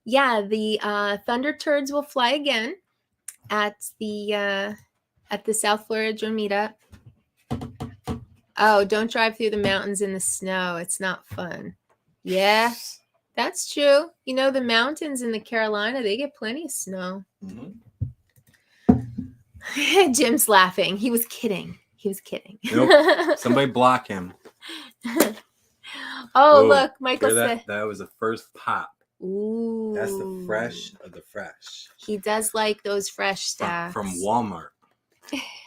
yeah, the Thunder Turds will fly again at the South Florida Drone Meetup. Oh, don't drive through the mountains in the snow. It's not fun. Yeah, that's true. You know, the mountains in the Carolina, they get plenty of snow. Mm-hmm. Jim's laughing. He was kidding. He was kidding. Nope. Somebody block him. Oh, look. Michael said. That was the first pop. Ooh. That's the fresh of the fresh. He does like those fresh stuff. From Walmart.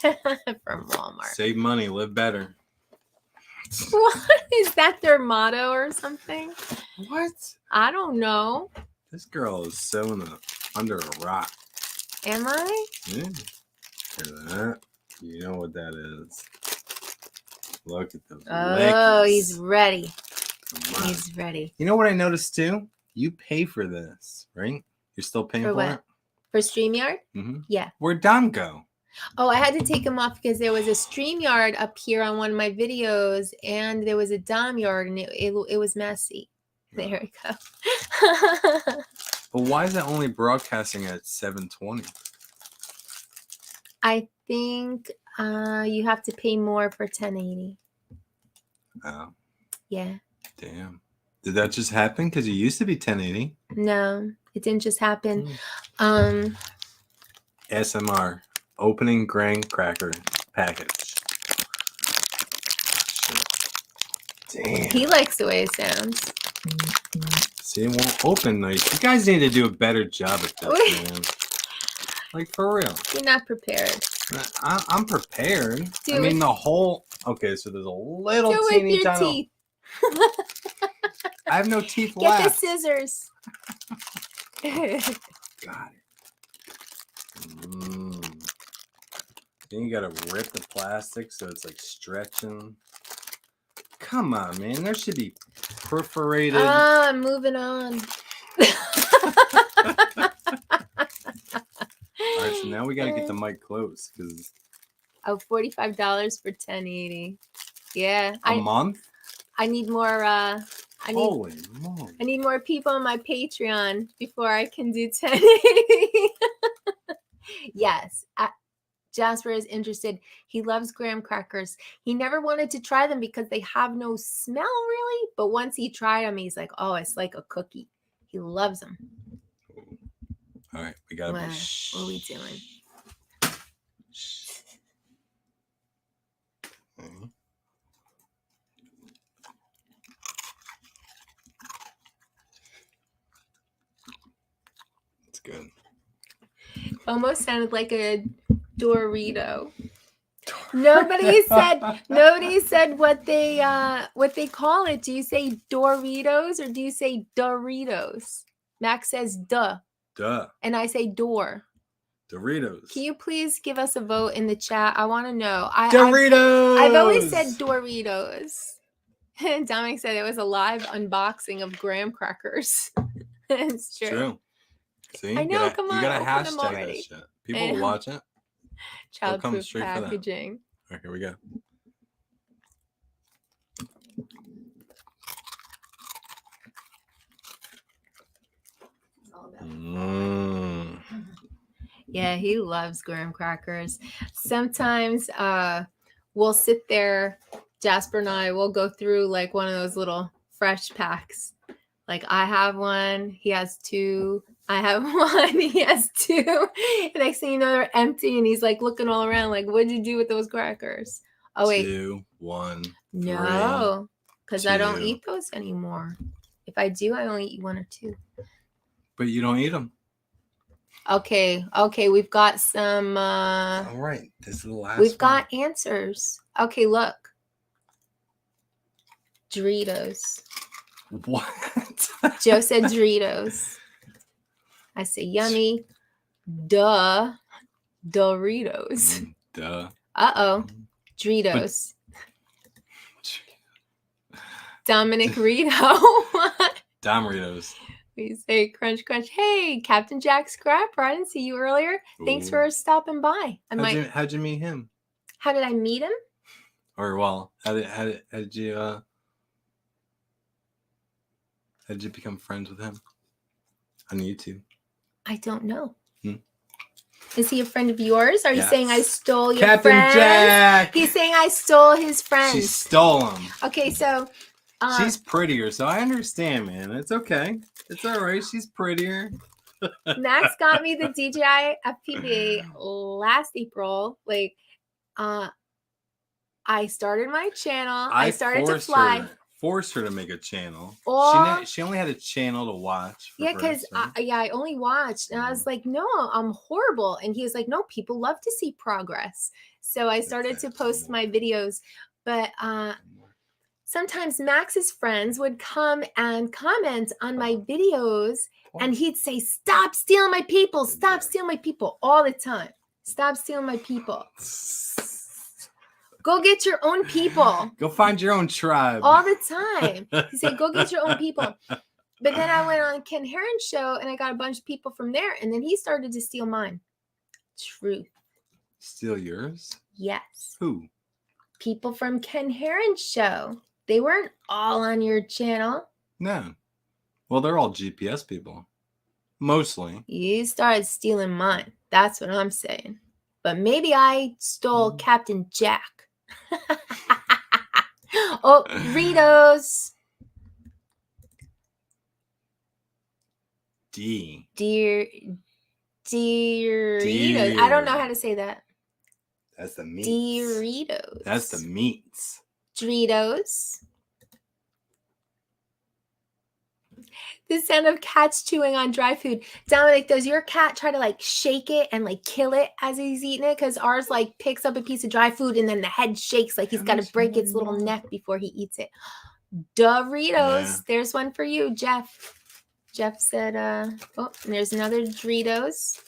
From Walmart. Save money, live better. What? Is that their motto or something? What? I don't know. This girl is so under a rock. Am I? Yeah. Look at that. You know what that is. Look at those Oh, he's ready. Come on. He's ready. You know what I noticed too? You pay for this, right? You're still paying for what? it? For StreamYard? Mm-hmm. Yeah. Where'd Dom go? Oh, I had to take him off because there was a StreamYard up here on one of my videos, and there was a Dom yard, and it was messy. There we go. But why is it only broadcasting at 720? I think you have to pay more for 1080. Oh, Yeah. damn. Did that just happen? Because it used to be 1080. No, it didn't just happen. SMR. Opening graham cracker package. Damn. He likes the way it sounds. See, it won't open nice. You guys need to do a better job at this, man. Like, for real. You're not prepared. I'm prepared. Do I mean, it. the whole... Okay, so there's a little Do it teeny with your tiny... teeth. I have no teeth Get left. the scissors. Got it. Then you gotta rip the plastic so it's like stretching. Come on, man. There should be perforated. I'm moving on. All right, so now we gotta get the mic close because Oh, $45 for 1080. Yeah. a month. I need more Holy moly. I need more people on my Patreon before I can do 1080. Yes. Jasper is interested. He loves graham crackers. He never wanted to try them because they have no smell really, but once he tried them, he's like, "Oh, it's like a cookie." He loves them. All right, we gotta What be are we doing? It's good. Almost sounded like a Dorito. Nobody said what they call it. Do you say Doritos or do you say Doritos? Max says duh. Duh. And I say door. Doritos. Can you please give us a vote in the chat? I want to know. Doritos. I've always said Doritos. And Dominic said it was a live unboxing of graham crackers. It's true. See? I know, You come on, gotta open them hashtag that already. shit. People I will know. watch it. They'll come Childproof straight for that. packaging. All right, here we go. Yeah, he loves graham crackers. Sometimes we'll sit there, Jasper and I will go through like one of those little fresh packs Like I have one, he has two. I have one, he has two. The next thing you know, they're empty, and he's like looking all around, like, "What'd you do with those crackers?" Oh wait, 2, 1, no, because I don't 2. eat those anymore. If I do, I only eat 1 or 2. But you don't eat them. Okay, we've got some. All right, this is the last. We've got answers. Okay, look, Doritos. What? Joe said Doritos. I say yummy. Duh. Doritos. Duh. Uh-oh. Doritos. Dominic Rito. Domritos. We say crunch, crunch. Hey, Captain Jack Scrapper. I didn't see you earlier. Thanks for stopping by. How'd you meet him? How did I meet him? Or well, how did you become friends with him on YouTube? I don't know. Hmm. Is he a friend of yours? Are you Yes. saying I stole your Captain friends? Jack! He's saying I stole his friends. She stole him. Okay, so She's prettier, so I understand, man. It's okay. It's all right. She's prettier. Max got me the DJI FPV last April. Like, I started my channel. I started to fly. Forced her to make a channel. Or- She only had a channel to watch. Yeah, because I only watched, and I was like, no, I'm horrible. And he was like, no, people love to see progress. So I started to post my videos, but sometimes Max's friends would come and comment on my videos, and he'd say, stop stealing my people, stop stealing my people, all the time. Stop stealing my people. Go get your own people. Go find your own tribe. All the time. He said, go get your own people. But then I went on Ken Heron's show, and I got a bunch of people from there, and then he started to steal mine. Truth. Steal yours? Yes. Who? People from Ken Heron's show. They weren't all on your channel. No. Well, they're all GPS people. Mostly. You started stealing mine. That's what I'm saying. But maybe I stole Captain Jack. Oh, Doritos. Doritos. I don't know how to say that. That's the meats. Doritos. That's the meats. Doritos. The sound of cats chewing on dry food. Dominic, does your cat try to like shake it and like kill it as he's eating it? Because ours like picks up a piece of dry food and then the head shakes like he's got to break its little neck before he eats it. Doritos. Yeah. There's one for you, Jeff. Jeff said, oh, and there's another Doritos.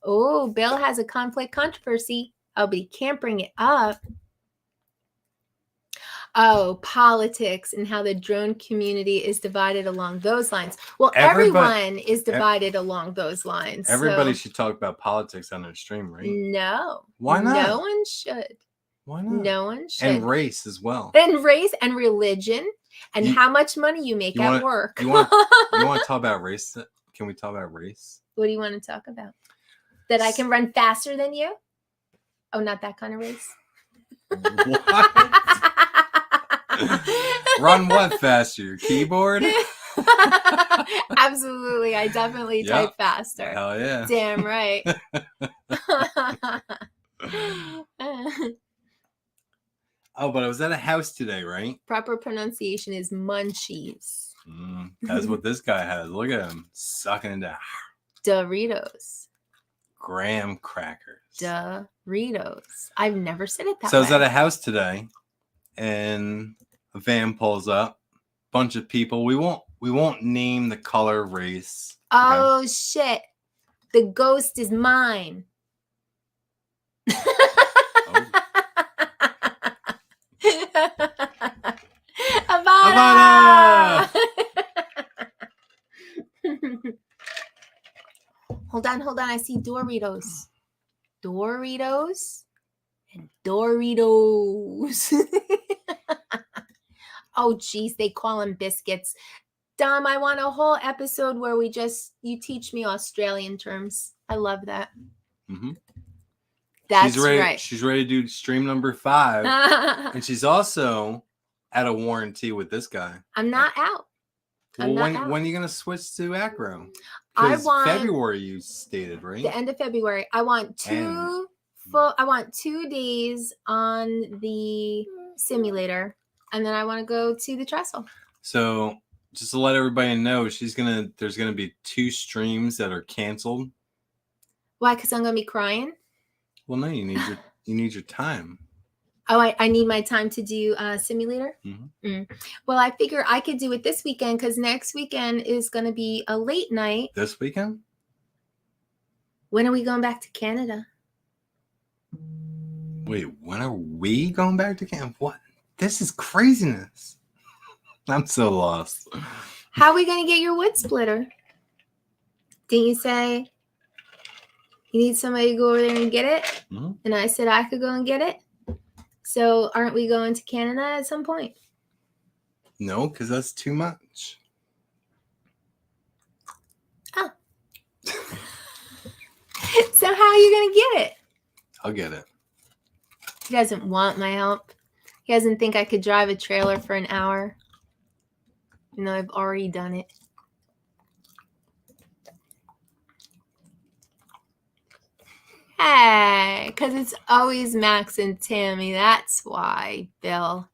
Oh, Bill has a conflict controversy. Oh, but he can't bring it up. Oh, politics and how the drone community is divided along those lines. Well, everyone is divided along those lines. Everybody so should talk about politics on their stream, right? no. Why not? No one should. Why not? No one should. And race as well. And race and religion and how much money you make at work. You want to talk about race? Can we talk about race? What do you want to talk about? That I can run faster than you? Oh, not that kind of race. Run what faster? Your keyboard? Absolutely. I definitely type faster. Hell yeah. Damn right. Oh, but I was at a house today, right? Proper pronunciation is munchies. That's what this guy has. Look at him sucking into Doritos. graham crackers. Doritos. I've never said it that So I way. was at a house today, and a van pulls up, bunch of people. We won't name the color, race. Oh shit. The ghost is mine. Avada! Hold on. I see Doritos. Doritos and Doritos. Oh, geez, they call them biscuits. Dom, I want a whole episode where you teach me Australian terms. I love that. Mm-hmm. That's she's ready, right. She's ready to do stream number 5. And she's also at a warranty with this guy. I'm not out. Well, not out. when are you going to switch to acro? I Because want February you stated, right? the end of February. I want I want 2 days on the simulator, and then I want to go to the trestle. So just to let everybody know, there's gonna be 2 streams that are canceled. Why? Because I'm gonna be crying. Well, no, you need your time. Oh, I need my time to do simulator. Well, I figure I could do it this weekend because next weekend is gonna be a late night. This weekend? When are we going back to Canada? Wait, when are we going back to Canada? What? This is craziness. I'm so lost. How are we gonna get your wood splitter? Didn't you say you need somebody to go over there and get it? And I said I could go and get it. So aren't we going to Canada at some point? No, because that's too much. Oh. So how are you going to get it? I'll get it. He doesn't want my help. He doesn't think I could drive a trailer for an hour. You know, I've already done it. Hey, because it's always Max and Tammie. That's why, Bill.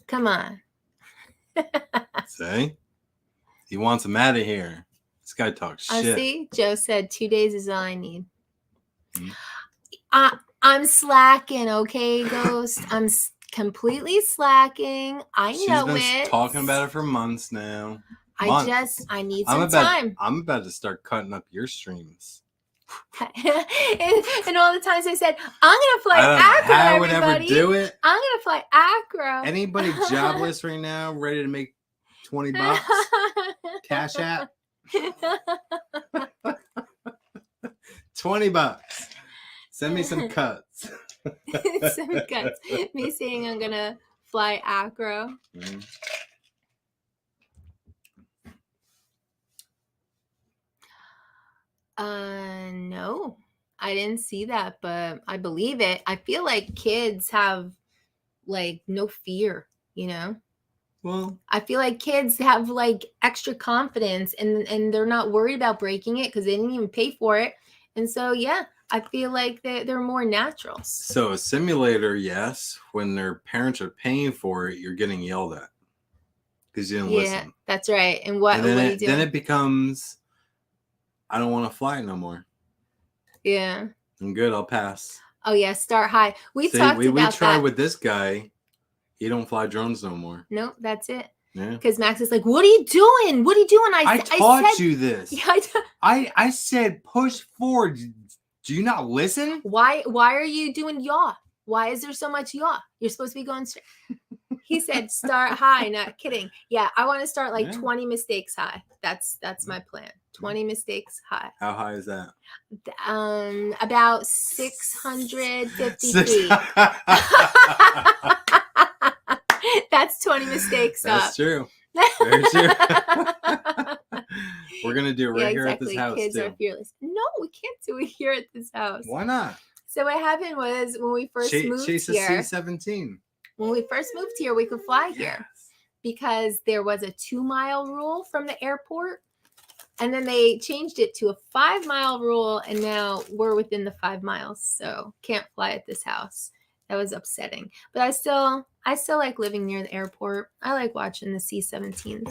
Come on. See? He wants him out of here. This guy talks shit. See? Joe said 2 days is all I need. I'm slacking, okay, Ghost? I'm completely slacking. I know it. She's been talking about it for months now. I need some time. I'm about to start cutting up your streams. and all the times I said, I'm gonna fly acro. How I would ever do it. I'm gonna fly acro. Anybody jobless right now, ready to make $20? Cash app. $20. Send me some cuts. Some cuts. Me saying I'm gonna fly acro. No, I didn't see that, but I believe it. I feel like kids have like no fear, you know? Well, I feel like kids have like extra confidence and they're not worried about breaking it because they didn't even pay for it. And so, yeah, I feel like they're more natural. So a simulator, yes. When their parents are paying for it, you're getting yelled at because you didn't listen. That's right. And what are you doing? Then it becomes, I don't want to fly no more. Yeah. I'm good. I'll pass. Oh yeah, start high. We talked about we tried that. with this guy. He don't fly drones no more. No, that's it. Yeah. Because Max is like, "What are you doing? What are you doing?" I taught said, you this. Yeah, I said push forward. Do you not listen? Why are you doing yaw? Why is there so much yaw? You're supposed to be going straight. He said start high. Not kidding. Yeah, I want to start like 20 mistakes high. That's my plan. 20 mistakes high. How high is that? About 650 feet. That's 20 mistakes up. That's true. Very true. We're gonna do it right here at this house. Kids are fearless. No, we can't do it here at this house. Why not? So what happened was when we first moved chase here. A C-17. When we first moved here, we could fly here because there was a 2-mile rule from the airport. And then they changed it to a 5-mile rule, and now we're within the 5 miles, so can't fly at this house. That was upsetting. But I still like living near the airport. I like watching the C-17s.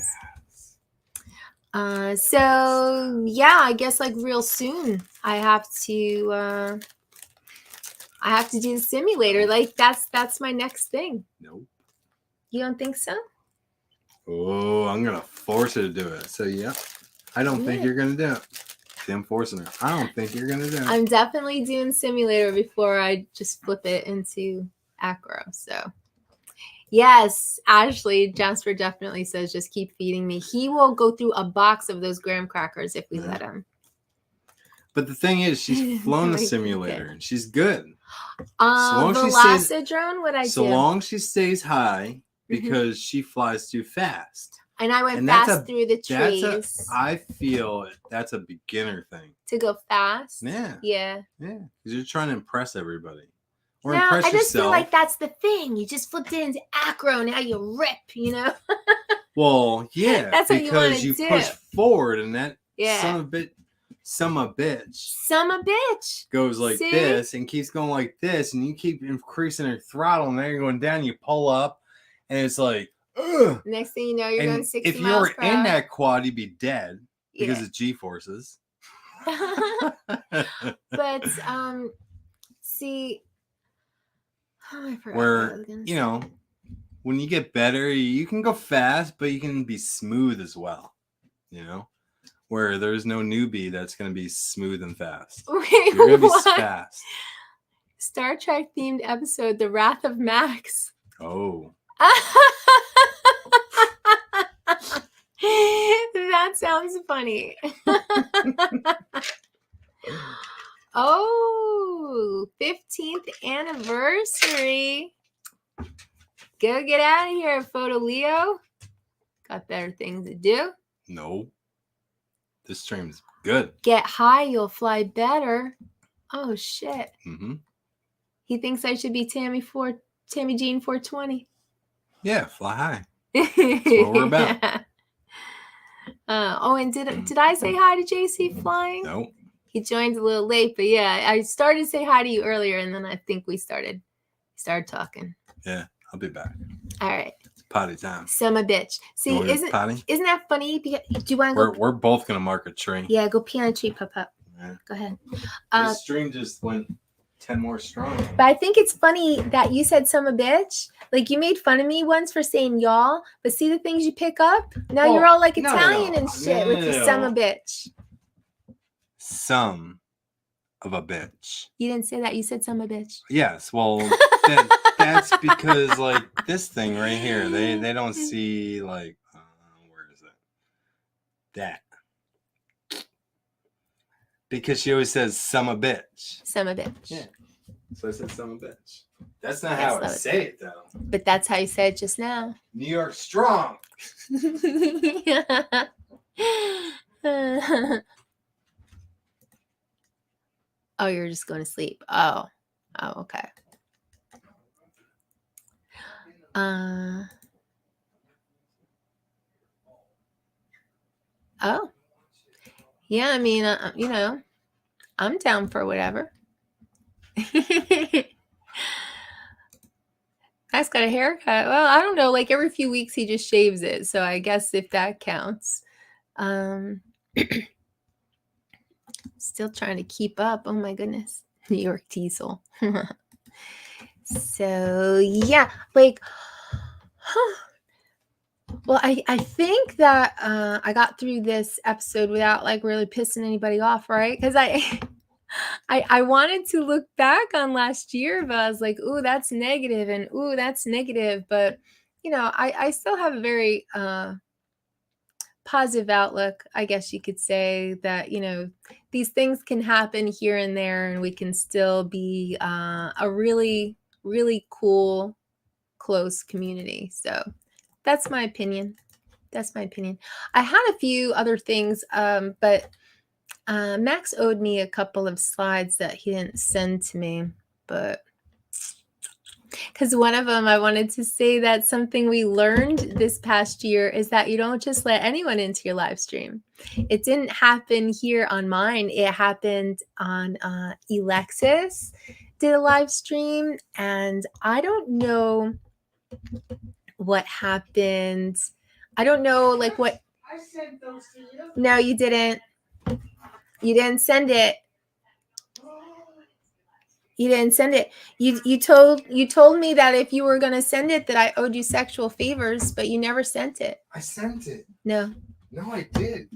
So yeah, I guess like real soon I have to do the simulator. Like that's my next thing. Nope. You don't think so? Oh, I'm gonna force her to do it. So yeah. I don't think you're going to do it. See, I'm forcing her. I don't think you're going to do it. I'm definitely doing simulator before I just flip it into acro. So, yes, Ashley, Jasper definitely says just keep feeding me. He will go through a box of those graham crackers if we let him. But the thing is, she's flown the simulator and she's good. Velocidrone, what I do? So long she stays high because she flies too fast. And I went fast through the trees. I feel that's a beginner thing. To go fast? Yeah. Yeah. Yeah. Because you're trying to impress everybody. Or no, impress I just yourself. feel like that's the thing. You just flipped it into acro. Now you rip, you know? Well, yeah, That's what you wanna because you do. push forward, and that Yeah. son of a bitch Some a bitch. goes like See? this and keeps going like this, and you keep increasing your throttle, and then you're going down. You pull up, and it's like, ugh. Next thing you know, you're And going 60 if you miles were per in hour. that quad, you'd be dead because Yeah. of G forces. But see, I forgot what I Where was gonna you say. know, when you get better, you can go fast, but you can be smooth as well. You know, where there's no newbie that's going to be smooth and fast. Wait, You're going to be what? fast. Star Trek themed episode, The Wrath of Max. Oh, That sounds funny. Oh, 15th anniversary. Go get out of here, Photo Leo. Got better things to do. no. This stream's good. Get high, you'll fly better. Oh, shit. Mm-hmm. He thinks I should be Tammie Jean 420. Yeah, fly high. That's what we're about. Oh, and did I say hi to JC Flying? No. He joined a little late, but yeah, I started to say hi to you earlier, and then I think we started talking. Yeah, I'll be back. All right. It's potty time. Summer bitch. See, You wanna go potty? isn't that funny? Because, do you want to go? We're both gonna mark a tree. Yeah, go pee on a tree, Pop. Yeah. Go ahead. This stream just went 10 more strong. But I think it's funny that you said summer bitch. Like, you made fun of me once for saying y'all, but see the things you pick up? Now you're all like Italian and shit with your summer bitch. Some of a bitch. You didn't say that. You said summer bitch. Yes, well, that's because like this thing right here, they don't see like where is it? That. Because she always says summer bitch. Summer bitch. Yeah. So I said summer bitch. That's not how I say it though. But that's how you said it just now. New York strong. Oh, you're just going to sleep. Oh, okay. Oh, yeah. I mean, you know, I'm down for whatever. Max got a haircut. Well, I don't know. Like every few weeks, he just shaves it. So I guess if that counts. Still trying to keep up. Oh my goodness. New York diesel. So yeah, like, well, I think that I got through this episode without like really pissing anybody off, right? Because I wanted to look back on last year, but I was like, ooh, that's negative, and ooh, that's negative. But you know, I still have a very positive outlook, I guess you could say, that, you know, these things can happen here and there, and we can still be a really, really cool, close community. So that's my opinion. That's my opinion. I had a few other things, but Max owed me a couple of slides that he didn't send to me, but because one of them I wanted to say that something we learned this past year is that you don't just let anyone into your live stream. It didn't happen here on mine. It happened on Alexis did a live stream, and I don't know what happened. I don't know like what. I sent those to you. No, you didn't. You didn't send it. You didn't send it. You told me that if you were going to send it that I owed you sexual favors, but you never sent it. I sent it. No. No, I did.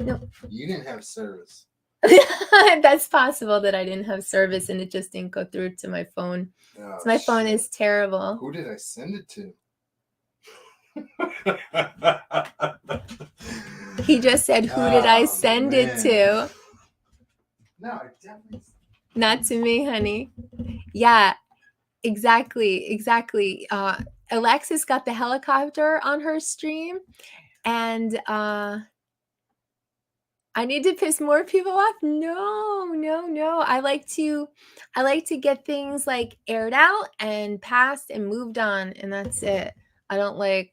No. You didn't have service. That's possible that I didn't have service and it just didn't go through to my phone. Oh, So my phone is terrible. Who did I send it to? He just said, who did I send it to? No, I definitely. Not to me, honey. Yeah, exactly. Alexis got the helicopter on her stream, and I need to piss more people off. No. I like to get things like aired out and passed and moved on, and that's it. I don't like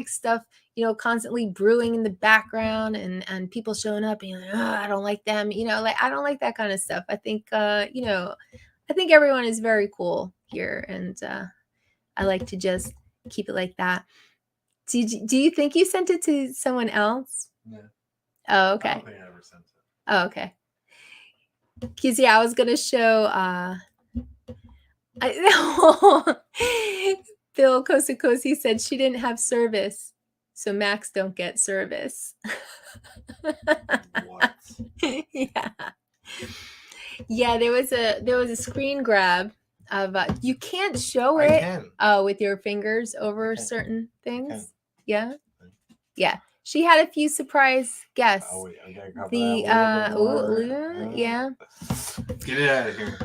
stuff, you know, constantly brewing in the background and people showing up and you're like, oh, I don't like them, you know, like I don't like that kind of stuff. I think you know, I think everyone is very cool here, and I like to just keep it like that. Do you think you sent it to someone else? Yeah. Oh, okay. I don't think I ever sent it. Oh, okay. Because yeah, I was gonna show Bill Kosakosi said she didn't have service, so Max don't get service. What? Yeah. Yeah, there was a screen grab of you can't show it with your fingers over certain things. Yeah. Yeah. She had a few surprise guests. Oh, wait, I gotta cover The that a little bit more. yeah. Get it out of here.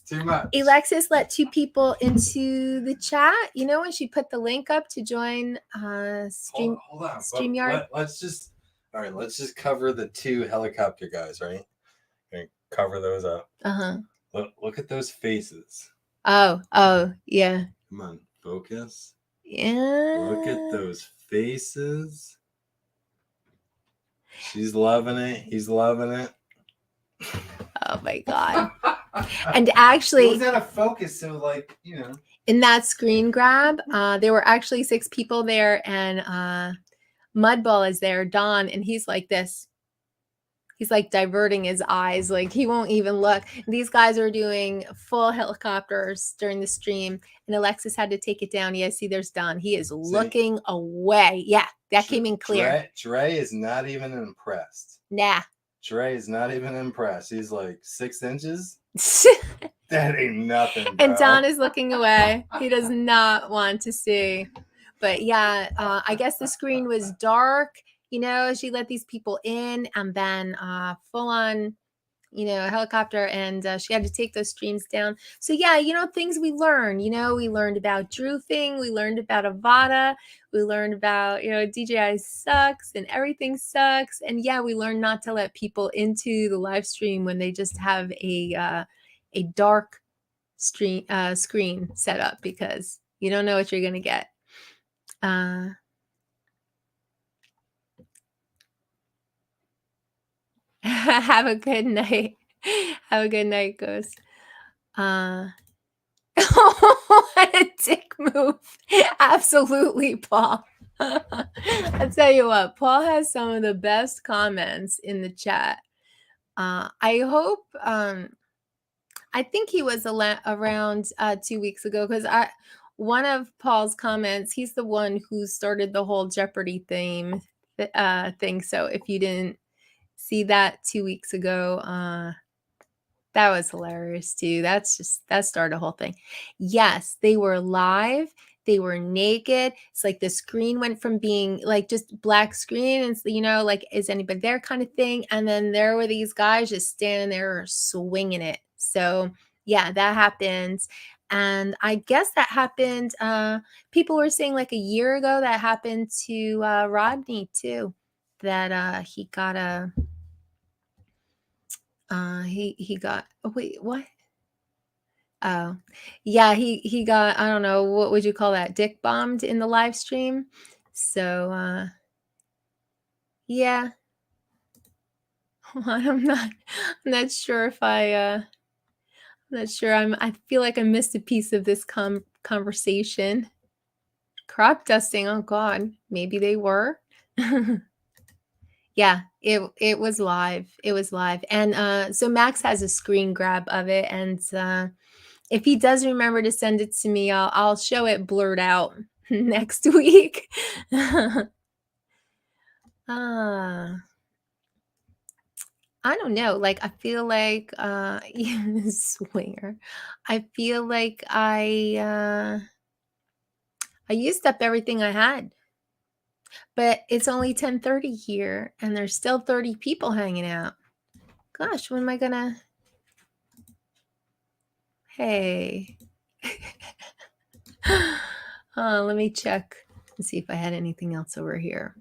Too much. Alexis let 2 people into the chat. You know, when she put the link up to join Hold on. Streamyard. Let's just cover the 2 helicopter guys, right? And cover those up. Uh-huh. Look at those faces. Oh, yeah. Come on, focus. Yeah. Look at those faces. She's loving it. He's loving it. Oh my God. And actually, it was out of focus, so like, you know. In that screen grab, there were actually 6 people there, and Mudball is there, Don, and he's like this. He's like diverting his eyes, like he won't even look. These guys are doing full helicopters during the stream, and Alexis had to take it down. Yeah, see, there's Don. He is looking away. Yeah, that came in clear. Dre is not even impressed. Nah. Dre is not even impressed. He's like 6 inches. That ain't nothing, bro. And Don is looking away. He does not want to see. But yeah, I guess the screen was dark. You know, she let these people in, and then full on, you know, helicopter, and she had to take those streams down. So yeah, you know, things we learned. You know, we learned about Droofing, we learned about Avada, we learned about, you know, DJI sucks and everything sucks. And yeah, we learned not to let people into the live stream when they just have a dark screen set up, because you don't know what you're gonna get. Have a good night. Have a good night, Ghost. What a dick move. Absolutely, Paul. I'll tell you what, Paul has some of the best comments in the chat. I hope, I think he was around 2 weeks ago, because one of Paul's comments, he's the one who started the whole Jeopardy thing. So if you didn't see that 2 weeks ago, that was hilarious too. That started a whole thing. Yes, they were live. They were naked. It's like the screen went from being like just black screen and, you know, like, is anybody there kind of thing. And then there were these guys just standing there swinging it. So yeah, that happened. And I guess that happened, people were saying like a year ago that happened to Rodney too, that he got he got, oh, wait, what? Oh, yeah, he got, I don't know, what would you call that? Dick bombed in the live stream. So yeah. I'm not sure if I'm not sure. I feel like I missed a piece of this conversation. Crop dusting. Oh God, maybe they were. Yeah, it was live. It was live. And so Max has a screen grab of it. And if he does remember to send it to me, I'll show it blurred out next week. I don't know. Like, I feel like swinger. I feel like I used up everything I had. But it's only 10:30 here, and there's still 30 people hanging out. Gosh, when am I gonna? Hey. Let me check and see if I had anything else over here.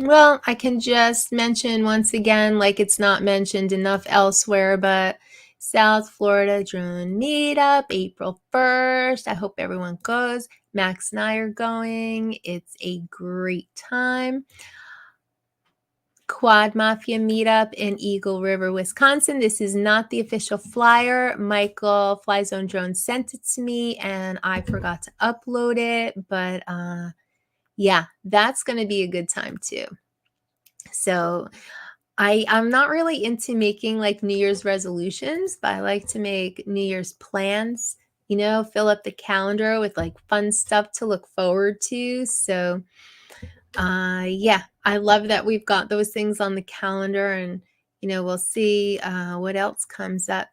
Well, I can just mention once again, like it's not mentioned enough elsewhere, but South Florida Drone Meetup, April 1st. I hope everyone goes. Max and I are going. It's a great time. Quad Mafia Meetup in Eagle River, Wisconsin. This is not the official flyer. Michael Fly Zone Drone sent it to me and I forgot to upload it. But yeah, that's going to be a good time too. So I'm not really into making like New Year's resolutions, but I like to make New Year's plans, you know, fill up the calendar with like fun stuff to look forward to. So yeah, I love that we've got those things on the calendar, and you know, we'll see what else comes up.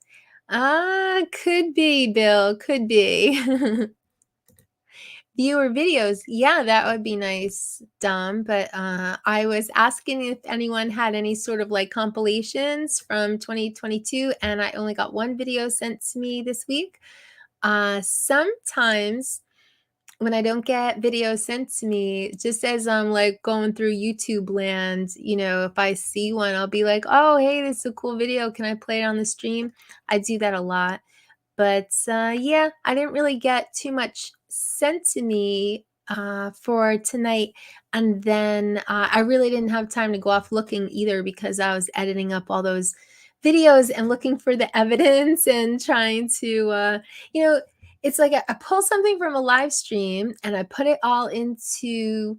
Could be, Bill, could be. Viewer videos, yeah, that would be nice, Dom. But I was asking if anyone had any sort of like compilations from 2022, and I only got one video sent to me this week. Sometimes when I don't get videos sent to me, just as I'm like going through YouTube land, you know, if I see one, I'll be like, oh, hey, this is a cool video. Can I play it on the stream? I do that a lot. But yeah, I didn't really get too much sent to me for tonight. And then I really didn't have time to go off looking either, because I was editing up all those videos and looking for the evidence and trying to, you know, it's like I pull something from a live stream and I put it all into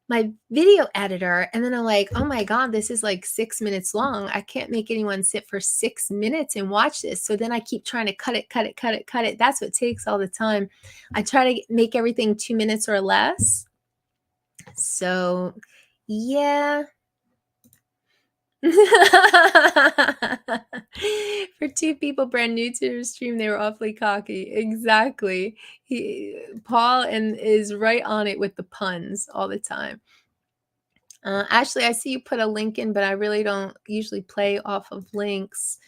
my video editor, and then I'm like, oh my God, this is like 6 minutes long. I can't make anyone sit for 6 minutes and watch this. So then I keep trying to cut it. That's what takes all the time. I try to make everything 2 minutes or less. So yeah. For two people brand new to the stream, they were awfully cocky. Exactly. Paul is right on it with the puns all the time. Ashley, I see you put a link in, but I really don't usually play off of links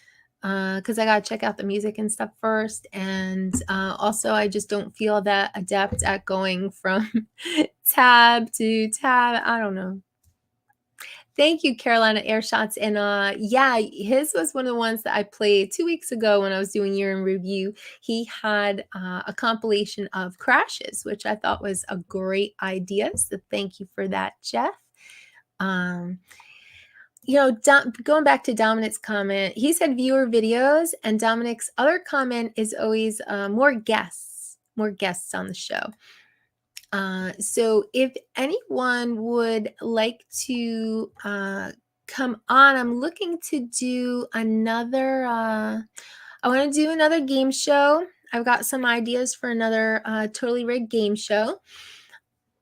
because I got to check out the music and stuff first. And also, I just don't feel that adept at going from tab to tab. I don't know. Thank you, Carolina Airshots. And yeah, his was one of the ones that I played 2 weeks ago when I was doing year in review. He had a compilation of crashes, which I thought was a great idea. So thank you for that, Jeff. You know, going back to Dominic's comment, he said viewer videos, and Dominic's other comment is always more guests on the show. So if anyone would like to come on, I'm looking to do another, I want to do another game show. I've got some ideas for another Totally Rigged game show.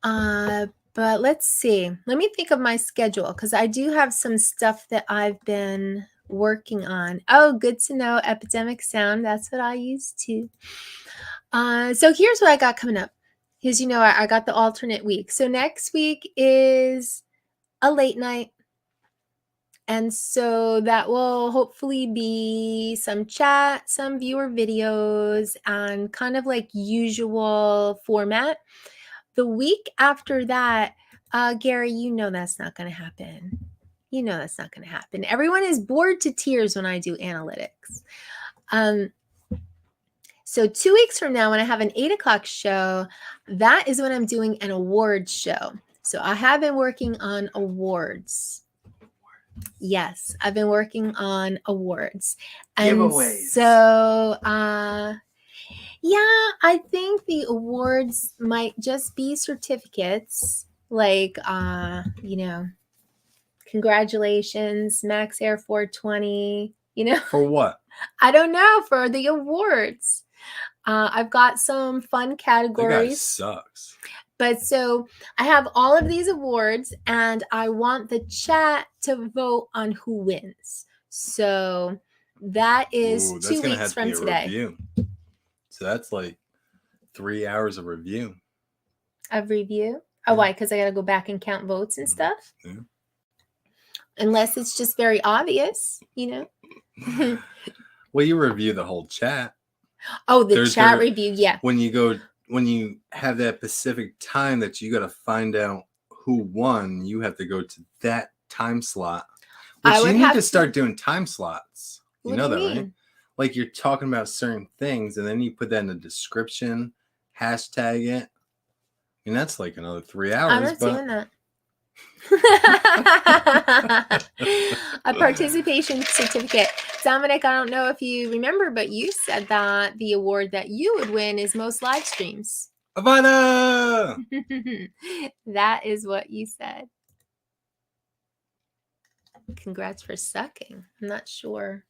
But let's see. Let me think of my schedule, because I do have some stuff that I've been working on. Oh, good to know. Epidemic Sound. That's what I use too. So here's what I got coming up. Because, you know, I got the alternate week. So next week is a late night. And so that will hopefully be some chat, some viewer videos, and kind of like usual format. The week after that, Gary, you know that's not going to happen. You know that's not going to happen. Everyone is bored to tears when I do analytics. So 2 weeks from now, when I have an 8 o'clock show, that is when I'm doing an awards show. So I have been working on awards. Yes, I've been working on awards. And Giveaways. So, yeah, I think the awards might just be certificates, like, you know, congratulations, maxair420, you know. For what? I don't know, for the awards. I've got some fun categories. That guy sucks. But so I have all of these awards, and I want the chat to vote on who wins. So that is 2 weeks from today. Review. So that's like 3 hours of review. Of review? Oh, why? Because I got to go back and count votes and stuff? Yeah. Unless it's just very obvious, you know? Well, you review the whole chat. Oh, the chat review, yeah. When you have that specific time that you got to find out who won, you have to go to that time slot. Which you need to start doing time slots. You know that, right? like you're talking about certain things, and then you put that in the description, hashtag it, and that's like another 3 hours. I'm not doing that. A participation certificate. Dominic, I don't know if you remember, but you said that the award that you would win is most live streams. Avada! That is what you said. Congrats for sucking. I'm not sure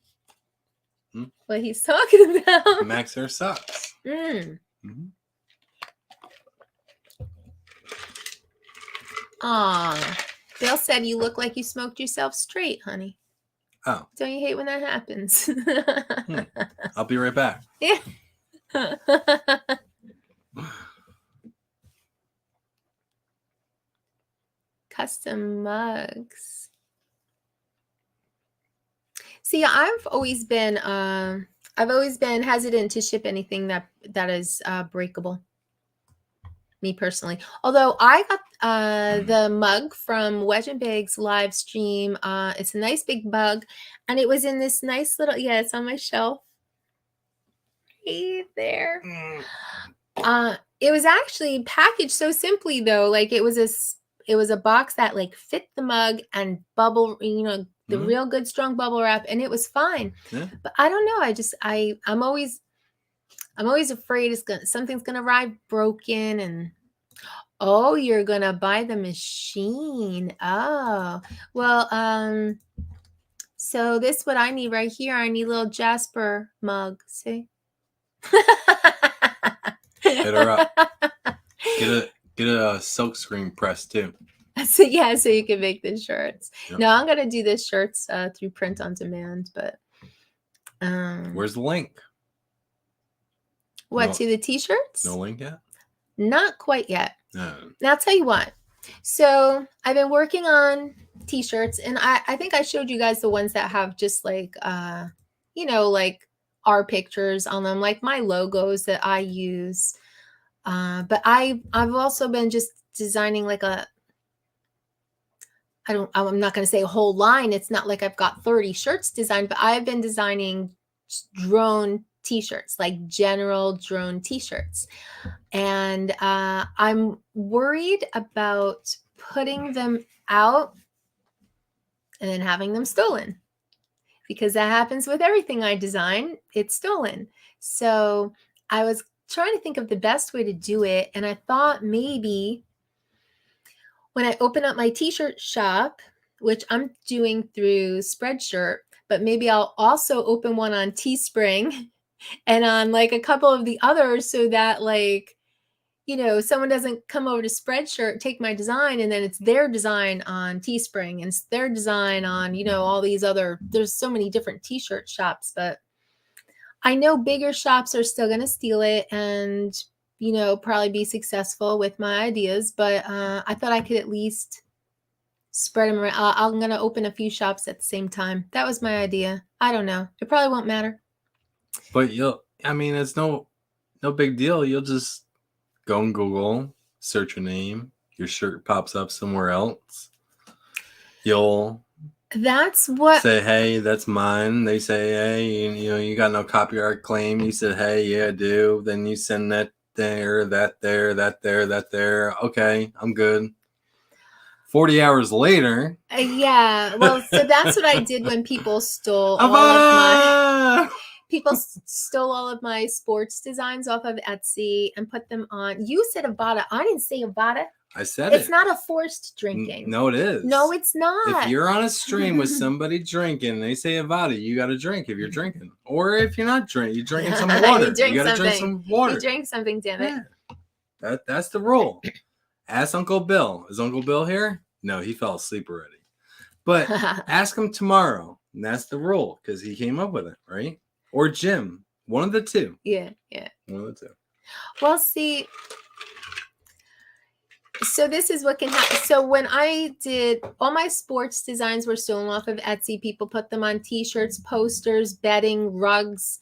what he's talking about. Maxair sucks. Bill said you look like you smoked yourself straight, honey. Oh. Don't you hate when that happens? I'll be right back. Yeah. Custom mugs. See, I've always been hesitant to ship anything that is breakable. Me personally, although I got the mug from Wedge and Big's live stream. It's a nice big mug, and it was in this nice little, it's on my shelf right there. It was actually packaged so simply though, like it was a box that like fit the mug and bubble, the real good strong bubble wrap, and it was fine. Yeah. But I don't know, I'm always afraid something's gonna arrive broken. And you're gonna buy the machine. Oh well, so this is what I need right here. I need a little Jasper mug. See? Hit her up. Get a silk screen press too. So you can make the shirts. Yep. No, I'm gonna do the shirts through print on demand, but where's the link? What, to the t-shirts? No link yet? Not quite yet. No. Now I'll tell you what. So I've been working on t-shirts, and I think I showed you guys the ones that have just like like our pictures on them, like my logos that I use. But I've also been just designing like I'm not going to say a whole line. It's not like I've got 30 shirts designed, but I've been designing drone t-shirts, like general drone t-shirts. And I'm worried about putting them out and then having them stolen, because that happens with everything I design. It's stolen. So I was trying to think of the best way to do it. And I thought maybe when I open up my t-shirt shop, which I'm doing through Spreadshirt, but maybe I'll also open one on Teespring and on like a couple of the others, so that like, someone doesn't come over to Spreadshirt, take my design, and then it's their design on Teespring and it's their design on, all these other, there's so many different t-shirt shops, but I know bigger shops are still going to steal it and, probably be successful with my ideas, but I thought I could at least spread them around. I'm going to open a few shops at the same time. That was my idea. I don't know. It probably won't matter. But it's no big deal. You'll just go on Google, search your name, your shirt pops up somewhere else. You'll That's what say, hey, that's mine. They say, hey, you got no copyright claim. You said, hey, yeah, I do. Then you send that there, that there, that there, that there. Okay, I'm good. 40 hours later. Yeah, well, so that's what I did when people stole stole all of my sports designs off of Etsy and put them on. You said Avada. I didn't say Avada. I said it's not a forced drinking. No, it is. No, it's not. If you're on a stream with somebody drinking, and they say Avada, you got to drink if you're drinking. Or if you're not drinking, you're drinking some water. You got to drink some water. You drink something, damn it. Yeah. That's the rule. Ask Uncle Bill. Is Uncle Bill here? No, he fell asleep already. But ask him tomorrow. And that's the rule, because he came up with it, right? Or Jim. One of the two. Yeah. One of the two. Well, see, so this is what can happen. So when I did, all my sports designs were stolen off of Etsy. People put them on t-shirts, posters, bedding, rugs,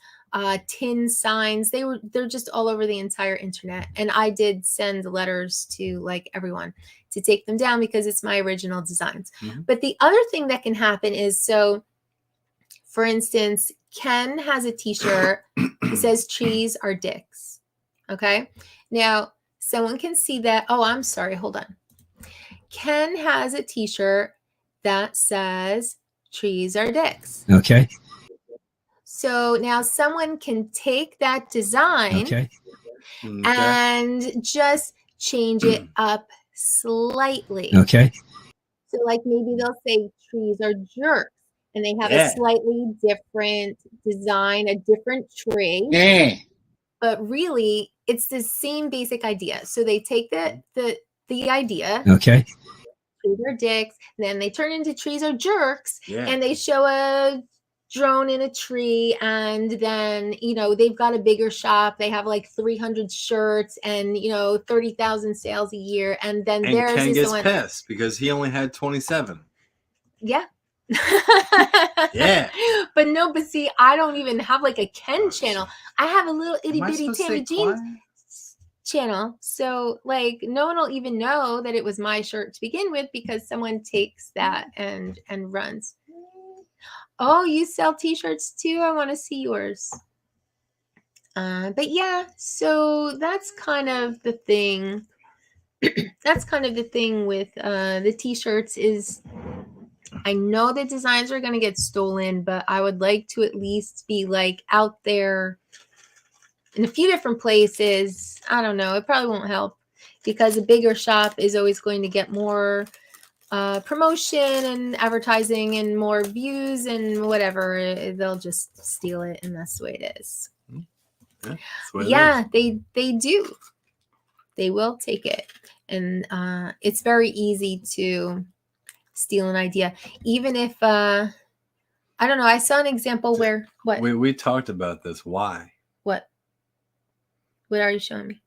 tin signs. They're just all over the entire internet. And I did send letters to like everyone to take them down because it's my original designs. Mm-hmm. But the other thing that can happen is, so For instance, Ken has a t-shirt that says trees are dicks. Okay. Now, someone can see that. Oh, I'm sorry. Hold on. Ken has a t-shirt that says trees are dicks. Okay. So now someone can take that design Okay. and just change it up slightly. Okay. So like maybe they'll say trees are jerks and they have a Yeah. slightly different design, a different tree. Yeah. But really it's the same basic idea. So they take the idea. Okay. Trees are dicks, then they turn into trees are jerks, Yeah. and they show a drone in a tree, and then they've got a bigger shop. They have like 300 shirts and 30,000 sales a year, and then And theirs Ken is gets the one. pissed because he only had 27. Yeah. Yeah. But see, I don't even have like a Ken channel. I have a little itty Am I bitty supposed to Tammie say Jean channel. So like no one will even know that it was my shirt to begin with because someone takes that and runs. Oh, you sell t-shirts too? I want to see yours. But yeah, so that's kind of the thing. That's kind of the thing with the t-shirts is I know the designs are going to get stolen, but I would like to at least be like out there in a few different places. I don't know. It probably won't help because a bigger shop is always going to get more promotion and advertising and more views and whatever. They'll just steal it, and that's the way it is. Yeah, they do. They will take it, and it's very easy to steal an idea, even if I don't know. I saw an example where what We talked about this. Why? What are you showing me?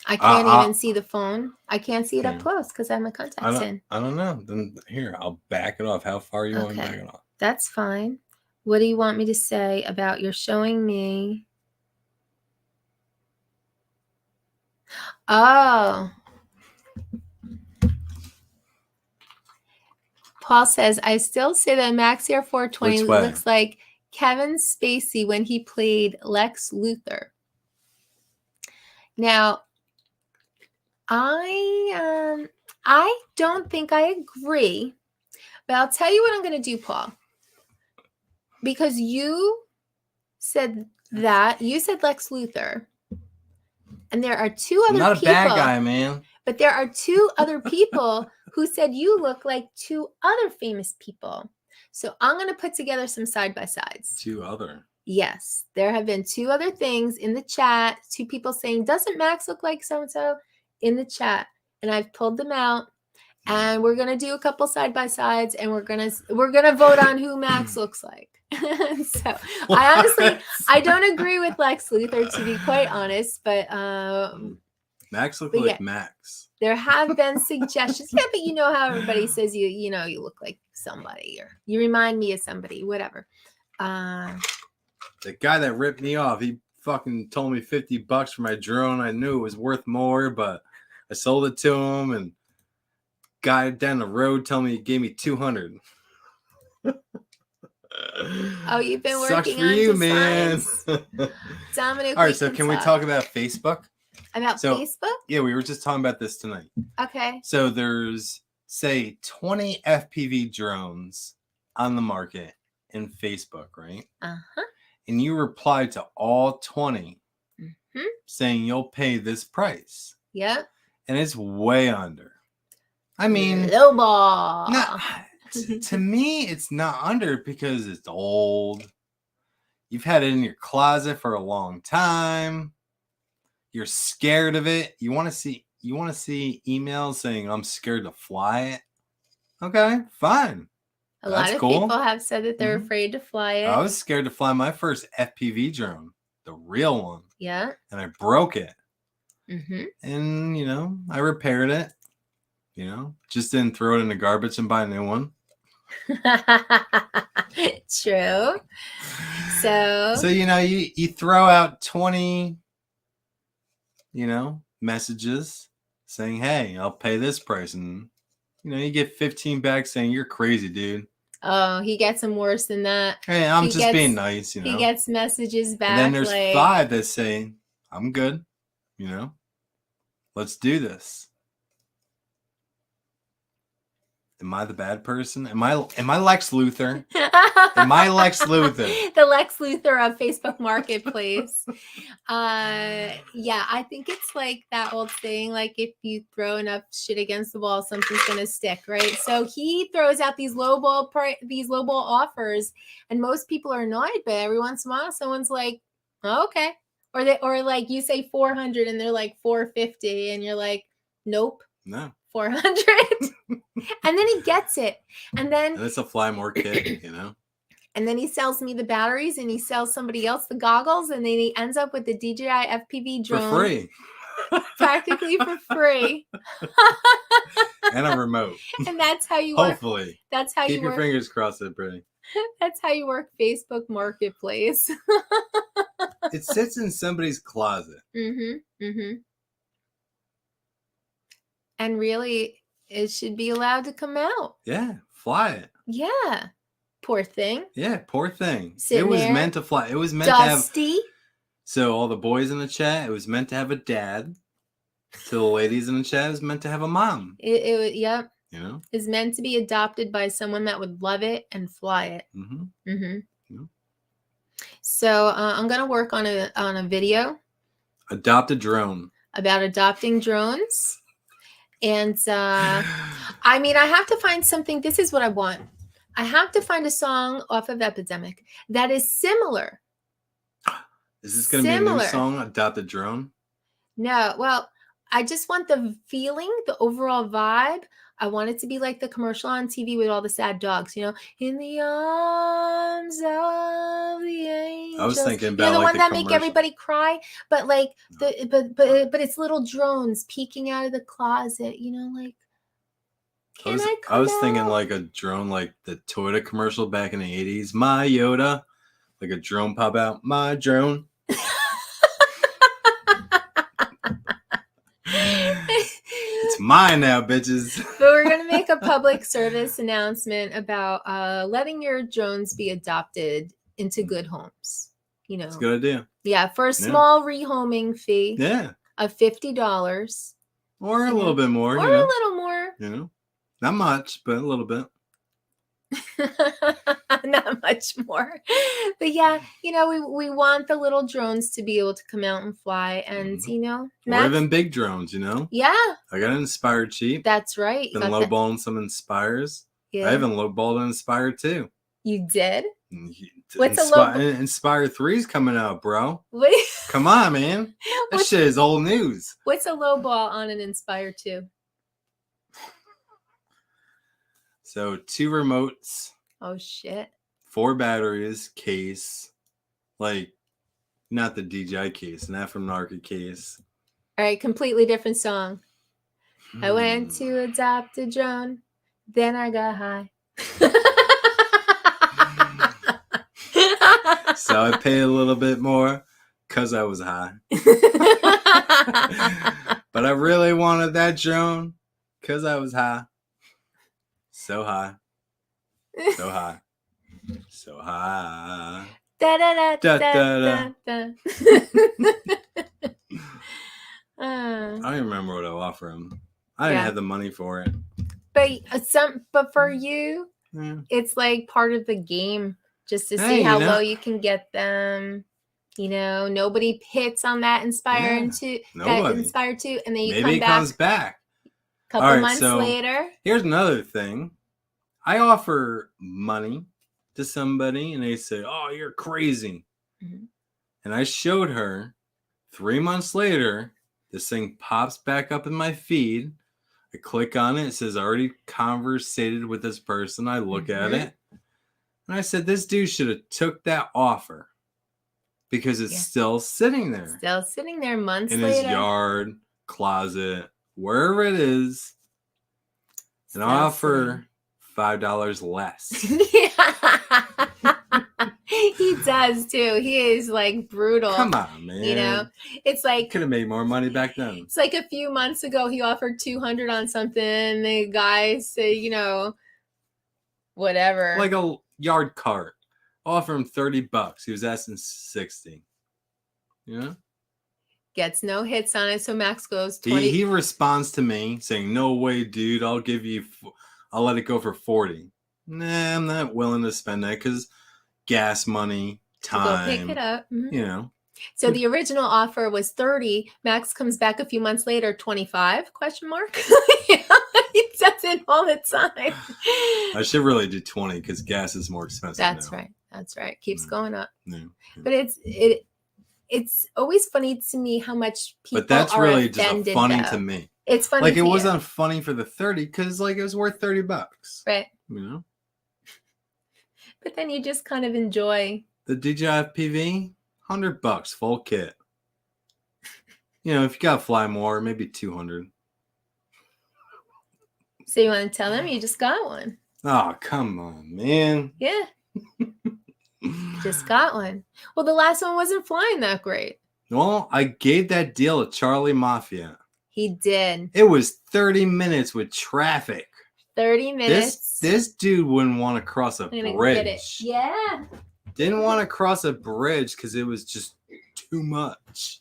I can't even see the phone. I can't see it up close because I have my contacts in. I don't know. Then here, I'll back it off. How far you want me to back it off? That's fine. What do you want me to say about you're showing me? Oh. Paul says, I still say that maxair420 looks like Kevin Spacey when he played Lex Luthor. Now, I don't think I agree, but I'll tell you what I'm going to do, Paul. Because you said that. You said Lex Luthor. And there are two other people. I'm not a bad guy, man. But there are two other people who said you look like two other famous people. So I'm going to put together some side-by-sides. Two other. Yes. There have been two other things in the chat. Two people saying, doesn't Max look like so-and-so? In the chat. And I've pulled them out. And we're going to do a couple side-by-sides. And we're going to vote on who Max looks like. So I honestly, I don't agree with Lex Luthor, to be quite honest. But Max looks like Max. There have been suggestions. Yeah, but you know how everybody says you look like somebody or you remind me of somebody, whatever. The guy that ripped me off, he fucking told me $50 for my drone. I knew it was worth more, but I sold it to him, and guy down the road told me he gave me $200. Oh, you've been working Sucks for on you, designs. man. Dominic, all right, so can we talk about Facebook? About Facebook? Yeah, we were just talking about this tonight. Okay. So there's, say, 20 FPV drones on the market in Facebook, right? Uh-huh. And you reply to all 20 saying you'll pay this price. Yep. And it's way under. I mean, low ball. To me, it's not under because it's old. You've had it in your closet for a long time. You're scared of it. You want to see emails saying I'm scared to fly it. Okay, fine. A lot of people have said that they're afraid to fly it. I was scared to fly my first FPV drone, the real one. Yeah. And I broke it. Mm-hmm. And, I repaired it. Just didn't throw it in the garbage and buy a new one. True. So you throw out 20, messages saying, hey, I'll pay this price. And, you get 15 back saying you're crazy, dude. Oh, he gets them worse than that. Hey, I'm He just gets- being nice, you know. He gets messages back And then there's like 5 that say, I'm good, you know. Let's do this. Am I the bad person? Am I Lex Luthor? Am I Lex Luthor? the Lex Luthor of Facebook Marketplace. Yeah, I think it's like that old saying, like if you throw enough shit against the wall, something's gonna stick, right? So he throws out these lowball offers, and most people are annoyed, but every once in a while, someone's like, oh, okay, or like you say 400, and they're like 450, and you're like, nope, No. 400, and then he gets it, and then And it's a fly more kit, you know. And then he sells me the batteries, and he sells somebody else the goggles, and then he ends up with the DJI FPV drone For free. practically for free. And a remote. And that's how you work. Hopefully. That's how Keep you your work. fingers crossed, Brittany. That's how you work Facebook Marketplace. It sits in somebody's closet. And really, it should be allowed to come out. Yeah, fly it. Yeah. Poor thing. Yeah, poor thing. Sitting It was there, meant to fly. It was meant to have. Dusty. So all the boys in the chat, it was meant to have a dad. So the ladies in the chat, it was meant to have a mom. Yep. You know. Is meant to be adopted by someone that would love it and fly it. So I'm gonna work on a video Adopt a drone. about adopting drones, and I mean, I have to find something. This is what I want. I have to find a song off of Epidemic that is similar. Is this going to be a Similar. new song? Adopt a drone. No, well, I just want the feeling, the overall vibe. I want it to be like the commercial on TV with all the sad dogs, you know, in the arms of the angels. I was thinking You know, about the like one the that make commercial. everybody cry, but like but it's little drones peeking out of the closet, you know, like I was thinking like a drone, like the Toyota commercial back in the 80s. My Yoda. Like a drone pop out. My drone. It's mine now, bitches. But we're going to make a public service announcement about letting your drones be adopted into good homes. You know, It's a good idea. yeah, for a small rehoming fee Yeah. of $50 Or a little bit more. or you know? a little more. You know, not much, but a little bit. Not much more, but yeah, you know, we want the little drones to be able to come out and fly, and you know, Or even big drones, you know? yeah, I got an Inspire cheap. that's right. You Been got that- lowballing some Inspires. Yeah. I even lowballed an Inspire too. You did? What's a Inspire, low? Inspire 3's coming out, bro. What? Come on, man. That What's- shit is old news. What's a low ball on an Inspire 2? So 2 remotes, Oh shit! 4 batteries, case, like not the DJI case, not from Narca case. All right, completely different song. I went to adopt a drone, then I got high. So I paid a little bit more because I was high. But I really wanted that drone because I was high. So high. So high. So high. Da, da, da, Da, da, da, da, da. I don't even remember what I offered him. I didn't Yeah. have the money for it. But for you, Yeah. it's like part of the game, just to Hey, see you how know- low you can get them. You know, nobody hits on that Inspire Yeah, into that nobody. Inspire 2, and then you Maybe come it back comes back. a couple All right, months so later. Here's another thing. I offer money to somebody and they say, "Oh, you're crazy." Mhm. And I showed her 3 months later, this thing pops back up in my feed. I click on it. It says, "I already conversated with this person." I look at Mhm. it. And I said, this dude should have took that offer because it's Yeah. still sitting there Still sitting there months in his later. yard, closet, wherever it is. And I Still offer $5 less. He does too. He is like brutal. Come on, man. You know, it's like Could have made more money back then. it's like a few months ago he offered 200 on something. And the guy said, you know, Whatever. Like a yard cart. Offer him $30. He was asking 60. You know? Gets no hits on it, so Max goes 20. He responds to me saying, "No way, dude. I'll let it go for 40." Nah, I'm not willing to spend that because gas money, time. Go pick it up. Mhm. You know. So the original offer was 30. Max comes back a few months later, 25? Question mark. He does it all the time. I should really do 20 because gas is more expensive. That's now. right. That's right. Keeps going up. Yeah. But it's always funny to me how much people But that's are really just offended, funny though. to me. It's funny. Like to it you. wasn't funny for the 30 because like it was worth $30. Right. You know. But then you just kind of enjoy. The DJI FPV, $100 full kit. You know, if you got to fly more, maybe 200. So you want to tell them you just got one? Oh, come on, man. Yeah. Just got one. Well, the last one wasn't flying that great. Well, I gave that deal to Charlie Mafia. He did. It was 30 minutes with traffic. 30 minutes. This dude wouldn't want to cross a I'm gonna bridge. get it. Yeah. Didn't want to cross a bridge because it was just too much.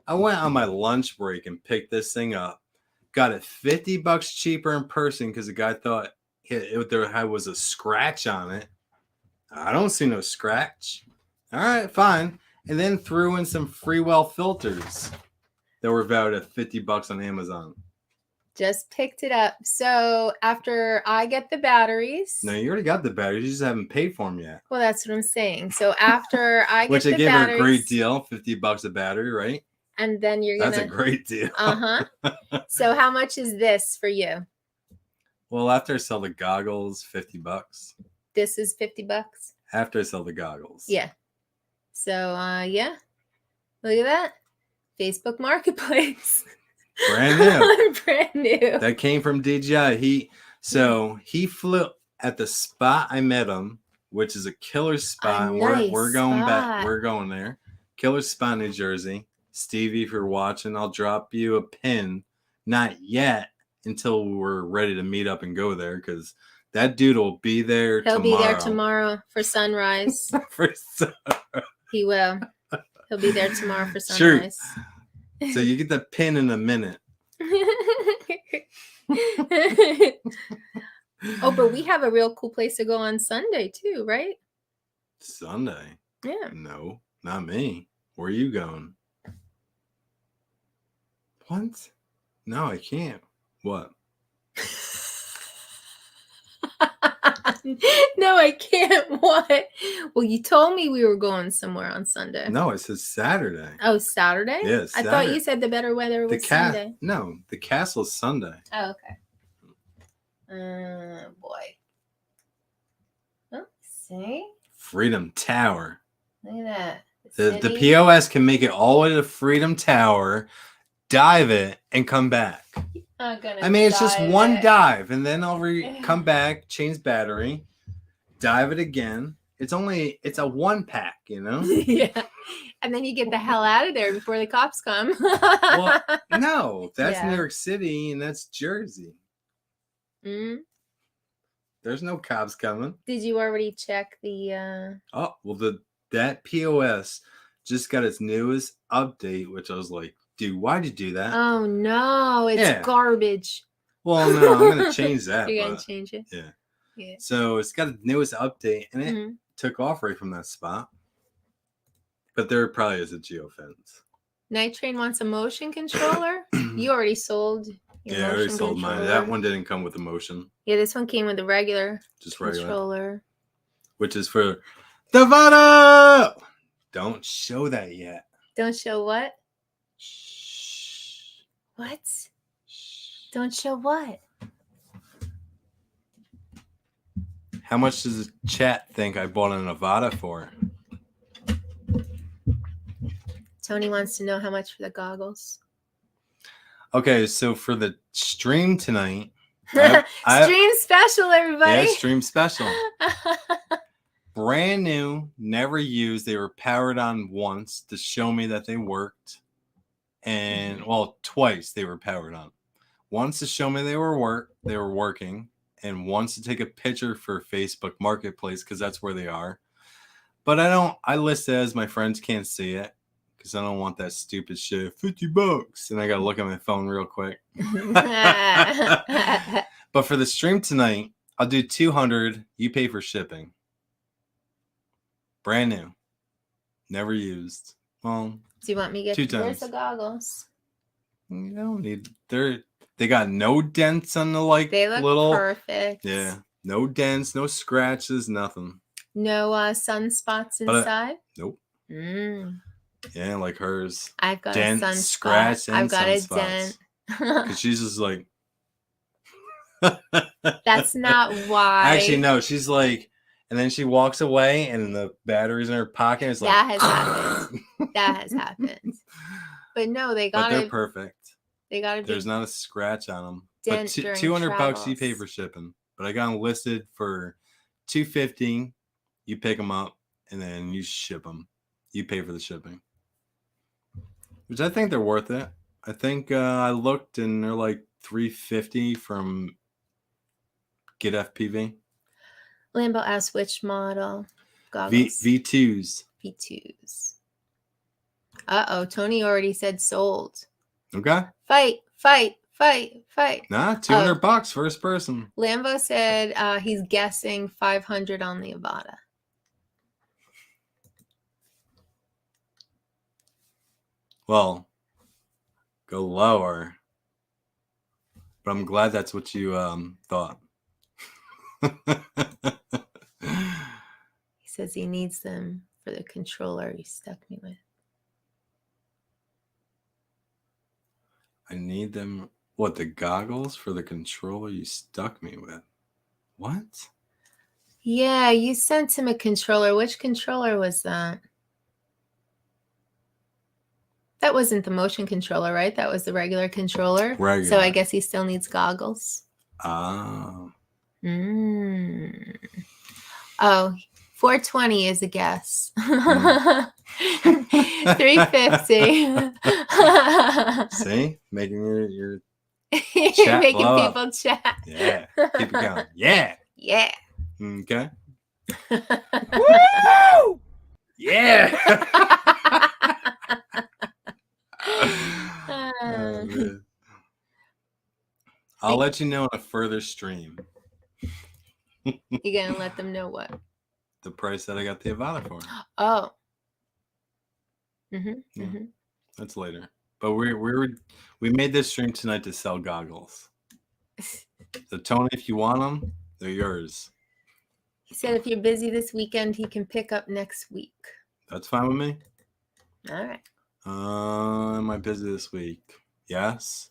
I went on my lunch break and picked this thing up. Got it $50 cheaper in person because the guy thought there was a scratch on it. I don't see no scratch. All right, fine. And then threw in some Freewell filters that were valued at $50 on Amazon. Just picked it up. So after I get the batteries. No, you already got the batteries. You just haven't paid for them yet. Well, that's what I'm saying. So after I get Which the I gave batteries. her a great deal, $50 a battery, right? And then you're going to. That's a great deal. Uh-huh. So how much is this for you? Well, after I sell the goggles, $50. This is $50. After I sell the goggles. Yeah. So, yeah. Look at that. Facebook Marketplace. Brand new. Brand new. That came from DJI. He flew at the spot I met him, which is a killer spot. Nice we're going back. spot. We're going there. Killer spot, New Jersey. Stevie, if you're watching, I'll drop you a pin. Not yet until we're ready to meet up and go there because that dude will be there He'll tomorrow. be there tomorrow for sunrise. He will. He'll be there tomorrow for sunrise. So you get the pin in a minute. Oh, but we have a real cool place to go on Sunday too, right? Sunday? Yeah. No, not me. Where are you going? What? No, I can't. What? No, I can't. What? Well, you told me we were going somewhere on Sunday. No, it says Saturday. Oh, Saturday? Yeah, I thought Saturday. you said the better weather was Sunday. No, the castle's Sunday. Oh, okay. Boy. Oh, see? Freedom Tower. Look at that. The city. POS can make it all the way to Freedom Tower, dive it, and come back. I mean, it's just one dive, and then I'll come back, change battery, dive it again. It's a one pack, you know? Yeah. And then you get the hell out of there before the cops come. Well, no, that's Yeah. New York City, and that's Jersey. Mm. There's no cops coming. Did you already check the Oh, well, that POS just got its newest update, which I was like, dude, why'd you do that? Oh no, it's Yeah. garbage. Well, no, I'm gonna change that. You're gonna but- change it? Yeah. Yeah. So it's got the newest update, and it Mhm. took off right from that spot. But there probably is a geofence. Night Train wants a motion controller. You already sold your Yeah, I already motion sold mine. controller. That one didn't come with a motion, Yeah, this one came with a regular just regular, controller. which is for the Avada. Don't show that yet. Don't show what? What? Don't show what? How much does the chat think I bought an Avada for? Tony wants to know how much for the goggles. Okay, so for the stream tonight, Stream special, everybody. yeah, stream special. Brand new, never used. They were powered on once to show me that they worked. And well, twice they were powered on. Once to show me they were working, and wants to take a picture for Facebook Marketplace because that's where they are. But I list it as my friends can't see it because I don't want that stupid shit. $50, and I gotta look at my phone real quick. But for the stream tonight, I'll do 200. You pay for shipping. Brand new, never used. Well, Do you want me to two get you times. the goggles? You don't need. They got no dents on the They look little. perfect. Yeah, no dents, no scratches, nothing. No sunspots But, inside? Nope. Mm. Yeah, like hers. I've got dent, a sunspot. scratch, and I've got a sunspots. dent. Because she's just like. That's not why. Actually, no. She's like, and then she walks away, and the battery's in her pocket. It's like That has happened. That has happened. But no, they but got they're it. perfect. They got to There's not a scratch on them. dent But during $200 you pay travels. for shipping. But I got them listed for $250. You pick them up and then you ship them. You pay for the shipping, which I think they're worth it. I think I looked and they're like $350 from Get FPV. Lambo asked which model goggles. V2s. V2s. Uh-oh, Tony already said sold. Okay. Fight, fight, fight, fight. Nah, $200 first person. Lambo said he's guessing 500 on the Avada. Well, go lower. But I'm glad that's what you thought. He says he needs them for the controller he stuck me with. I need them. What, the goggles for the controller you stuck me with? What? Yeah, you sent him a controller. Which controller was that? That wasn't the motion controller, right? That was the regular controller. Regular. So I guess he still needs goggles. Ah. Mm. Oh, 420 is a guess. 350. See? Making your You're chat making blow up. people chat. Yeah. Keep it going. Yeah. Yeah. Okay. Woo! Yeah. Uh, man. I'll let you know in a further stream. You gonna let them know what? The price that I got the Avada for. Oh. Yeah. That's later. But we made this stream tonight to sell goggles. So Tony, if you want them, they're yours. He said if you're busy this weekend, he can pick up next week. That's fine with me. All right. Am I busy this week? Yes.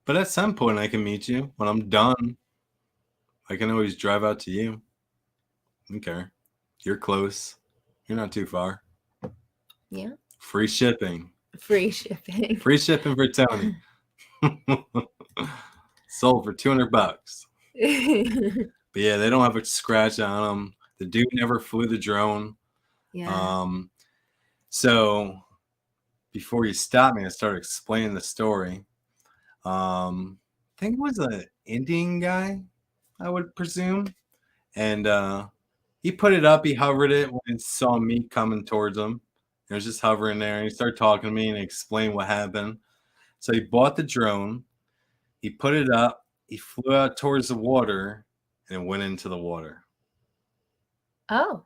But at some point I can meet you. When I'm done, I can always drive out to you. Okay. You're close. You're not too far. Yeah. Free shipping. Free shipping. Free shipping for Tony. Sold for $200. But yeah, they don't have a scratch on them. The dude never flew the drone. Yeah. So before you stopped me, I started explaining the story. I think it was an Indian guy, I would presume. And he put it up, he hovered it when he saw me coming towards him. It was just hovering there, and he started talking to me and explained what happened. So he bought the drone, he put it up, he flew out towards the water, and it went into the water. Oh.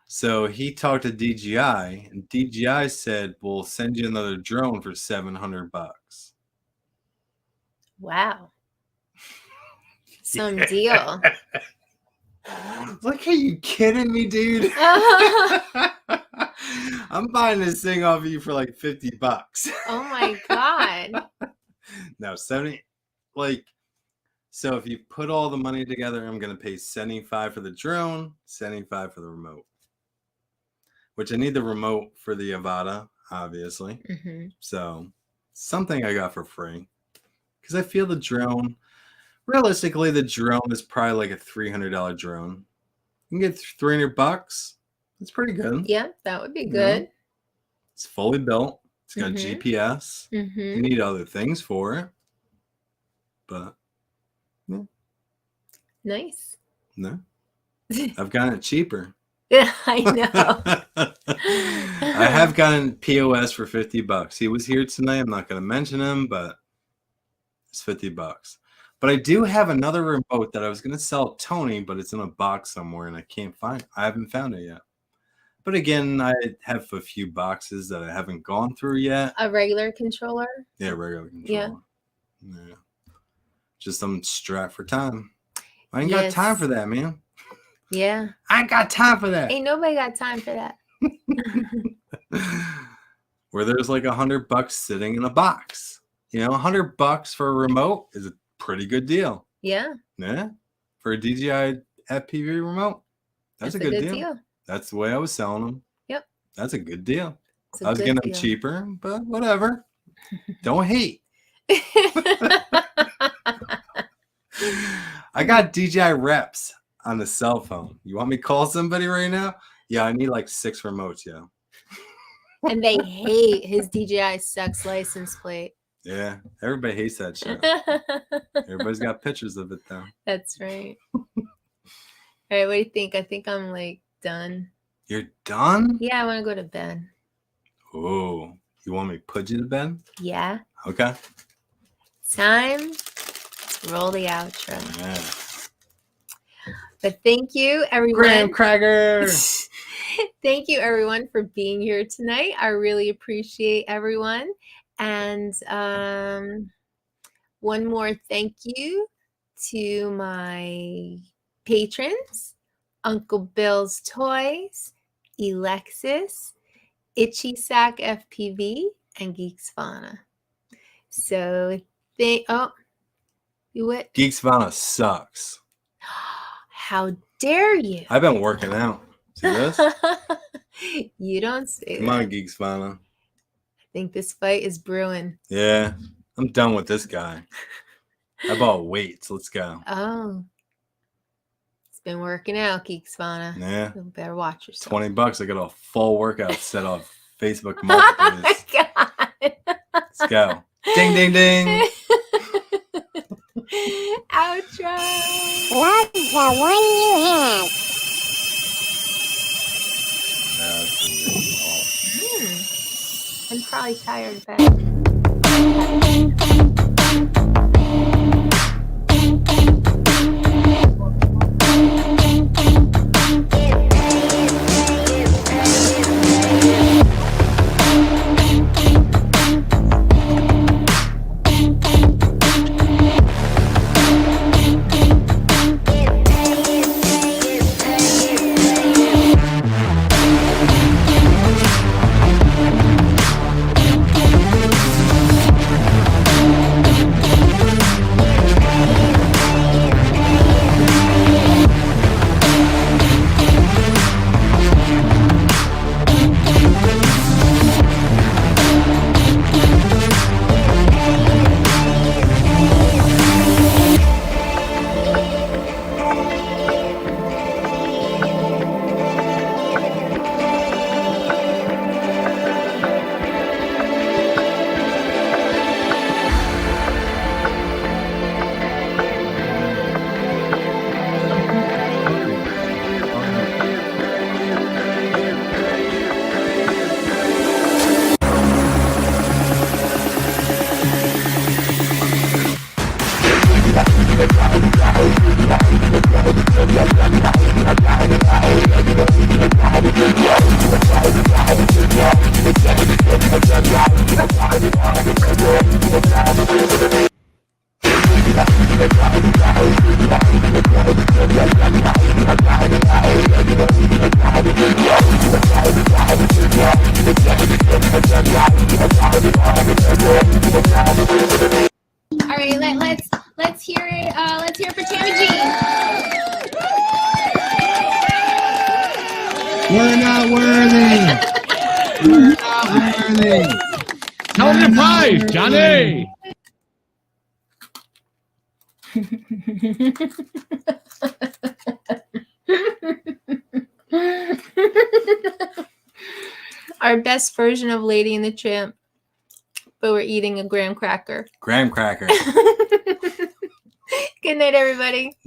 So he talked to DJI, and DJI said, "We'll send you another drone for $700." Wow. Some deal. Like, are you kidding me, dude? I'm buying this thing off of you for like $50. Oh my God. No, 70. Like, so if you put all the money together, I'm gonna pay $75 for the drone, $75 for the remote. Which I need the remote for the Avada, obviously. Mm-hmm. So something I got for free. Because I feel the drone, realistically, the drone is probably like a $300 drone. You can get $300. It's pretty good. Yeah, that would be You good. know? It's fully built. It's got Mhm. GPS. You Mm-hmm. need other things for it. But yeah, Nice. No, I've gotten it cheaper. Yeah, I know. I have gotten POS for $50. He was here tonight. I'm not going to mention him, but it's $50. But I do have another remote that I was going to sell Tony, but it's in a box somewhere and I can't find. I haven't found it yet. But again, I have a few boxes that I haven't gone through yet. A regular controller? Yeah, regular controller. Yeah. Just I'm strapped for time. I ain't got time for that, man. Yeah. I ain't got time for that. Ain't nobody got time for that. Where there's like $100 sitting in a box. You know, $100 for a remote is a pretty good deal. Yeah. Yeah. For a DJI FPV remote, that's a good deal. That's the way I was selling them. Yep. That's a good deal. It's a I was good getting deal. them cheaper, but whatever. Don't hate. I got DJI reps on the cell phone. You want me to call somebody right now? Yeah, I need like 6 remotes, yeah. And they hate his DJI sucks license plate. Yeah, everybody hates that shit. Everybody's got pictures of it though. That's right. All right, what do you think? I think I'm like done. You're done? Yeah, I want to go to bed. Oh, you want me to put you to bed? Yeah. Okay. Time to roll the outro. Yeah. But thank you, everyone. Graham Cracker. Thank you, everyone, for being here tonight. I really appreciate everyone. And one more thank you to my patrons, Uncle Bill's Toys, Alexis, Itchy Sack FPV, and Geeks Fauna. So, you what? Geeks Fauna sucks. How dare you? I've been working out. See this? You don't say Come that. on, Geeks Fauna. I think this fight is brewing. Yeah, I'm done with this guy. I bought weights. Let's go. Oh. It's been working out, Geeks Fauna. Yeah. You better watch yourself. $20. I got a full workout set off Facebook Marketplace. Oh my God. Let's go. Ding, ding, ding. Outro. What's the one you have? I'm probably tired, All right, let's hear it. Let's hear it for Tammie Jean. We're not worthy. We're not worthy. Tell him the prize, Johnny. Our best version of Lady and the Tramp, but we're eating a graham cracker. Graham Cracker. Good night, everybody.